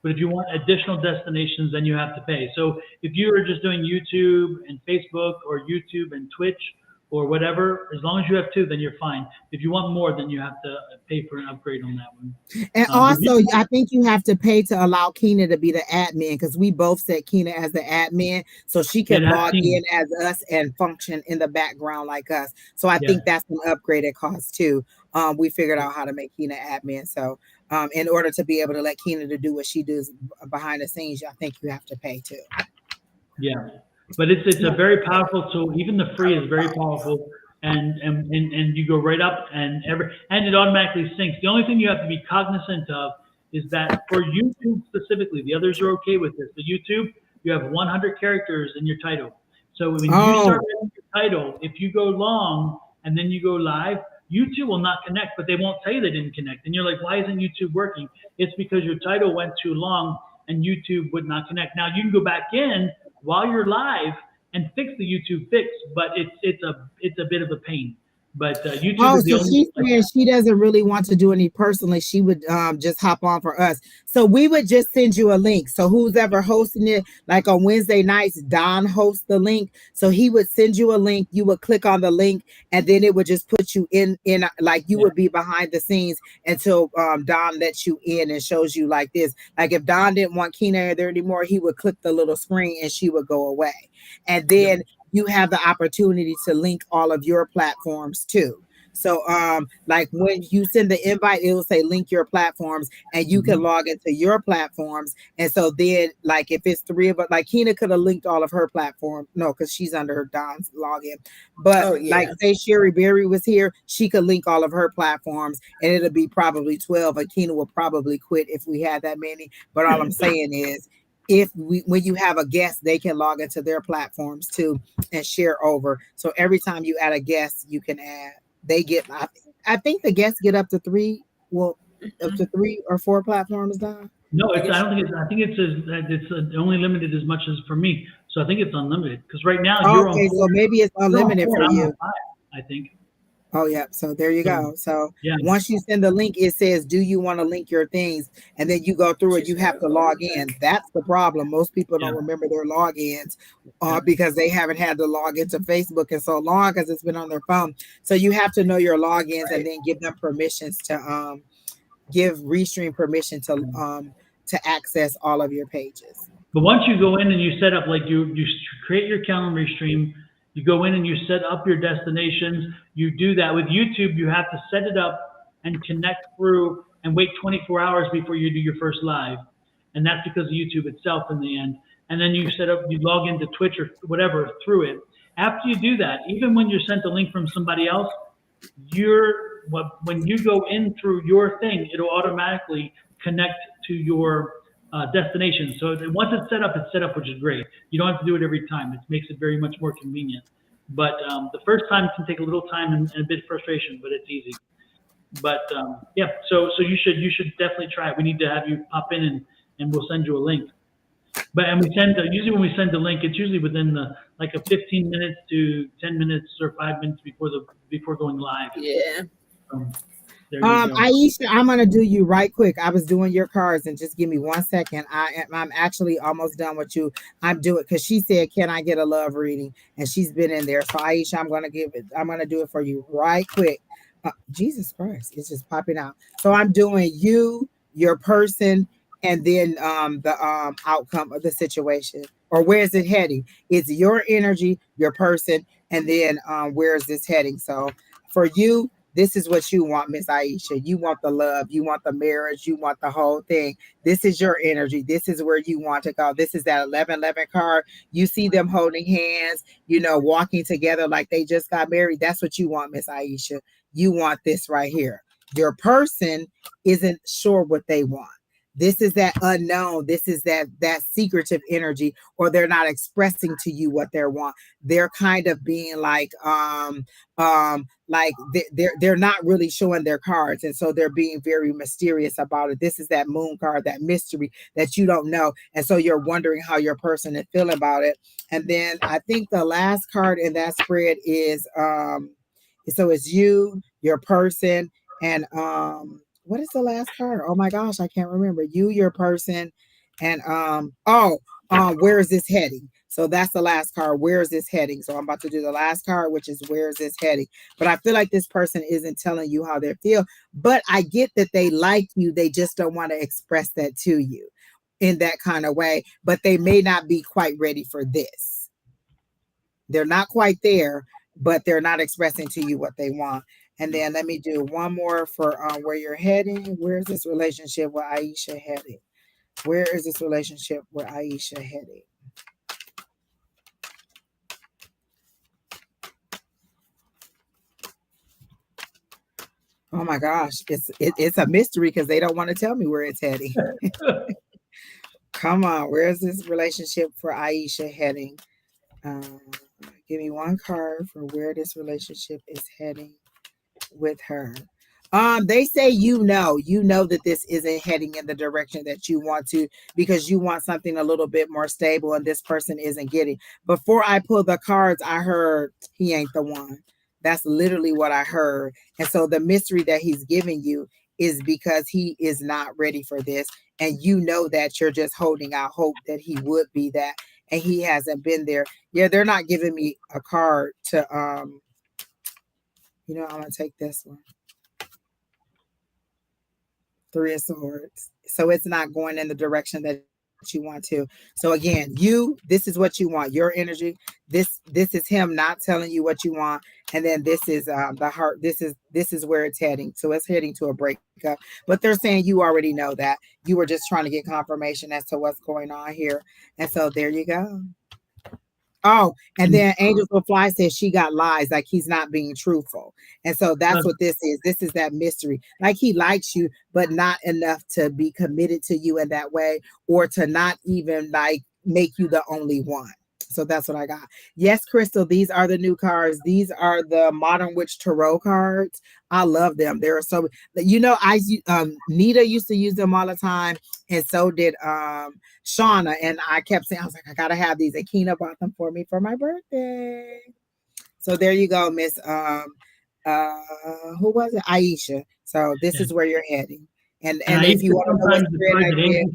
But if you want additional destinations, then you have to pay. So if you are just doing YouTube and Facebook, or YouTube and Twitch, or whatever, as long as you have 2, then you're fine. If you want more, then you have to pay for an upgrade on that one. And also, I think you have to pay to allow Keena to be the admin, because we both set Keena as the admin, so she can log in as us and function in the background like us. So I think that's an upgraded cost too. We figured out how to make Keena admin. So in order to be able to let Keena to do what she does behind the scenes, I think you have to pay too. Yeah. But it's a very powerful tool. Even the free is very powerful, and you go right up and it automatically syncs. The only thing you have to be cognizant of is that for YouTube specifically, the others are okay with this. But YouTube, you have 100 characters in your title. So when you start writing your title, if you go long and then you go live, YouTube will not connect, but they won't tell you they didn't connect. And you're like, why isn't YouTube working? It's because your title went too long and YouTube would not connect. Now you can go back in while you're live and fix the YouTube fix, but it's a bit of a pain. But YouTube is the only. She doesn't really want to do any personally. She would just hop on for us. So we would just send you a link. So who's ever hosting it, like on Wednesday nights, Don hosts the link. So he would send you a link. You would click on the link, and then it would just put you in like you would be behind the scenes until Don lets you in and shows you like this. Like if Don didn't want Keena there anymore, he would click the little screen and she would go away. And then you have the opportunity to link all of your platforms too. So like when you send the invite, it will say link your platforms, and you can log into your platforms. And so then like if it's 3 of us, like Keena could have linked all of her platform. No, because she's under her Don's login. But like say Sherry Berry was here, she could link all of her platforms, and it'll be probably 12. And Keena will probably quit if we had that many. But all I'm saying is, when you have a guest, they can log into their platforms too and share over. So every time you add a guest, you can add. They get. I think the guests get up to 3. Well, up to 3 or 4 platforms. Don? No, I don't think it's. I think it's only limited as much as for me. So I think it's unlimited because right now you're on. Okay, so maybe it's unlimited for you. I think. Oh yeah, so there you go. So once you send the link, it says, do you want to link your things? And then you go through it, you have to log in. That's the problem. Most people don't remember their logins because they haven't had to log into Facebook in so long because it's been on their phone. So you have to know your logins and then give them permissions to give Restream permission to access all of your pages. But once you go in and you set up, like you create your account on Restream, you go in and you set up your destinations. You do that with YouTube. You have to set it up and connect through and wait 24 hours before you do your first live. And that's because of YouTube itself in the end. And then you log into Twitch or whatever through it. After you do that, even when you're sent a link from somebody else, when you go in through your thing, it'll automatically connect to your destination. So once it's set up, which is great. You don't have to do it every time. It makes it very much more convenient. But the first time can take a little time and a bit of frustration, but it's easy. But yeah, so you should definitely try it. We need to have you pop in and we'll send you a link. But and we send usually when we send the link, it's usually within like a 15 minutes to 10 minutes or 5 minutes before going live. Yeah. There you go. Aisha, I'm gonna do you right quick. I was doing your cards, and just give me 1 second. I'm actually almost done with you. I'm doing because she said, "Can I get a love reading?" And she's been in there. So Aisha, I'm gonna give it. I'm gonna do it for you right quick. Jesus Christ, it's just popping out. So I'm doing you, your person, and then the outcome of the situation, or where is it heading? It's your energy, your person, and then where is this heading? So for you, this is what you want, Miss Aisha. You want the love, you want the marriage, you want the whole thing. This is your energy. This is where you want to go. This is that 1111 card. You see them holding hands, walking together like they just got married. That's what you want, Miss Aisha. You want this right here. Your person isn't sure what they want. This is that unknown. This is that secretive energy, or they're not expressing to you what they want. They're kind of being like they're not really showing their cards, and so they're being very mysterious about it. This is that moon card, that mystery that you don't know, and so you're wondering how your person is feeling about it. And then I think the last card in that spread is so it's you, your person, and what is the last card? Oh my gosh, I can't remember. You, your person, and where is this heading? So that's the last card. Where is this heading? So I'm about to do the last card, which is where is this heading? But I feel like this person isn't telling you how they feel. But I get that they like you. They just don't want to express that to you in that kind of way. But they may not be quite ready for this. They're not quite there, but they're not expressing to you what they want. And then let me do one more for where you're heading. Where's this relationship with Aisha heading? Where is this relationship with Aisha heading? Oh my gosh, it's a mystery because they don't want to tell me where it's heading. Come on, where's this relationship for Aisha heading? Give me one card for where this relationship is heading with her. They say you know that this isn't heading in the direction that you want to, because you want something a little bit more stable, and this person isn't getting. Before I pull the cards, I heard he ain't the one. That's literally what I heard. And so the mystery that he's giving you is because he is not ready for this, and you know that you're just holding out hope that he would be that, and he hasn't been there. Yeah, they're not giving me a card to I'm gonna take this one. Three of Swords. So it's not going in the direction that you want to. So again, this is what you want, your energy. This is him not telling you what you want. And then this is the heart. This is where it's heading. So it's heading to a breakup. But they're saying you already know that. You were just trying to get confirmation as to what's going on here. And so there you go. Oh, and then Angels Will Fly says she got lies, like he's not being truthful. And so that's what this is. This is that mystery. Like he likes you, but not enough to be committed to you in that way, or to not even like make you the only one. So that's what I got. Yes, Crystal, these are the new cards. These are the Modern Witch Tarot cards. I love them. There are so, Nita used to use them all the time, and so did Shauna. And I kept saying, I was like, I gotta have these. And Keena bought them for me for my birthday. So there you go, Miss who was it? Aisha. So this is where you're heading. And if you want to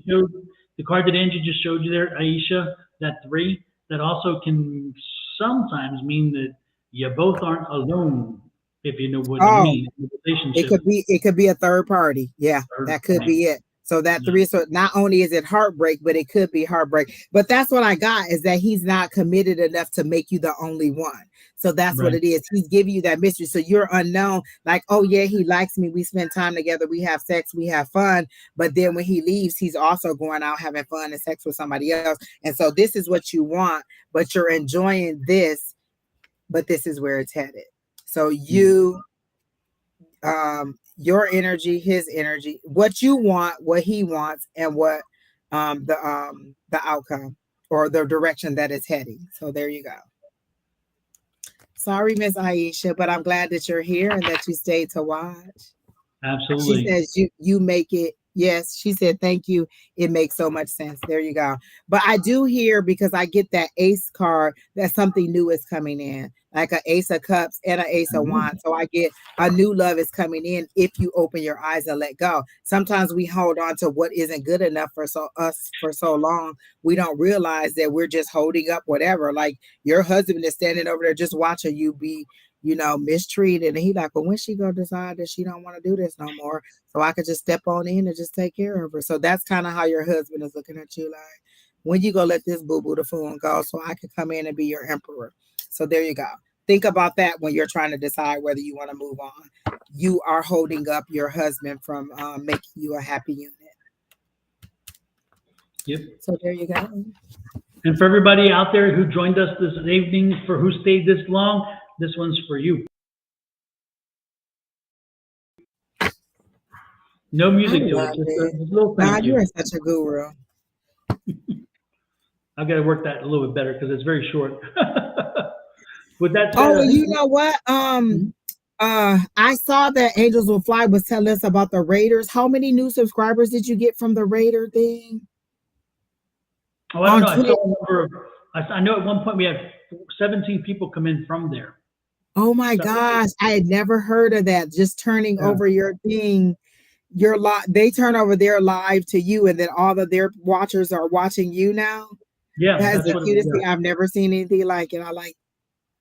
know what the card that Angie just showed you there, Aisha, that 3, that also can sometimes mean that you both aren't alone, if you know what I mean. Relationship. It could be a third party. Yeah, that could be it. So that 3, so not only is it heartbreak, but it could be heartbreak. But that's what I got, is that he's not committed enough to make you the only one. So that's what it is. He's giving you that mystery. So you're unknown, like, oh yeah, he likes me. We spend time together. We have sex. We have fun. But then when he leaves, he's also going out having fun and sex with somebody else. And so this is what you want, but you're enjoying this, but this is where it's headed. So your energy, his energy, what you want, what he wants, and what the outcome or the direction that it's heading. So there you go. Sorry, Miss Aisha, but I'm glad that you're here and that you stayed to watch. Absolutely. She says you make it. Yes, she said thank you. It makes so much sense. There you go. But I do hear, because I get that ace card, that something new is coming in, like an ace of cups and an ace of wands. So I get a new love is coming in if you open your eyes and let go. Sometimes we hold on to what isn't good enough for so long. We don't realize that we're just holding up whatever. Like your husband is standing over there just watching you be, mistreated, and he like, well, when she gonna decide that she don't want to do this no more, so I could just step on in and just take care of her. So that's kind of how your husband is looking at you, like, when you gonna let this boo-boo the fool go so I can come in and be your emperor. So there you go. Think about that when you're trying to decide whether you want to move on. You are holding up your husband from making you a happy unit. Yep. So there you go. And for everybody out there who joined us this evening, for who stayed this long, this one's for you. No music to it, just a little thank you. God, you're such a guru. I've got to work that a little bit better because it's very short. With that said, well, you know what? I saw that Angels Will Fly was telling us about the Raiders. How many new subscribers did you get from the Raider thing? Oh, I don't know. I saw a number of, I know at one point we had 17 people come in from there. Oh my gosh, I had never heard of that. Just turning over your thing, your they turn over their live to you, and then all of their watchers are watching you now. Yeah, that's the cutest thing. I've never seen anything like it. I like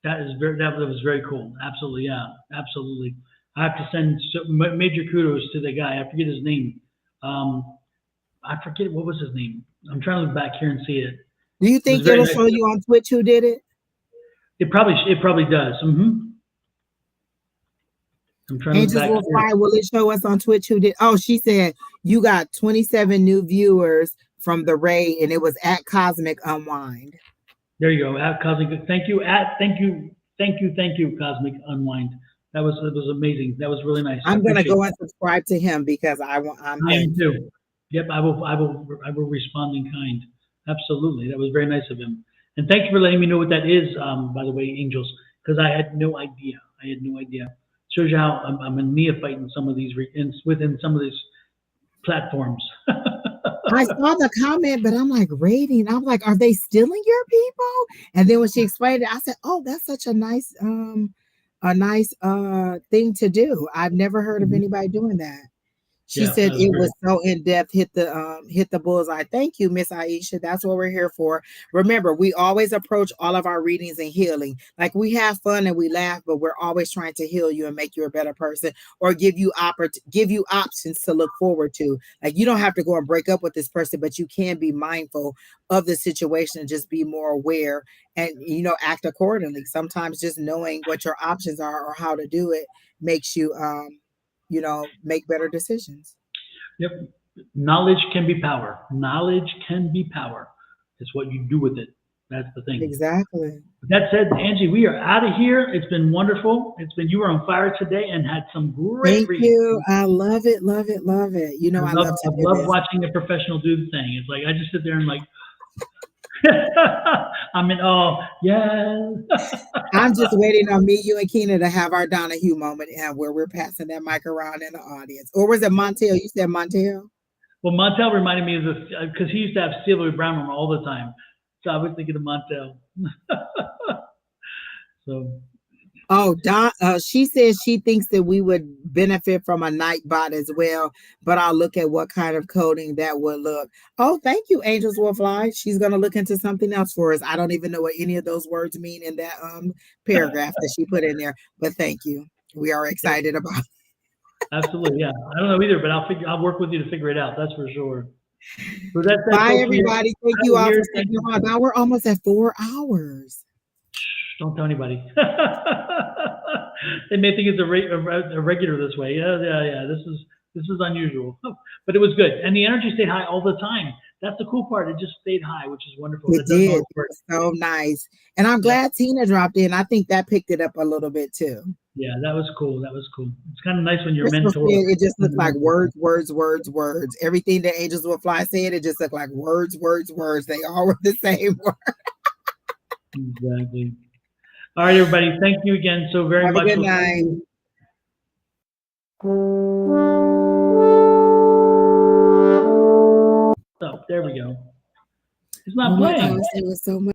that. That was very cool. Absolutely, yeah, absolutely. I have to send major kudos to the guy. I forget his name. I forget what was his name. I'm trying to look back here and see it. Do you think it'll show you on Twitch who did it? It probably does. I'm trying Angels to Will Fly. Will it show us on Twitch who did? Oh, she said you got 27 new viewers from the Ray, and it was at Cosmic Unwind. There you go. At Cosmic. Thank you. Thank you, Cosmic Unwind. It was amazing. That was really nice. I'm gonna go and subscribe to him because I'm too. Yep, I will respond in kind. Absolutely. That was very nice of him. And thank you for letting me know what that is, by the way, Angels, because I had no idea. Shows you how I'm a neophyte in some of these within some of these platforms. I saw the comment, but I'm like rating. I'm like, are they stealing your people? And then when she explained it, I said, oh, that's such a nice thing to do. I've never heard of anybody doing that. She said it was so in depth, hit the bullseye. Thank you, Miss Aisha. That's what we're here for. Remember, we always approach all of our readings and healing. Like we have fun and we laugh, but we're always trying to heal you and make you a better person, or give you options to look forward to. Like you don't have to go and break up with this person, but you can be mindful of the situation and just be more aware and act accordingly. Sometimes just knowing what your options are or how to do it makes you make better decisions. Yep. Knowledge can be power. Knowledge can be power. It's what you do with it. That's the thing. Exactly. With that said, Angie, we are out of here. It's been wonderful. You were on fire today and had some great readings. You. I love it. Love it. Love it. I love watching a professional do the thing. It's like I just sit there and like I'm in awe. Yeah. I'm just waiting on me, you, and Keena to have our Donahue moment where we're passing that mic around in the audience. Or was it Montel? You said Montel? Well, Montel reminded me of because he used to have Sylvia Brown all the time. So I was thinking of Montel. So. Oh, she says she thinks that we would benefit from a Nightbot as well, but I'll look at what kind of coding that would look. Oh, thank you, Angels Will Fly. She's going to look into something else for us. I don't even know what any of those words mean in that paragraph that she put in there, but thank you. We are excited about it. Absolutely, yeah. I don't know either, but I'll work with you to figure it out. That's for sure. So bye, everybody. Thank you all for sticking around. Now we're almost at 4 hours. Don't tell anybody. They may think it's a regular this way. Yeah. This is unusual, but it was good, and the energy stayed high all the time. That's the cool part. It just stayed high, which is wonderful. It did. It was so nice, and I'm glad Tina dropped in. I think that picked it up a little bit too. Yeah, that was cool. It's kind of nice when you're mentor. It just looked like words. Everything that Angels Will Fly said, it just looked like words. They all were the same word. Exactly. All right, everybody. Thank you again so very much. Have a good night. So there we go. It's not Oh my playing. gosh, it was so much.